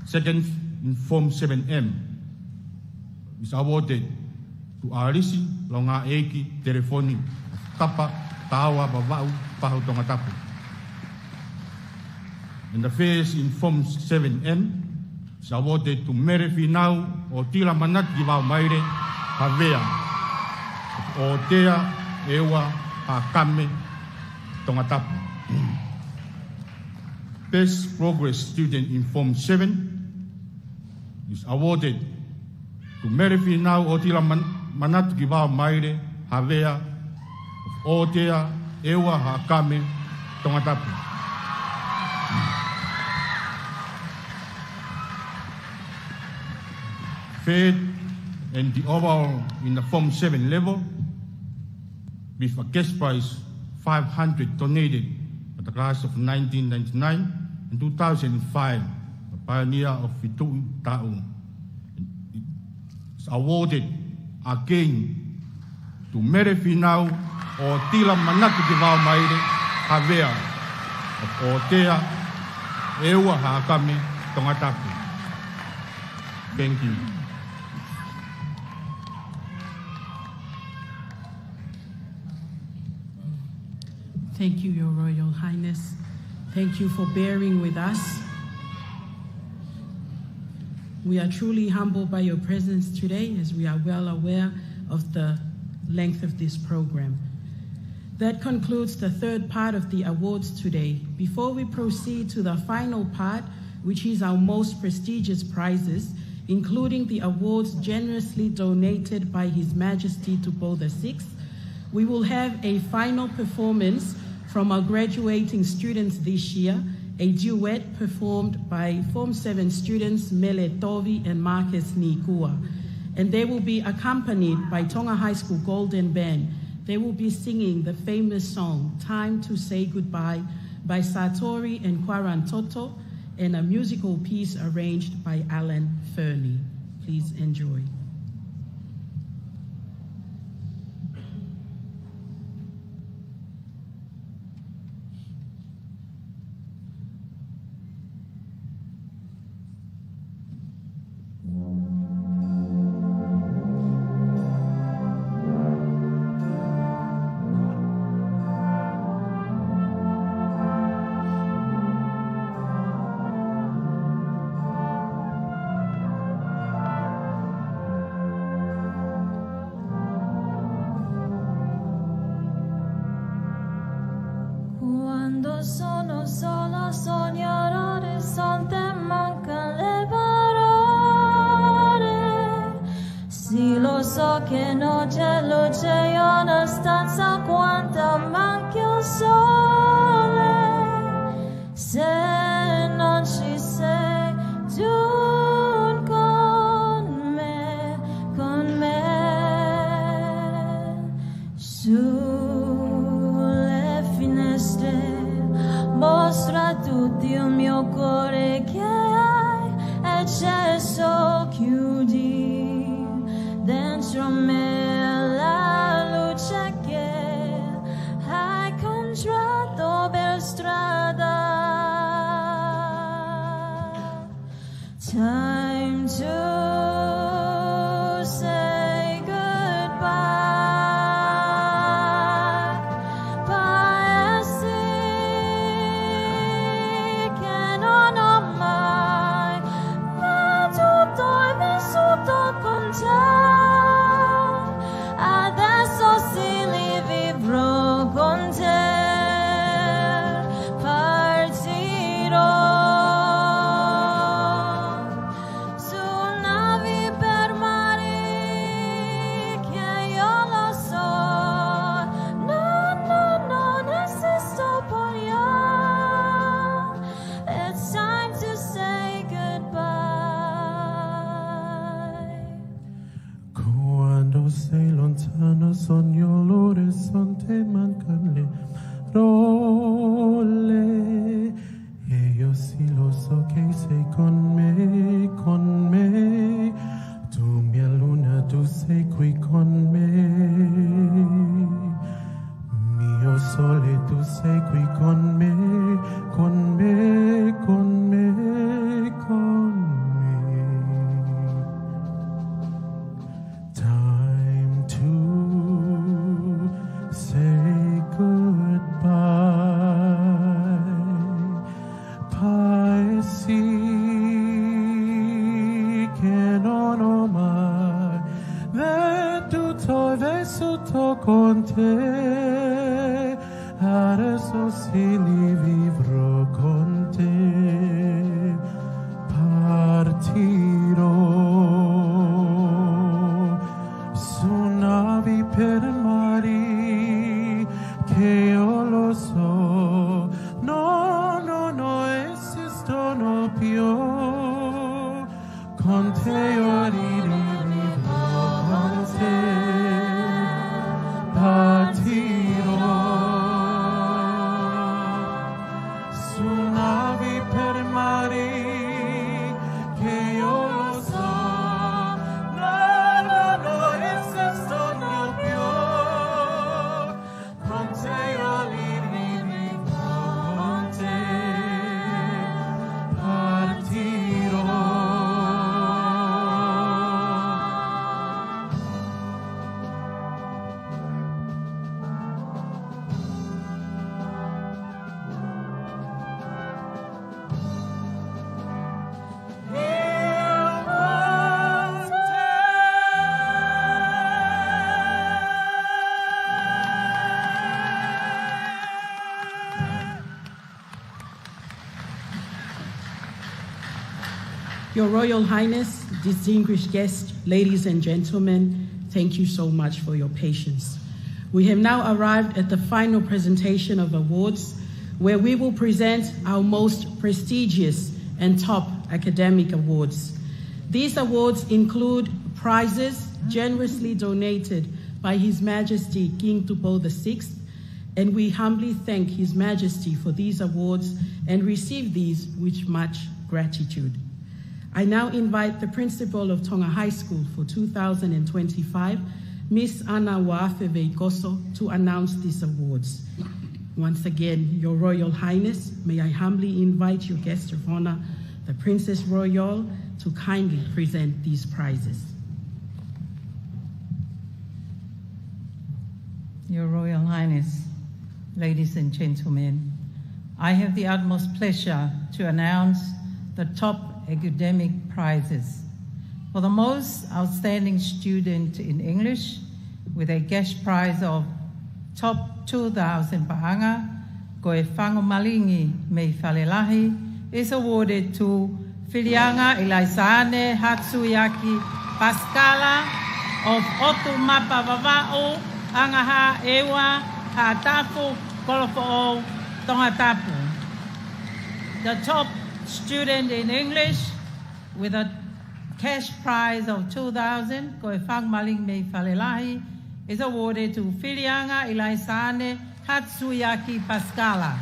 Second, in Form 7M, is awarded to Arisi Longa Eki Telefoni of Kapa, Tawa, Wawau, Pahu, Tongatapu. And the first in Form 7M is awarded to Mere Finau o Tila Manat Givau Maire, Havea, o Tea Ewa Hakame, Tongatapu. Best Progress Student in Form 7 is awarded to Mere Finau o Tila Manat Givau Maire, Havea, o Tea Ewa Hakame, Tongatapu. Third, and the overall in the Form 7 level, with a cash prize 500 donated at the class of 1999 and 2005, a pioneer of Tuita. It's awarded again to Mere Finau o Tila Manatu Kivau Maire, Havea, o Tea Ewa Hakame, Tongatapu. Thank you. Thank you, Your Royal Highness. Thank you for bearing with us. We are truly humbled by your presence today, as we are well aware of the length of this program. That concludes the third part of the awards today. Before we proceed to the final part, which is our most prestigious prizes, including the awards generously donated by His Majesty to Paul VI, we will have a final performance from our graduating students this year, a duet performed by Form 7 students Mele Tovi and Marcus Nikua. And they will be accompanied by Tonga High School Golden Band. They will be singing the famous song, Time to Say Goodbye, by Satori and Kwaran Toto, and a musical piece arranged by Alan Fernie. Please enjoy. Quando sono sola sogno l'orizzonte, mancan le parole. Sì, lo so che non c'è luce in una stanza, quanta manca il sole. Se non ci sei tu con me, sulle finestre. Mostra a tutti il mio cuore che hai acceso, chiudi dentro me la luce che hai contratto per strada. Time to say goodbye. Adesso sì li vivrò con te, partirò su navi per mari che io lo so, non esisto per io. It's time to say goodbye. Quando sei lontano sogno l'orizzonte, mancan le parole. E io sì lo so che sei con me, con me. Tu mia luna, tu sei qui con me. Mio sole, tu sei qui con me, con me, con me, con me. Say goodbye. Paesi che non ho mai veduto e vissuto con te. Adesso sì li vivrò con te. Partirò su navi per mari che io lo so, no esistono più. Con te io rivivrò, con te partirò su navi per mari che io lo so. Your Royal Highness, distinguished guests, ladies and gentlemen, thank you so much for your patience. We have now arrived at the final presentation of awards, where we will present our most prestigious and top academic awards. These awards include prizes generously donated by His Majesty King Tupo VI, and we humbly thank His Majesty for these awards and receive these with much gratitude. I now invite the principal of Tonga High School for 2025, Miss Ana Waafe'e-Koso, to announce these awards. Once again, Your Royal Highness, may I humbly invite your guest of honor, the Princess Royal, to kindly present these prizes. Your Royal Highness, ladies and gentlemen, I have the utmost pleasure to announce the top academic prizes. For the most outstanding student in English, with a cash prize of top 2,000 pa'anga, Koe Whangomalingi Me Falelahi, is awarded to Filianga Ilaisane Hatsuyaki Pascala of Otu Mapa Vava'o, Angaha Ewa Ha'atafu Kolofo'o Tongatapu. The top student in English with a cash prize of 2,000, Koe Whangomalingi Me Falelahi, is awarded to Filianga Ilaisane Hatsuyaki Pascala.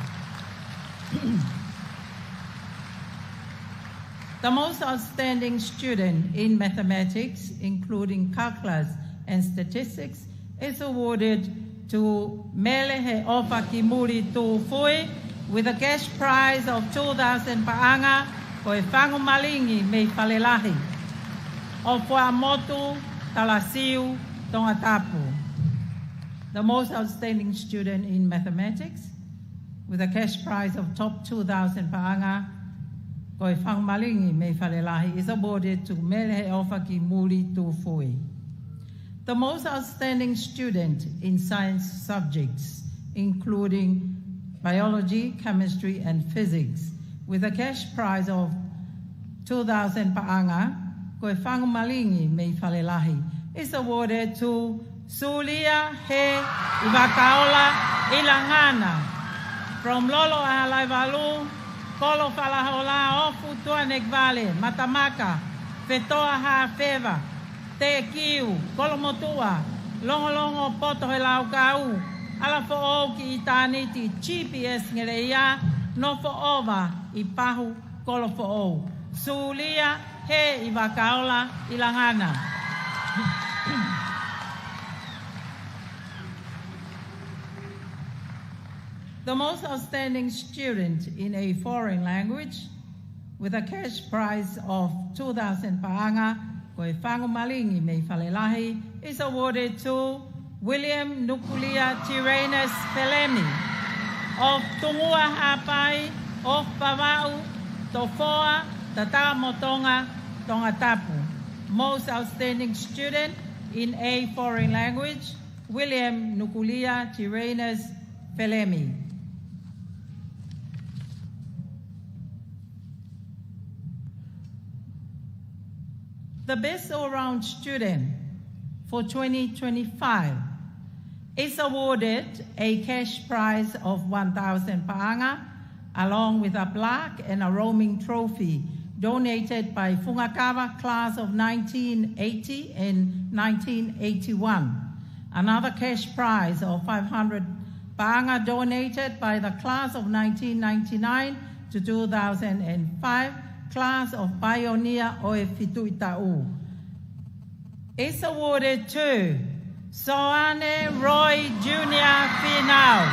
The most outstanding student in mathematics, including calculus and statistics, is awarded to Melehe'ofa Kimuri Tu'ufui with a cash prize of 2,000 pa'anga, Koe Whangomalingi Me Falelahi, of Whamotu Talasiu Tongatapu. The most outstanding student in mathematics, with a cash prize of top 2,000 pa'anga, Koe Whangomalingi Me Falelahi, is awarded to Melehe'ofa Kimuri Tu'ufui. The most outstanding student in science subjects, including biology, chemistry, and physics, with a cash prize of 2,000 pa'anga, Koe Whangomalingi Me Falelahi, is awarded to Sulia He Ibakaola Ilangana from Lolo Ahalaivalu, Kolo Falahola Ofu Tuanek Vale, Matamaka, Fetoa Ha'afeva, Te Kiu, Kolomotua, Longolongo Poto Helaukau, Alafo'o Ki Itaniti, GPS Ngereia, Nofo'ova, Ipahu, Kolofo'o, Sulia He Ibakaola Ilangana. The most outstanding student in a foreign language, with a cash prize of 2,000 pa'anga, Koe Whangomalingi Me Falelahi, is awarded to William Nuku'alofa Pelemi of Tungua Hapai of Pava'u, Tofoa, Tatamotonga, Tongatapu. Most outstanding student in a foreign language, William Nuku'alofa Pelemi. The best all-round student for 2025 is awarded a cash prize of 1,000 pa'anga, along with a plaque and a roaming trophy donated by Fungakawa class of 1980 and 1981. Another cash prize of 500 pa'anga donated by the class of 1999 to 2005, class of Pioneer Tuita is awarded to Soane Roy Jr. Finau,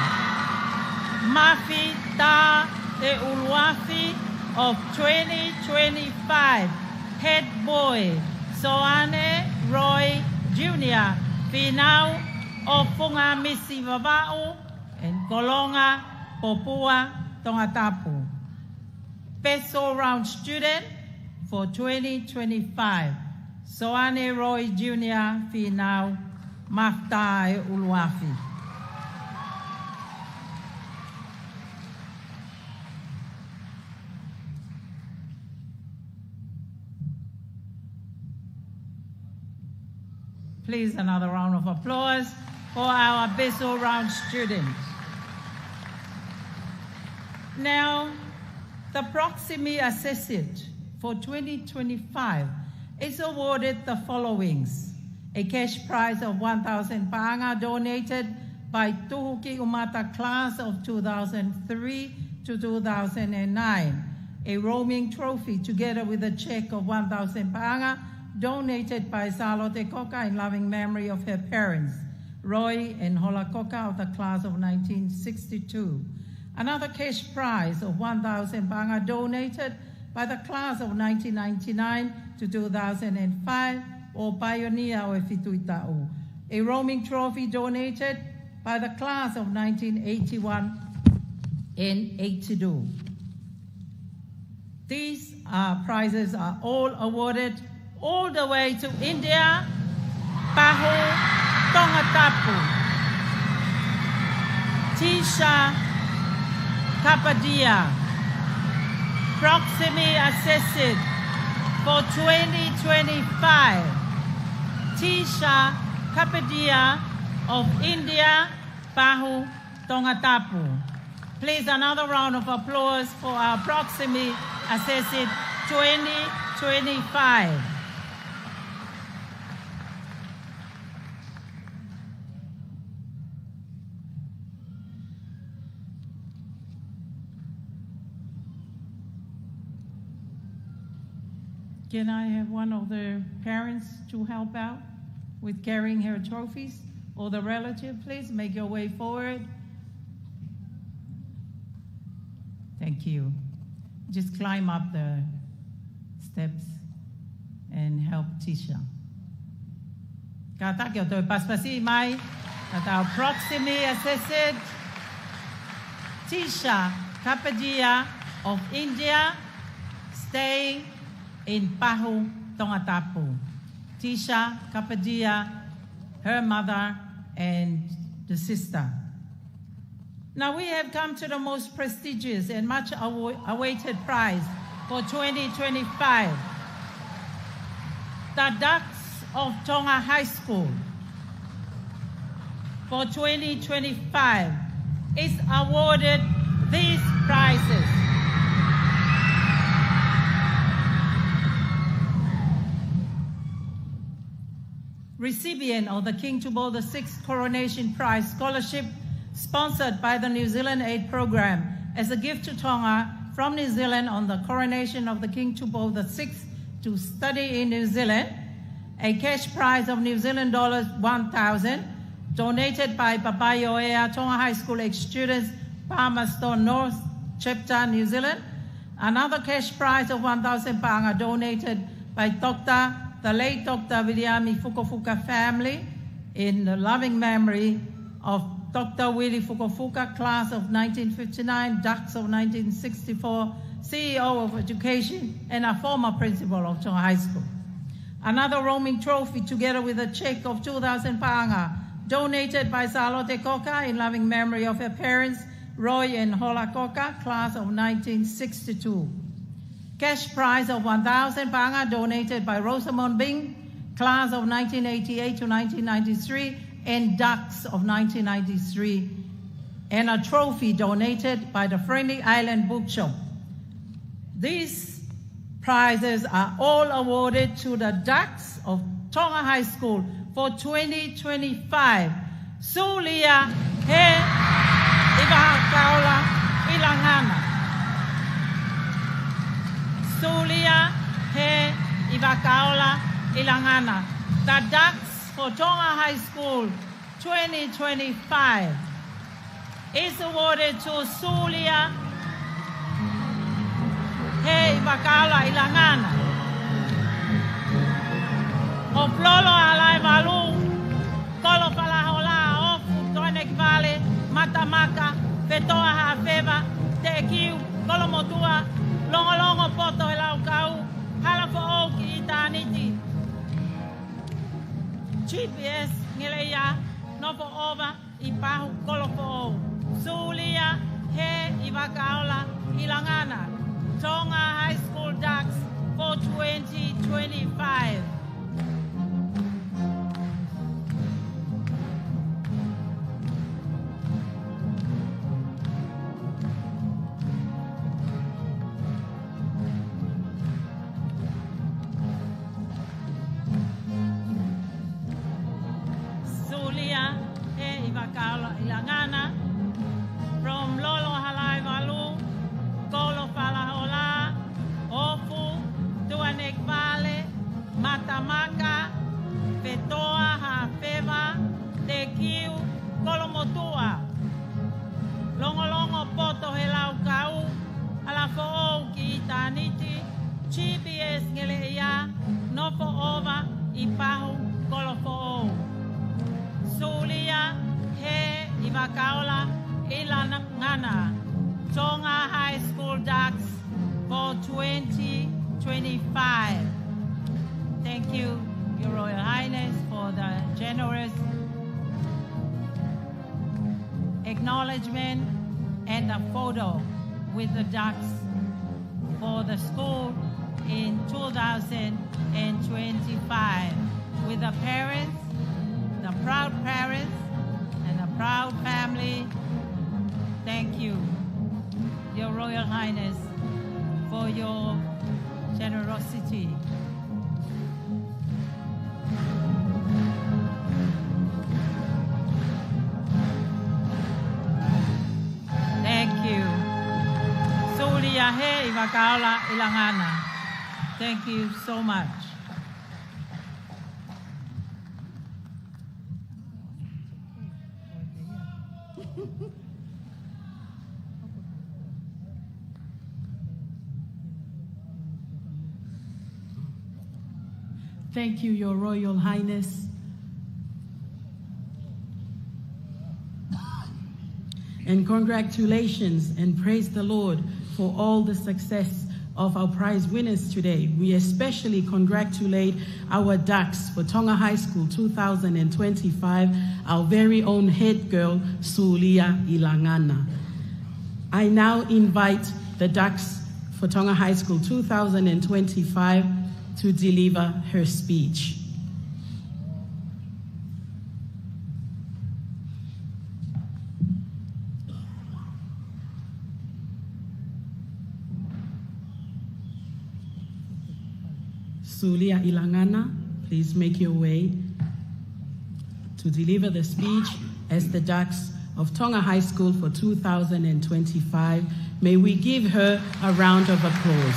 Mafi Ta Te Uluafi of 2025, head boy Soane Roy Jr. Finau of Fungamisi Vava'u and Kolonga Popua Tongatapu. Best all-round student for 2025, Soane Roy Jr. Finau Maftai Uluafi. Please, another round of applause for our best all-round students. Now, the Proximi Associate for 2025 is awarded the followings: a cash prize of 1,000 pa'anga donated by Tuhuki Umata class of 2003 to 2009, a roaming trophy together with a check of 1,000 paanga donated by Salote Koka in loving memory of her parents, Roy and Hola Koka of the class of 1962. Another cash prize of 1,000 paanga donated by the class of 1999 to 2005, or pioneer o Tuita. A roaming trophy donated by the class of 1981 and 82. These prizes are all awarded all the way to India, Pahu, Tongatapu, Tisha, Kapadia, Proximi Assessed for 2025, Tisha Kapadia of India, Pahu, Tongatapu. Please, another round of applause for our Proximi Assessed 2025. Can I have one of the parents to help out with carrying her trophies? Or the relative, please make your way forward. Thank you. Just climb up the steps and help Tisha. Kata kio toi paspasi mai, kata Proximi Assessed, Tisha Kapadia of India, staying in Pahu, Tongatapu. Tisha Kapadia, her mother, and the sister. Now we have come to the most prestigious and much awaited prize for 2025. The Ducks of Tonga High School for 2025 is awarded these prizes. Recipient of the King Tubo VI Coronation Prize Scholarship, sponsored by the New Zealand Aid Program as a gift to Tonga from New Zealand on the coronation of the King Tubo VI to study in New Zealand, a cash prize of New Zealand dollars 1,000 donated by Papaioea Tonga High School ex-students, Palmerston North Chapter, New Zealand. Another cash prize of 1,000 paanga donated by the late Dr. Viliami Fukafuka family in the loving memory of Dr. Willie Fukafuka, class of 1959, Ducks of 1964, CEO of Education, and a former principal of Tonga High School. Another roaming trophy together with a check of 2,000 paanga donated by Salote Koka in loving memory of her parents, Roy and Hola Koka, class of 1962. Cash prize of 1,000 paanga donated by Rosamond Bing, class of 1988 to 1993, and Ducks of 1993, and a trophy donated by the Friendly Island Bookshop. These prizes are all awarded to the Ducks of Tonga High School for 2025. Sulia he Ibakaula Ilangana. Sulia he Ibakaula Ilangana. The Ducks for Tonga High School 2025 is awarded to Sulia he Ibakaula Ilangana. O Flolo Alai Malu, Kolo Falahola, Ofu, Toinek Valley, Matamaka, Fetoa Hafeva, Tekiu, Kolomotua, Longo Poto Elaukau, Halafo Oki Itaniti, GPS, Nileya, Novo Ova, Ipahu, Kolofo, Sulia, He, Ibakaola, Ilangana, Tonga High School Ducks for 2025. Ilangana, from Lolo Halai Malu, Kolo Falahola, 25. Thank you, Your Royal Highness, for the generous acknowledgement and a photo with the ducks for the school in 2025 with the parents, the proud parents, and the proud family. Thank you, Your Royal Highness, for your generosity. Thank you. Sulia he iwakaola ilangana. Thank you so much. Thank you, Your Royal Highness. And congratulations and praise the Lord for all the success of our prize winners today. We especially congratulate our ducks for Tonga High School 2025, our very own head girl, Sulia Ilangana. I now invite the ducks for Tonga High School 2025 to deliver her speech. Sulia Ilangana, please make your way to deliver the speech as the ducks of Tonga High School for 2025. May we give her a round of applause.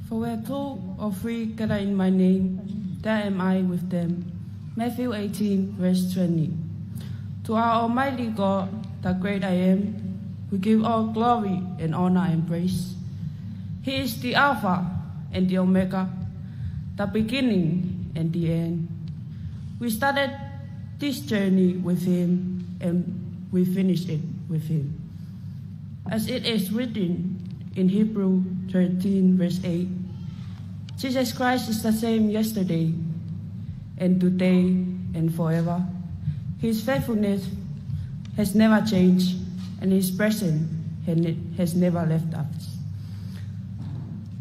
For where two or three gather in my name, there am I with them. Matthew 18, verse 20. To our Almighty God, the great I am, we give all glory and honor and praise. He is the Alpha and the Omega, the beginning and the end. We started this journey with Him and we finished it with Him. As it is written in Hebrew 13, verse 8, Jesus Christ is the same yesterday and today and forever. His faithfulness has never changed and His presence has never left us.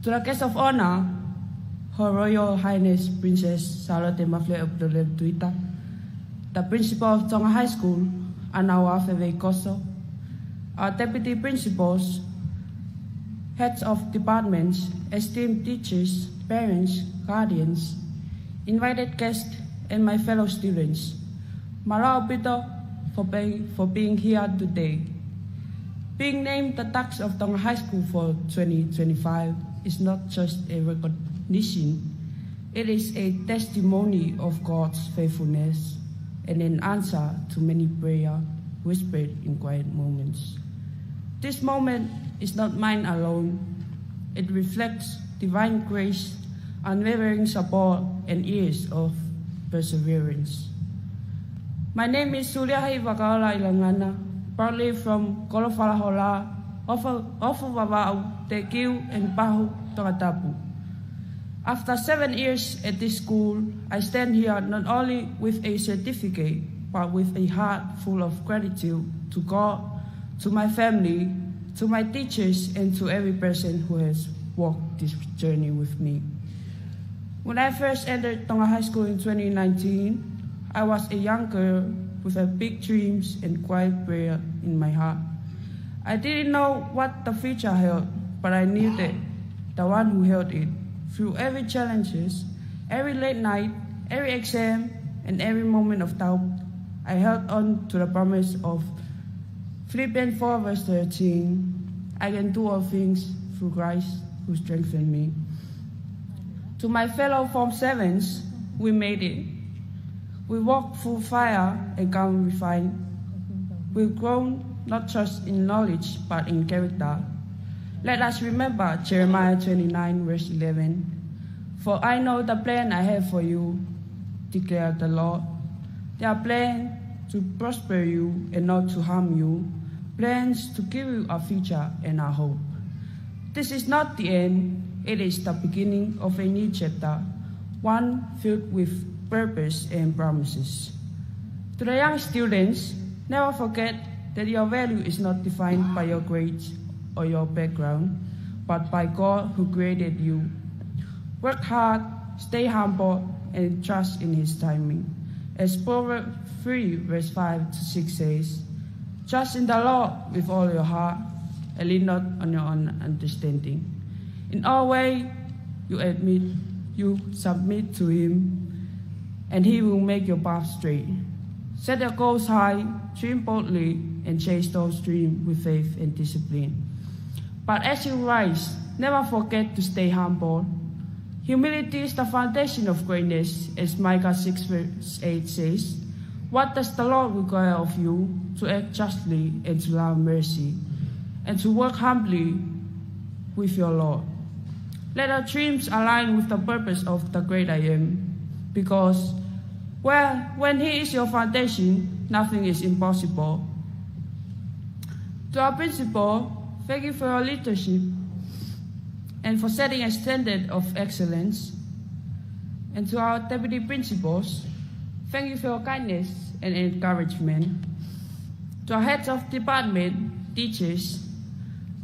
To the guest of honor, Her Royal Highness Princess Salote Mafile'o of Tuita, the principal of Tonga High School, and our Valedictory, our deputy principals, heads of departments, esteemed teachers, parents, guardians, invited guests, and my fellow students. Marao Pito for being here today. Being named the Ducks of Tonga High School for 2025 is not just a recognition, it is a testimony of God's faithfulness and an answer to many prayers whispered in quiet moments. This moment is not mine alone. It reflects divine grace, unwavering support, and years of perseverance. My name is Sulia Hivakaola Ilangana, partly from Kolofalahola, Ofuvavau, Tekiu, and Pahu, Tongatapu. After 7 years at this school, I stand here not only with a certificate, but with a heart full of gratitude to God, to my family, to my teachers, and to every person who has walked this journey with me. When I first entered Tonga High School in 2019, I was a young girl with big dreams and quiet prayer in my heart. I didn't know what the future held, but I knew that the one who held it. Through every challenges, every late night, every exam, and every moment of doubt, I held on to the promise of Philippians 4, verse 13. I can do all things through Christ who strengthened me. To my fellow Form 7s, we made it. We walked through fire and come refined. We've grown not just in knowledge, but in character. Let us remember Jeremiah 29, verse 11. For I know the plan I have for you, declared the Lord. They are plans to prosper you and not to harm you, plans to give you a future and a hope. This is not the end, it is the beginning of a new chapter, one filled with purpose and promises. To the young students, never forget that your value is not defined by your grades or your background, but by God who created you. Work hard, stay humble, and trust in His timing. As Proverbs 3, verse 5 to 6 says, trust in the Lord with all your heart, and lean not on your own understanding. In all ways, you submit to Him, and He will make your path straight. Set your goals high, dream boldly, and chase those dreams with faith and discipline. But as you rise, never forget to stay humble. Humility is the foundation of greatness, as Micah 6, verse 8 says. What does the Lord require of you? To act justly and to love mercy, and to work humbly with your Lord. Let our dreams align with the purpose of the great I am, because when He is your foundation, nothing is impossible. To our principal, thank you for your leadership and for setting a standard of excellence. And to our deputy principals, thank you for your kindness and encouragement. To our heads of department, teachers,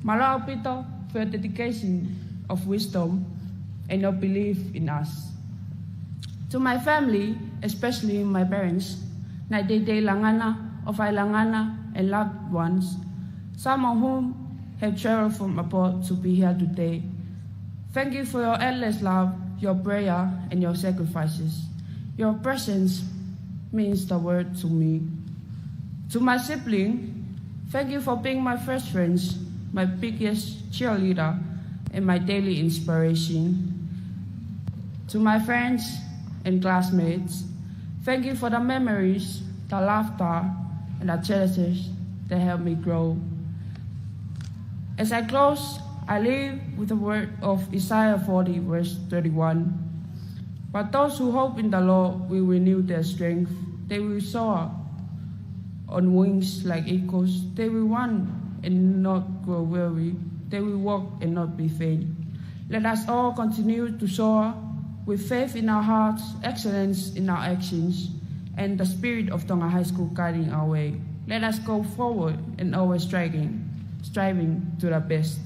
Malau Pito, for your dedication of wisdom and your belief in us. To my family, especially my parents, na Dede Langana, of Langana, and loved ones, some of whom have traveled from abroad to be here today. Thank you for your endless love, your prayer, and your sacrifices. Your presence means the world to me. To my sibling, thank you for being my first friends, my biggest cheerleader, and my daily inspiration. To my friends and classmates, thank you for the memories, the laughter, and the challenges that helped me grow. As I close, I leave with the word of Isaiah 40, verse 31. But those who hope in the Lord will renew their strength. They will soar on wings like eagles. They will run and not grow weary. They will walk and not be faint. Let us all continue to soar with faith in our hearts, excellence in our actions, and the spirit of Tonga High School guiding our way. Let us go forward and always striving to the best,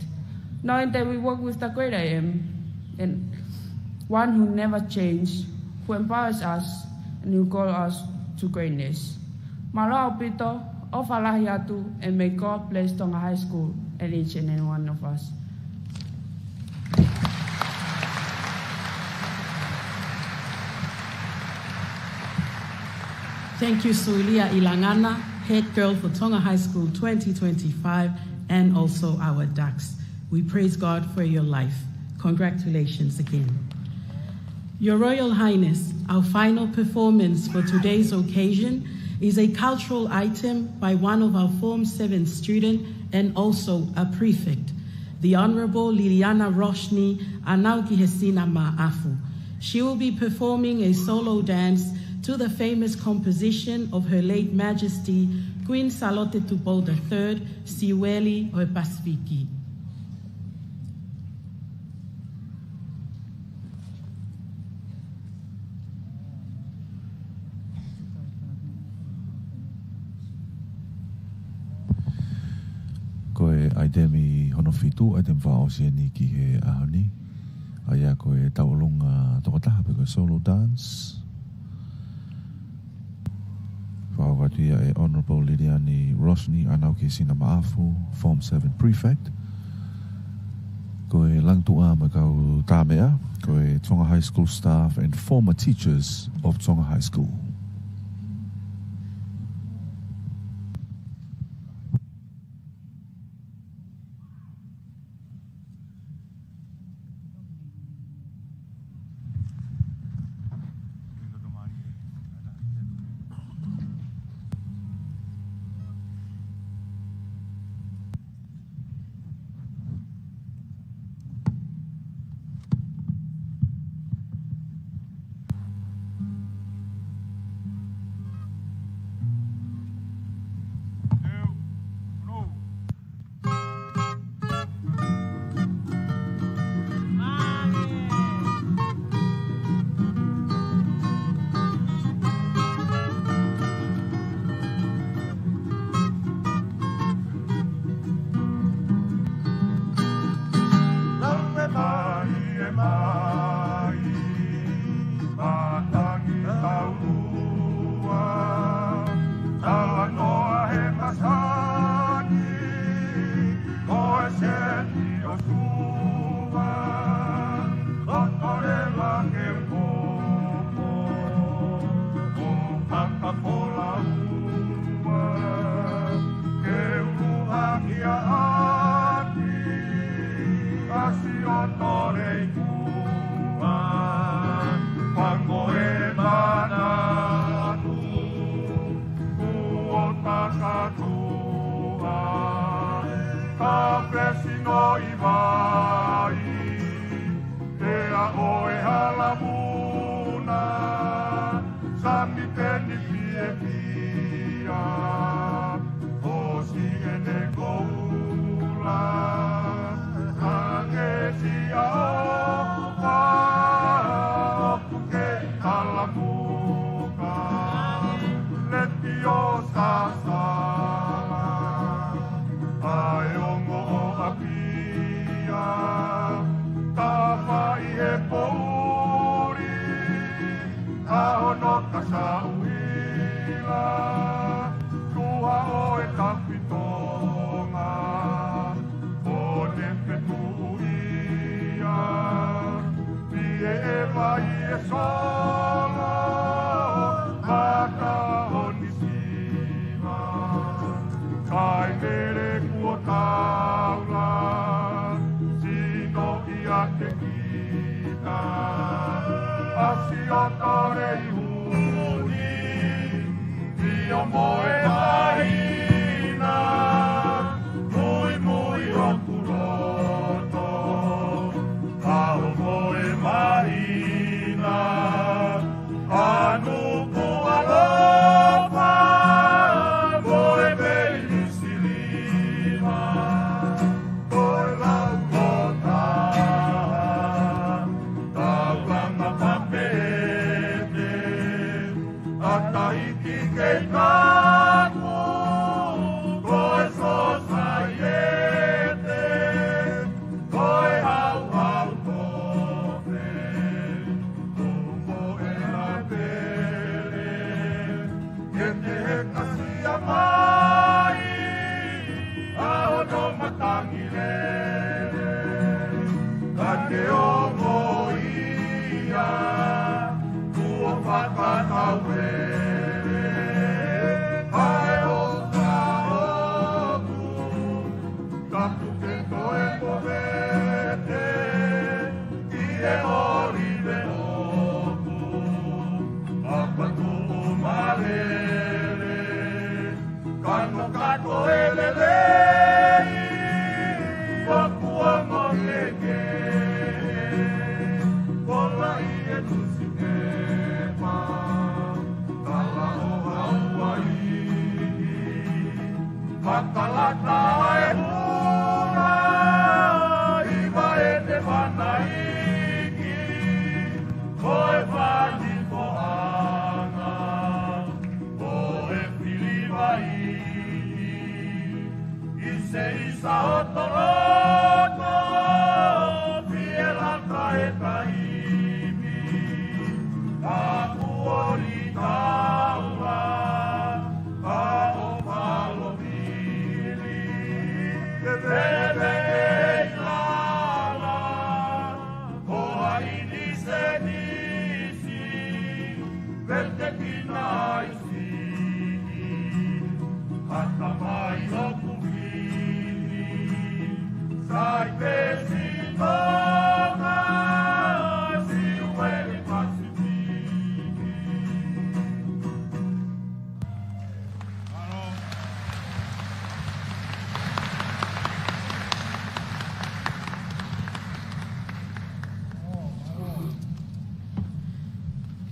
knowing that we work with the great I am, and one who never changes, who empowers us, and who calls us to greatness. Malau Pito, Ofalahiatu, and may God bless Tonga High School and each and every one of us. Thank you, Suilia Ilangana, head girl for Tonga High School 2025, and also our Ducks. We praise God for your life. Congratulations again. Your Royal Highness, our final performance for today's occasion is a cultural item by one of our Form 7 students and also a prefect, the Honorable Liliana Roshni Anauki Hesina Ma'afu. She will be performing a solo dance to the famous composition of Her Late Majesty Queen Salote Tupou III, Siweli o Pasifiki. Koe aitemi hono fitu aitem whaosieni ki he ahoni. Aia koe taulunga Tongatapu koe solo dance. Whauatia e Honorable Liliani Rosni Anauki Sina Ma'afu, Form 7 Prefect. Koe langtua ma kau tāmea, koe Tonga High School staff and former teachers of Tonga High School.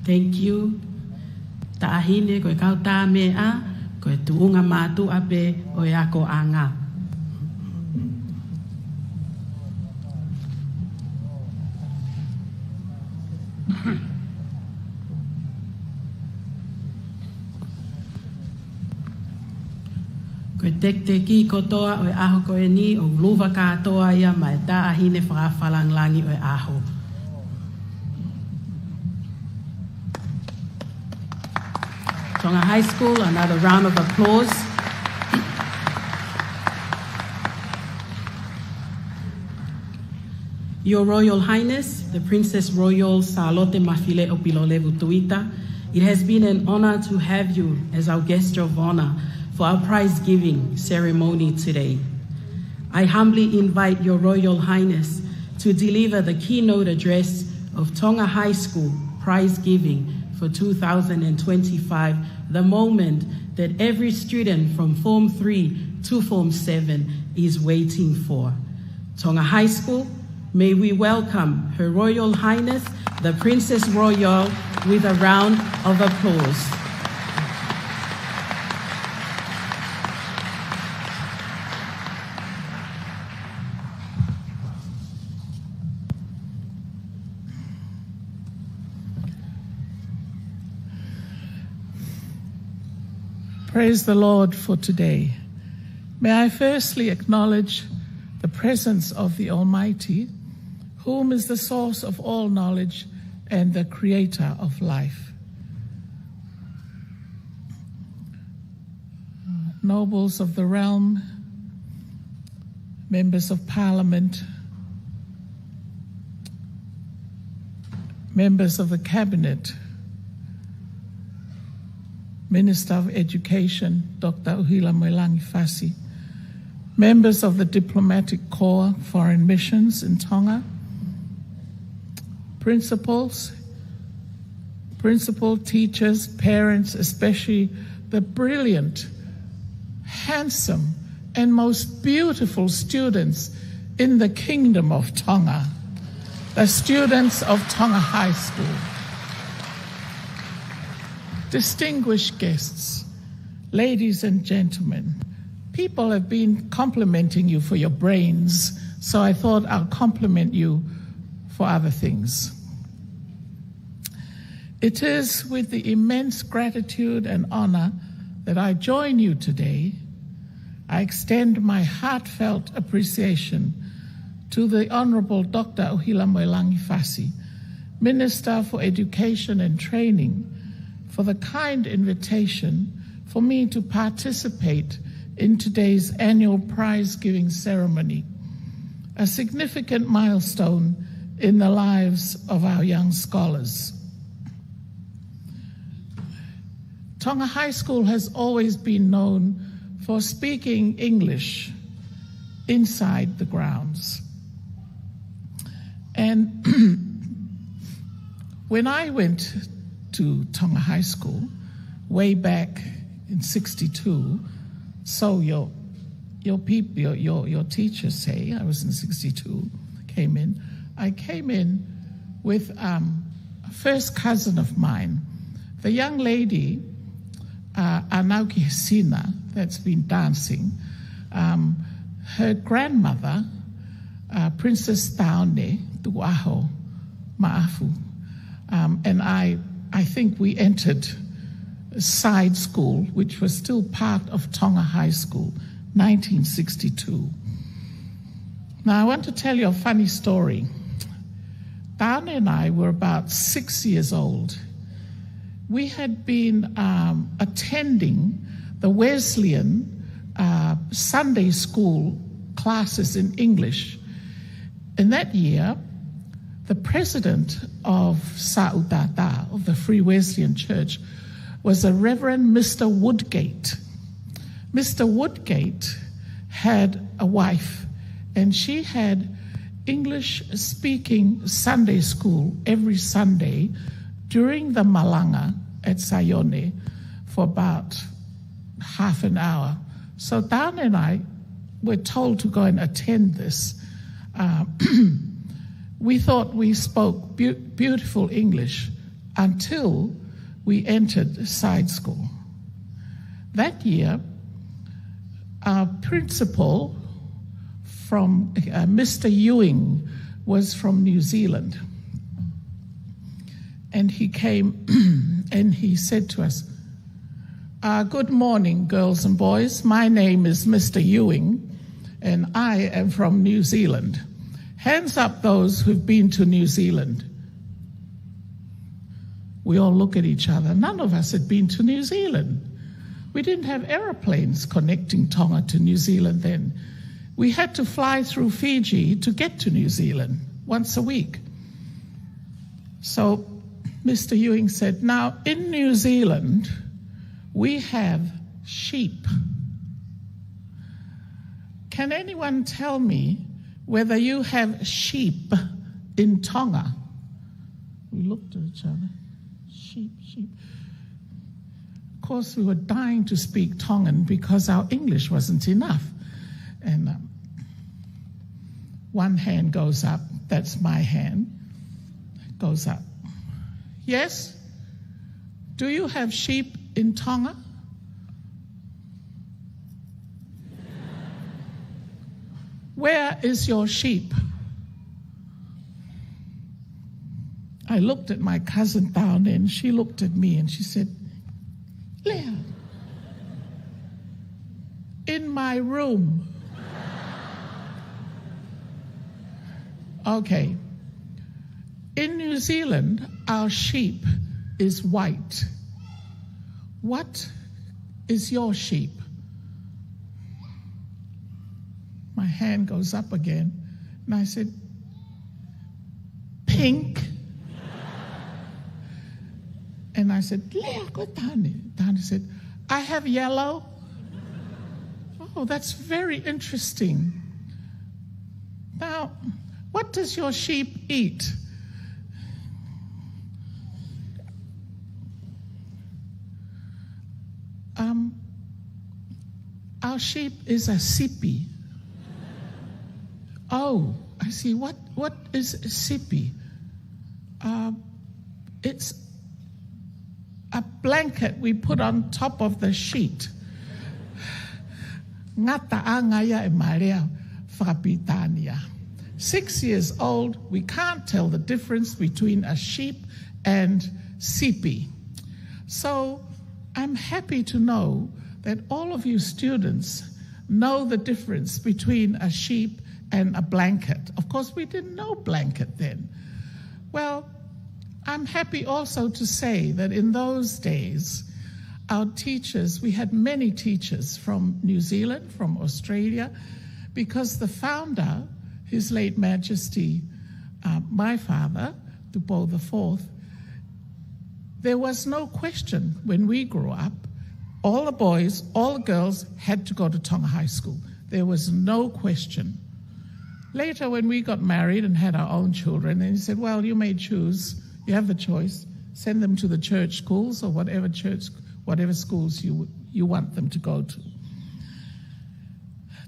Thank you. Ta'ahine koe kau tā mea, koe tuunga mātu ape o e ako anga. Koe tekte ki kotoa o e aho koe ni o luva katoa ia mai ta'ahine whakawhalanglangi o e aho. Tonga High School, another round of applause. Your Royal Highness, the Princess Royal Salote Mafile'o Pilolevu Tuita, it has been an honor to have you as our guest of honor for our prize-giving ceremony today. I humbly invite Your Royal Highness to deliver the keynote address of Tonga High School prize-giving for 2025, the moment that every student from Form 3 to Form 7 is waiting for. Tonga High School, may we welcome Her Royal Highness, the Princess Royal, with a round of applause. Praise the Lord for today. May I firstly acknowledge the presence of the Almighty, whom is the source of all knowledge and the creator of life. Nobles of the realm, members of parliament, members of the cabinet, Minister of Education, Dr. Uhila Moilangi Fasi, members of the Diplomatic Corps, Foreign Missions in Tonga, principal teachers, parents, especially the brilliant, handsome, and most beautiful students in the Kingdom of Tonga, the students of Tonga High School. Distinguished guests, ladies and gentlemen, people have been complimenting you for your brains, so I thought I'll compliment you for other things. It is with the immense gratitude and honor that I join you today. I extend my heartfelt appreciation to the Honorable Dr. Uhila Moilangi Fasi, Minister for Education and Training, for the kind invitation for me to participate in today's annual prize-giving ceremony, a significant milestone in the lives of our young scholars. Tonga High School has always been known for speaking English inside the grounds. And when I went to Tonga High School way back in '62, so your teachers say, I was in '62, I came in with a first cousin of mine, the young lady, Anauki Hesina, that's been dancing. Her grandmother, Princess Taone Tu'aho Ma'afu, and I think we entered a side school, which was still part of Tonga High School, 1962. Now, I want to tell you a funny story. Taone and I were about 6 years old. We had been attending the Wesleyan Sunday school classes in English. In that year, the president of Sa'utata, of the Free Wesleyan Church, was a Reverend Mr. Woodgate. Mr. Woodgate had a wife, and she had English-speaking Sunday school every Sunday during the Malanga at Sayone for about half an hour. So Dan and I were told to go and attend this. We thought we spoke beautiful English until we entered side school. That year, our principal from Mr. Ewing was from New Zealand. And he came and he said to us, good morning, girls and boys. My name is Mr. Ewing, and I am from New Zealand. Hands up those who've been to New Zealand. We all look at each other. None of us had been to New Zealand. We didn't have aeroplanes connecting Tonga to New Zealand then. We had to fly through Fiji to get to New Zealand once a week. So Mr. Ewing said, now in New Zealand, we have sheep. Can anyone tell me whether you have sheep in Tonga? We looked at each other. Sheep. sheep, sheep. Of course, we were dying to speak Tongan because our English wasn't enough. And one hand goes up, that's my hand, goes up. Yes? Do you have sheep in Tonga? Where is your sheep? I looked at my cousin down there, and she looked at me and she said, Leah, in my room. Okay. In New Zealand, our sheep is white. What is your sheep? My hand goes up again, and I said, pink. And I said, Leah, go down. Dani said, I have yellow. Oh, that's very interesting. Now, what does your sheep eat? Our sheep is a sipi. Oh, I see. What is a sipi? It's a blanket we put on top of the sheet. Ngata angaya e marea frapitania. 6 years old, we can't tell the difference between a sheep and sipi. So I'm happy to know that all of you students know the difference between a sheep and a blanket. Of course, we didn't know blanket then. Well, I'm happy also to say that in those days, our teachers, we had many teachers from New Zealand, from Australia, because the founder, His late Majesty, my father, Tupo IV, there was no question when we grew up, all the boys, all the girls had to go to Tonga High School. There was no question. Later, when we got married and had our own children, and he said, well, you may choose, you have the choice, send them to the church schools or whatever schools you want them to go to.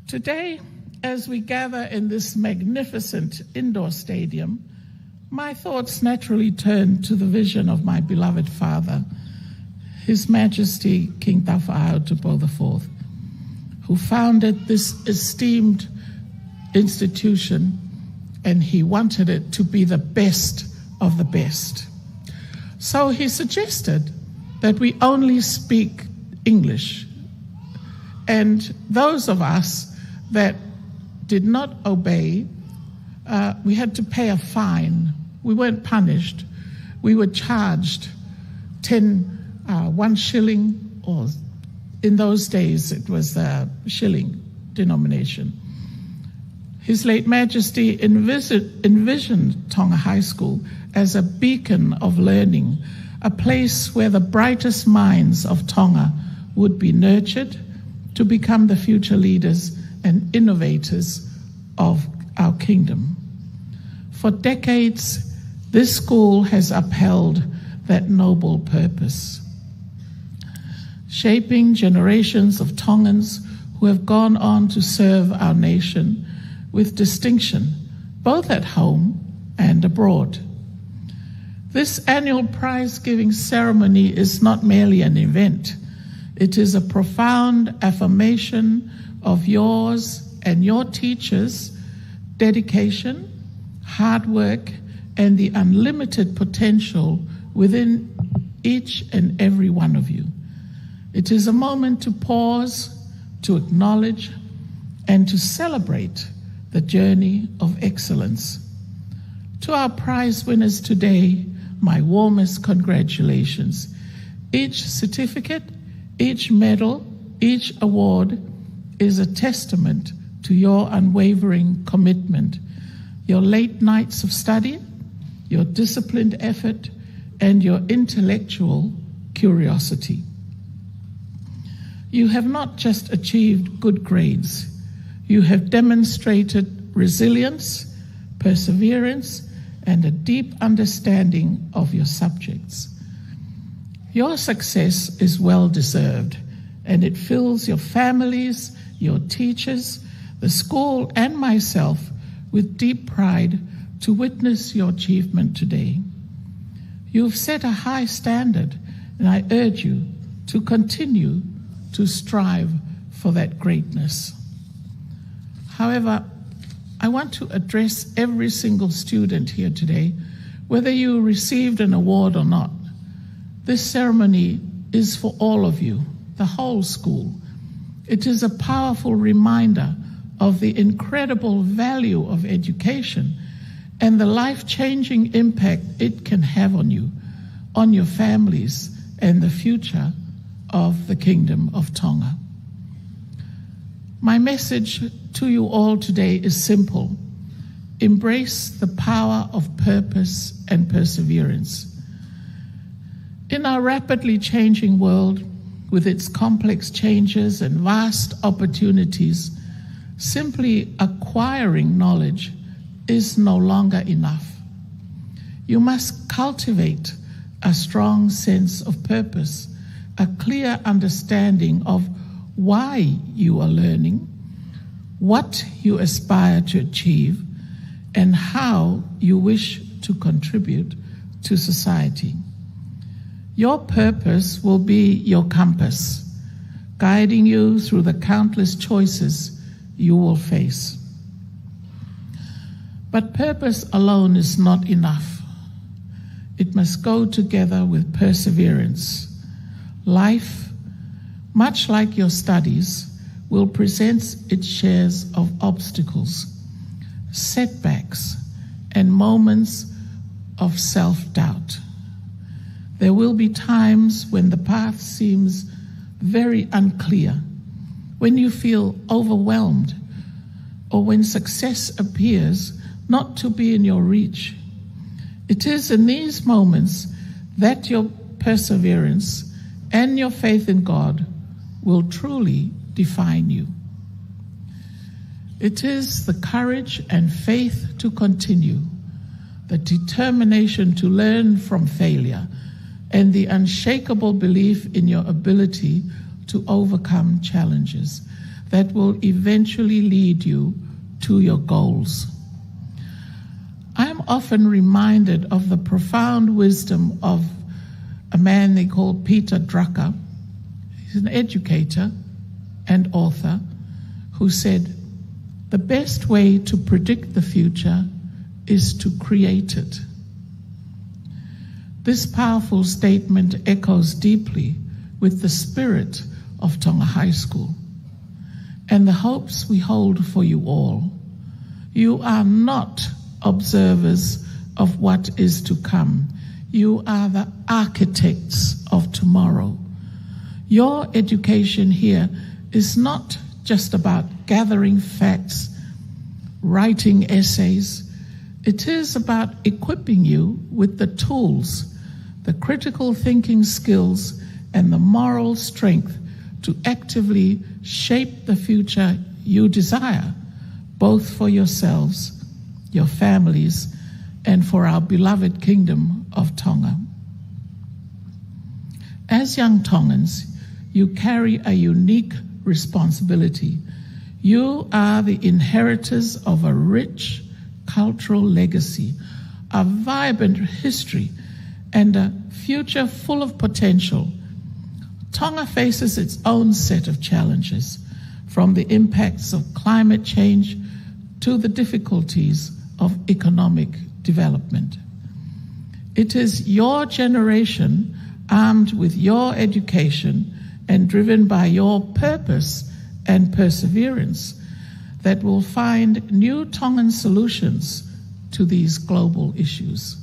Today, as we gather in this magnificent indoor stadium, my thoughts naturally turn to the vision of my beloved father, His Majesty King Tawha'ao Tupo IV, who founded this esteemed institution, and he wanted it to be the best of the best. So he suggested that we only speak English, and those of us that did not obey, we had to pay a fine. We weren't punished. We were charged 1 shilling, or in those days it was a shilling denomination. His late Majesty envisioned Tonga High School as a beacon of learning, a place where the brightest minds of Tonga would be nurtured to become the future leaders and innovators of our kingdom. For decades, this school has upheld that noble purpose, shaping generations of Tongans who have gone on to serve our nation with distinction, both at home and abroad. This annual prize-giving ceremony is not merely an event. It is a profound affirmation of yours and your teachers' dedication, hard work, and the unlimited potential within each and every one of you. It is a moment to pause, to acknowledge, and to celebrate the journey of excellence. To our prize winners today, my warmest congratulations. Each certificate, each medal, each award is a testament to your unwavering commitment, your late nights of study, your disciplined effort, and your intellectual curiosity. You have not just achieved good grades, you have demonstrated resilience, perseverance, and a deep understanding of your subjects. Your success is well deserved, and it fills your families, your teachers, the school, and myself with deep pride to witness your achievement today. You've set a high standard, and I urge you to continue to strive for that greatness. However, I want to address every single student here today, whether you received an award or not. This ceremony is for all of you, the whole school. It is a powerful reminder of the incredible value of education and the life-changing impact it can have on you, on your families, and the future of the Kingdom of Tonga. My message to you all today is simple. Embrace the power of purpose and perseverance. In our rapidly changing world, with its complex changes and vast opportunities, simply acquiring knowledge is no longer enough. You must cultivate a strong sense of purpose, a clear understanding of why you are learning, what you aspire to achieve, and how you wish to contribute to society. Your purpose will be your compass, guiding you through the countless choices you will face. But purpose alone is not enough. It must go together with perseverance. Life, much like your studies, will present its shares of obstacles, setbacks, and moments of self-doubt. There will be times when the path seems very unclear, when you feel overwhelmed, or when success appears not to be in your reach. It is in these moments that your perseverance and your faith in God will truly define you. It is the courage and faith to continue, the determination to learn from failure, and the unshakable belief in your ability to overcome challenges that will eventually lead you to your goals. I am often reminded of the profound wisdom of a man they call Peter Drucker. He's an educator and author who said, "The best way to predict the future is to create it." This powerful statement echoes deeply with the spirit of Tonga High School and the hopes we hold for you all. You are not observers of what is to come. You are the architects of tomorrow. Your education here is not just about gathering facts, writing essays. It is about equipping you with the tools, the critical thinking skills, and the moral strength to actively shape the future you desire, both for yourselves, your families, and for our beloved Kingdom of Tonga. As young Tongans, you carry a unique responsibility. You are the inheritors of a rich cultural legacy, a vibrant history, and a future full of potential. Tonga faces its own set of challenges, from the impacts of climate change to the difficulties of economic development. It is your generation, armed with your education and driven by your purpose and perseverance, that will find new Tongan solutions to these global issues.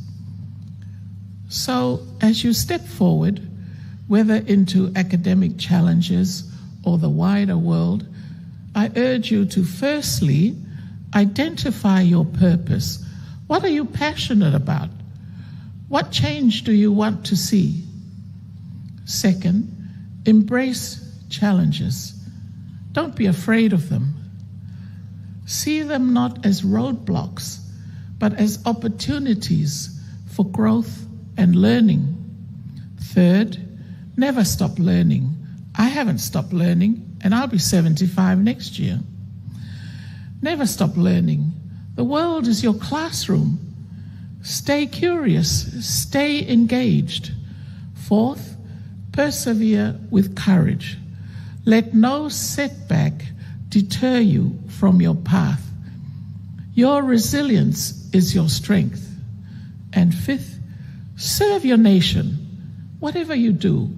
So, as you step forward, whether into academic challenges or the wider world, I urge you to firstly identify your purpose. What are you passionate about? What change do you want to see? Second, embrace challenges. Don't be afraid of them. See them not as roadblocks, but as opportunities for growth and learning. Third, Never stop learning. I haven't stopped learning, and I'll be 75 next year. Never stop learning. The world is your classroom. Stay curious, stay engaged. Fourth, persevere with courage. Let no setback deter you from your path. Your resilience is your strength. And fifth, serve your nation. Whatever you do,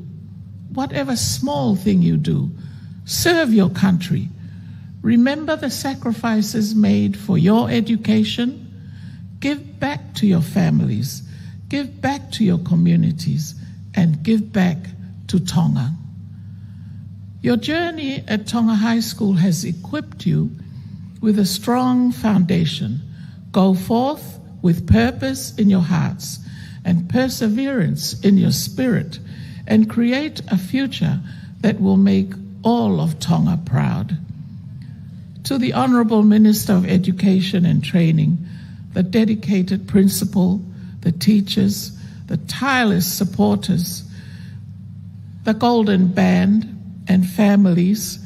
whatever small thing you do, serve your country. Remember the sacrifices made for your education. Give back to your families, give back to your communities, and give back to Tonga. Your journey at Tonga High School has equipped you with a strong foundation. Go forth with purpose in your hearts and perseverance in your spirit, and create a future that will make all of Tonga proud. To the Honourable Minister of Education and Training, the dedicated principal, the teachers, the tireless supporters, the Golden Band and families,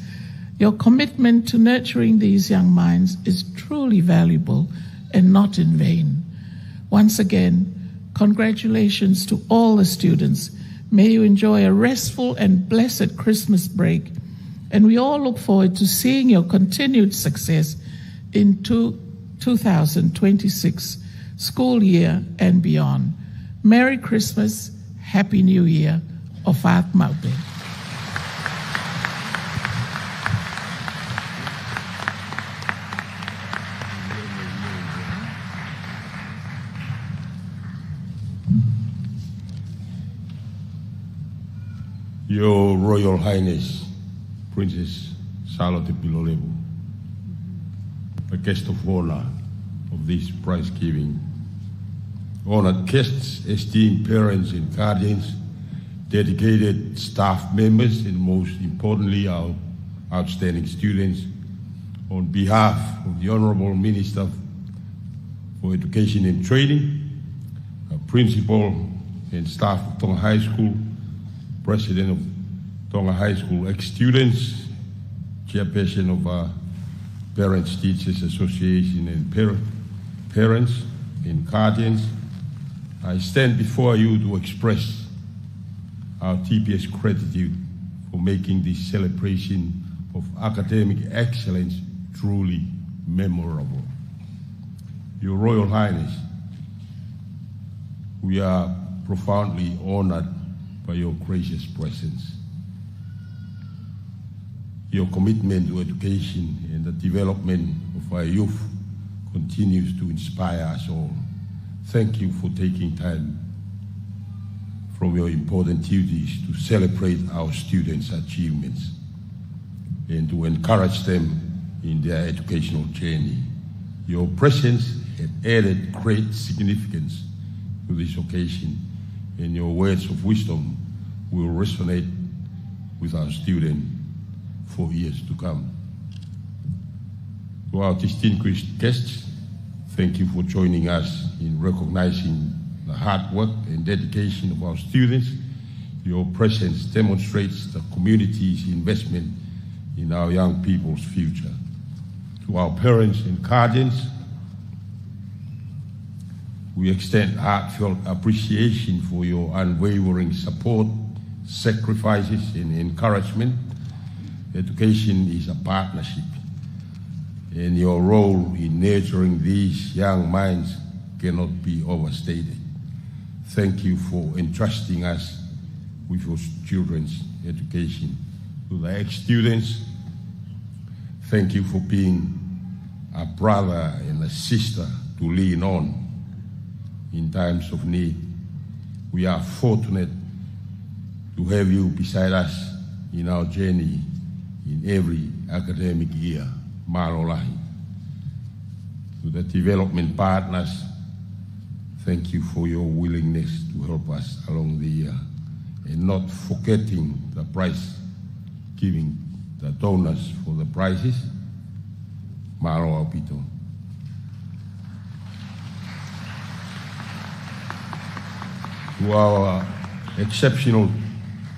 your commitment to nurturing these young minds is truly valuable and not in vain. Once again, congratulations to all the students. May you enjoy a restful and blessed Christmas break, and we all look forward to seeing your continued success in 2026 school year and beyond. Merry Christmas, Happy New Year, Ofat Maute. Your Royal Highness, Princess Salote Pilolevu, a guest of honor of this prize giving, honored guests, esteemed parents and guardians, dedicated staff members, and most importantly, our outstanding students, on behalf of the Honourable Minister for Education and Training, our principal and staff of Tonga High School, President of Tonga High School ex-students, Chairperson of our Parents Teachers Association, and parents and guardians, I stand before you to express our TPS gratitude for making this celebration of academic excellence truly memorable. Your Royal Highness, we are profoundly honored by your gracious presence. Your commitment to education and the development of our youth continues to inspire us all. Thank you for taking time from your important duties to celebrate our students' achievements and to encourage them in their educational journey. Your presence has added great significance to this occasion, and your words of wisdom will resonate with our students for years to come. To our distinguished guests, thank you for joining us in recognizing the hard work and dedication of our students. Your presence demonstrates the community's investment in our young people's future. To our parents and guardians, we extend heartfelt appreciation for your unwavering support, sacrifices, and encouragement. Education is a partnership, and your role in nurturing these young minds cannot be overstated. Thank you for entrusting us with your children's education. To the ex-students, thank you for being a brother and a sister to lean on in times of need. We are fortunate to have you beside us in our journey in every academic year. Malolahi. To the development partners, thank you for your willingness to help us along the year, and not forgetting the prize giving, the donors for the prizes. Malo Pito. To our exceptional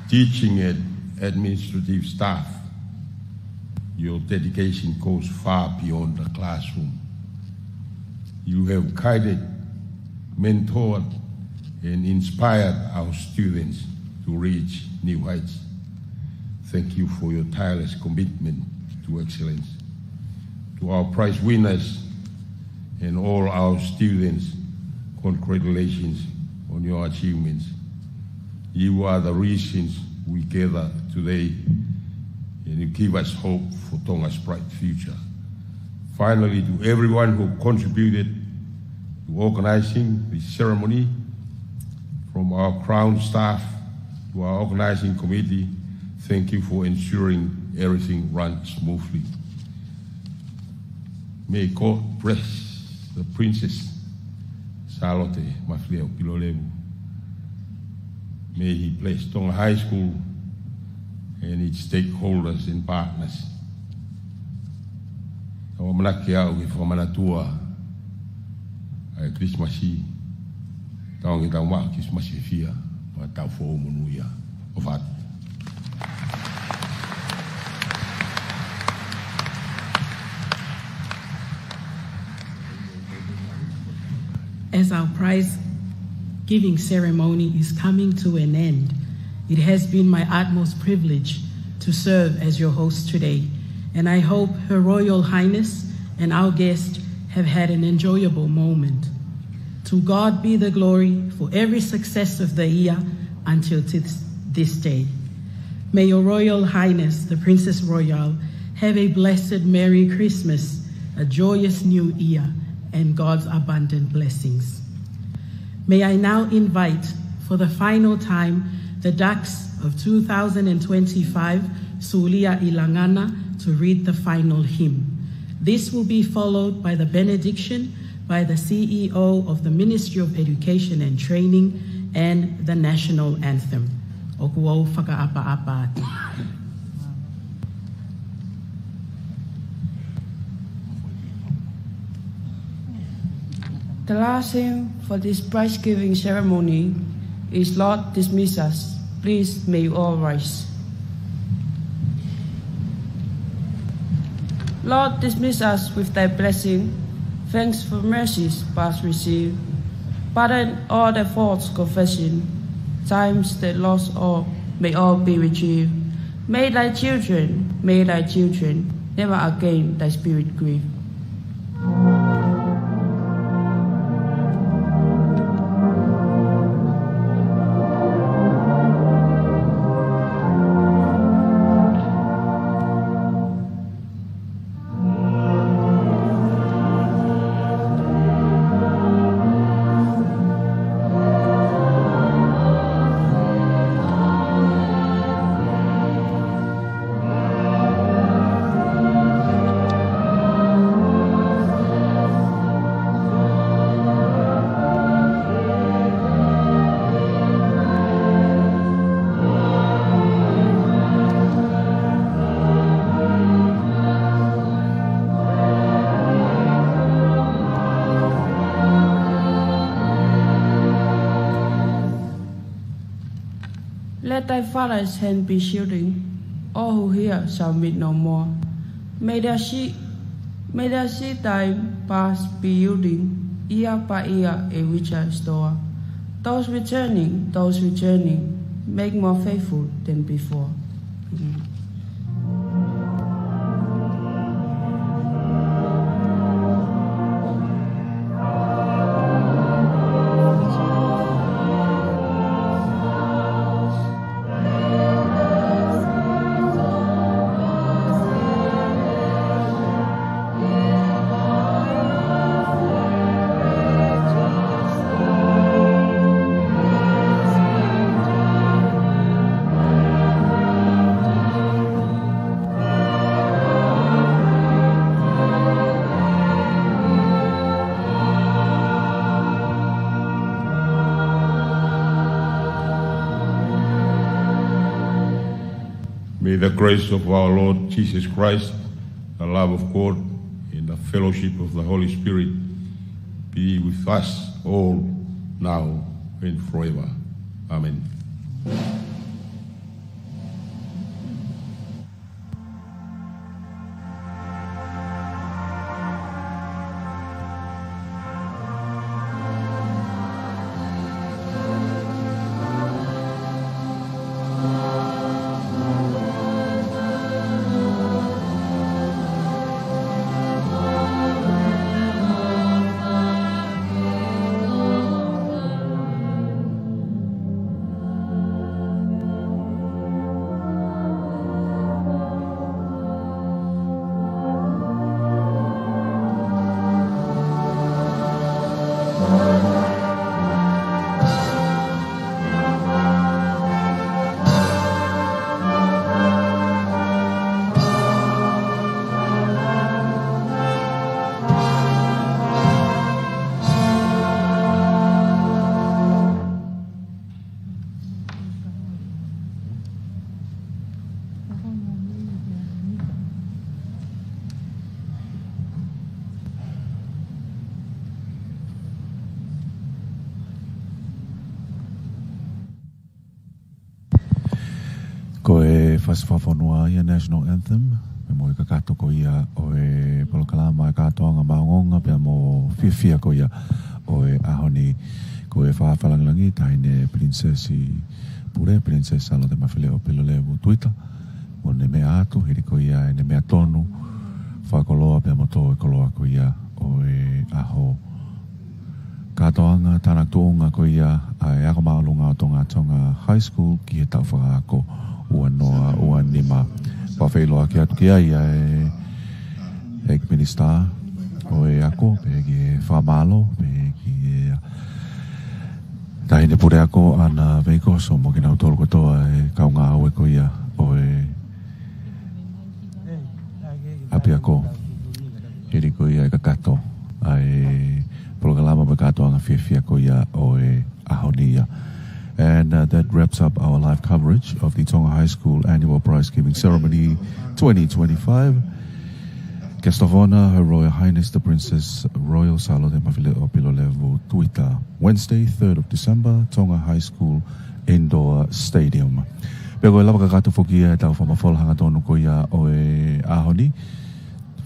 teaching and administrative staff, your dedication goes far beyond the classroom. You have guided, mentored, and inspired our students to reach new heights. Thank you for your tireless commitment to excellence. To our prize winners and all our students, congratulations on your achievements. You are the reasons we gather today, and you give us hope for Tonga's bright future. Finally, to everyone who contributed to organizing this ceremony, from our Crown staff to our organizing committee, thank you for ensuring everything runs smoothly. May God bless the Princess Salote, Mafile'o, Pilolevu. May He bless Tonga High School and its stakeholders and partners. Tawa manake au ki whamanatua ai Christmasi, tau ngi tau maa Christmasi fia, ma tau fōu monuia o whātu. As our prize giving ceremony is coming to an end, it has been my utmost privilege to serve as your host today, and I hope Her Royal Highness and our guest have had an enjoyable moment. To God be the glory for every success of the year until this day. May Your Royal Highness, the Princess Royal, have a blessed Merry Christmas, a joyous New Year, and God's abundant blessings. May I now invite, for the final time, the Ducks of 2025, Sulia Ilangana, to read the final hymn. This will be followed by the benediction by the CEO of the Ministry of Education and Training and the national anthem. Okuo whakaapa-apa atu. The last hymn for this prize-giving ceremony is Lord Dismiss Us. Please may you all rise. Lord, dismiss us with thy blessing. Thanks for mercies past received. Pardon all their faults confession. Times they lost all may all be retrieved. May thy children, never again thy spirit grieve. Let thy Father's hand be shielding, all who hear shall meet no more. May their seed time past be yielding, year by year a richer store. Those returning, make more faithful than before. May the grace of our Lord Jesus Christ, the love of God, and the fellowship of the Holy Spirit be with us all now and forever. Amen. Pasi whawhanua ia National Anthem. Me mo i ka katoko ia o e polokalama e katoanga maongonga pia mo whiwhia ko ia o e ahoni ko e whawhalangilangi taine Princessi Pure, Princess Salote Mafile'o Pilolevu Tuita. Mo ne mea atu, hiri ko ia e ne mea tonu. Whakoloa pia mo tō e koloa ko ia o e aho Katoanga Tanaki ko ia a e ako maalunga o Tonga High School ki he tau whakaako ua noa ua nima. Whawhailoa ki atu ki ai e minister o e ako, pe ki e whamalo, pe ki e tahine pure ako ana veiko, so mo ki nau tolu katoa e kaunga au e ko ia o e api ako, hiri ko ia e kakato, a e polokalama me katoanga whiwhia ko ia o e ahonia. And that wraps up our live coverage of the Tonga High School Annual Prize Giving Ceremony 2025. Guest of honor, Her Royal Highness the Princess Royal Salote Mafile'o Pilolevu Tuita, Wednesday, 3rd of December, Tonga High School Indoor Stadium. Pego e lava kakato fokia e tau whamawholhanga tonu ko ia o e ahoni.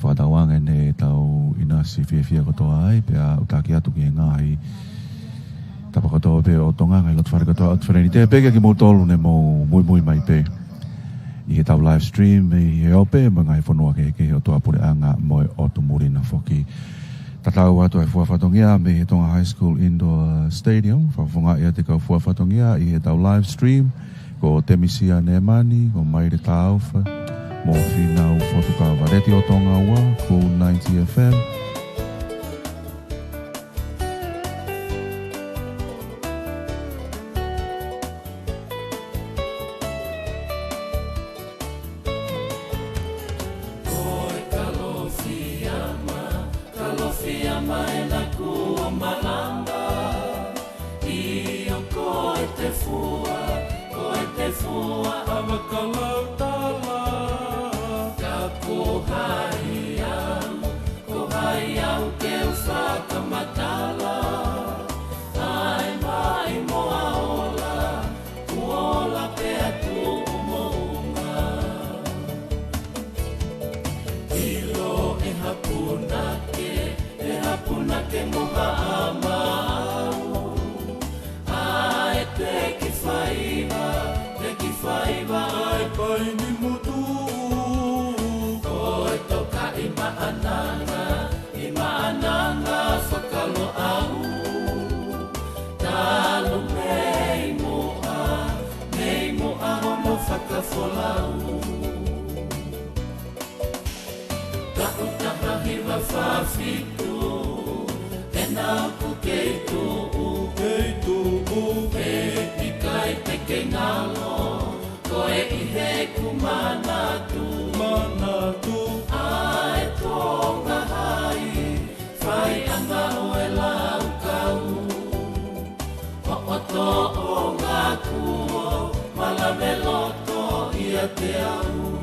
Whakatawanga ne tau inasi whiwhia kotoa ai, pia utaki atu ki e ngahi tapakatoa pe o Tonga ngai lotu wharekatoa atu whareni te pega ki mo tolu ne mo mui mai pe i he tau live stream i he ope mo ngai whanua ke o toa pure anga mo e otu murina whoki tatau atu e fuawhatongia me he Tonga High School Indoor Stadium whawhunga ia te kau fuawhatongia i he tau live stream ko Temisia ne mani ko Maire Taufa mo whina u whotuka wareti o Tonga ua ko 90 FM Mafile'o ia te au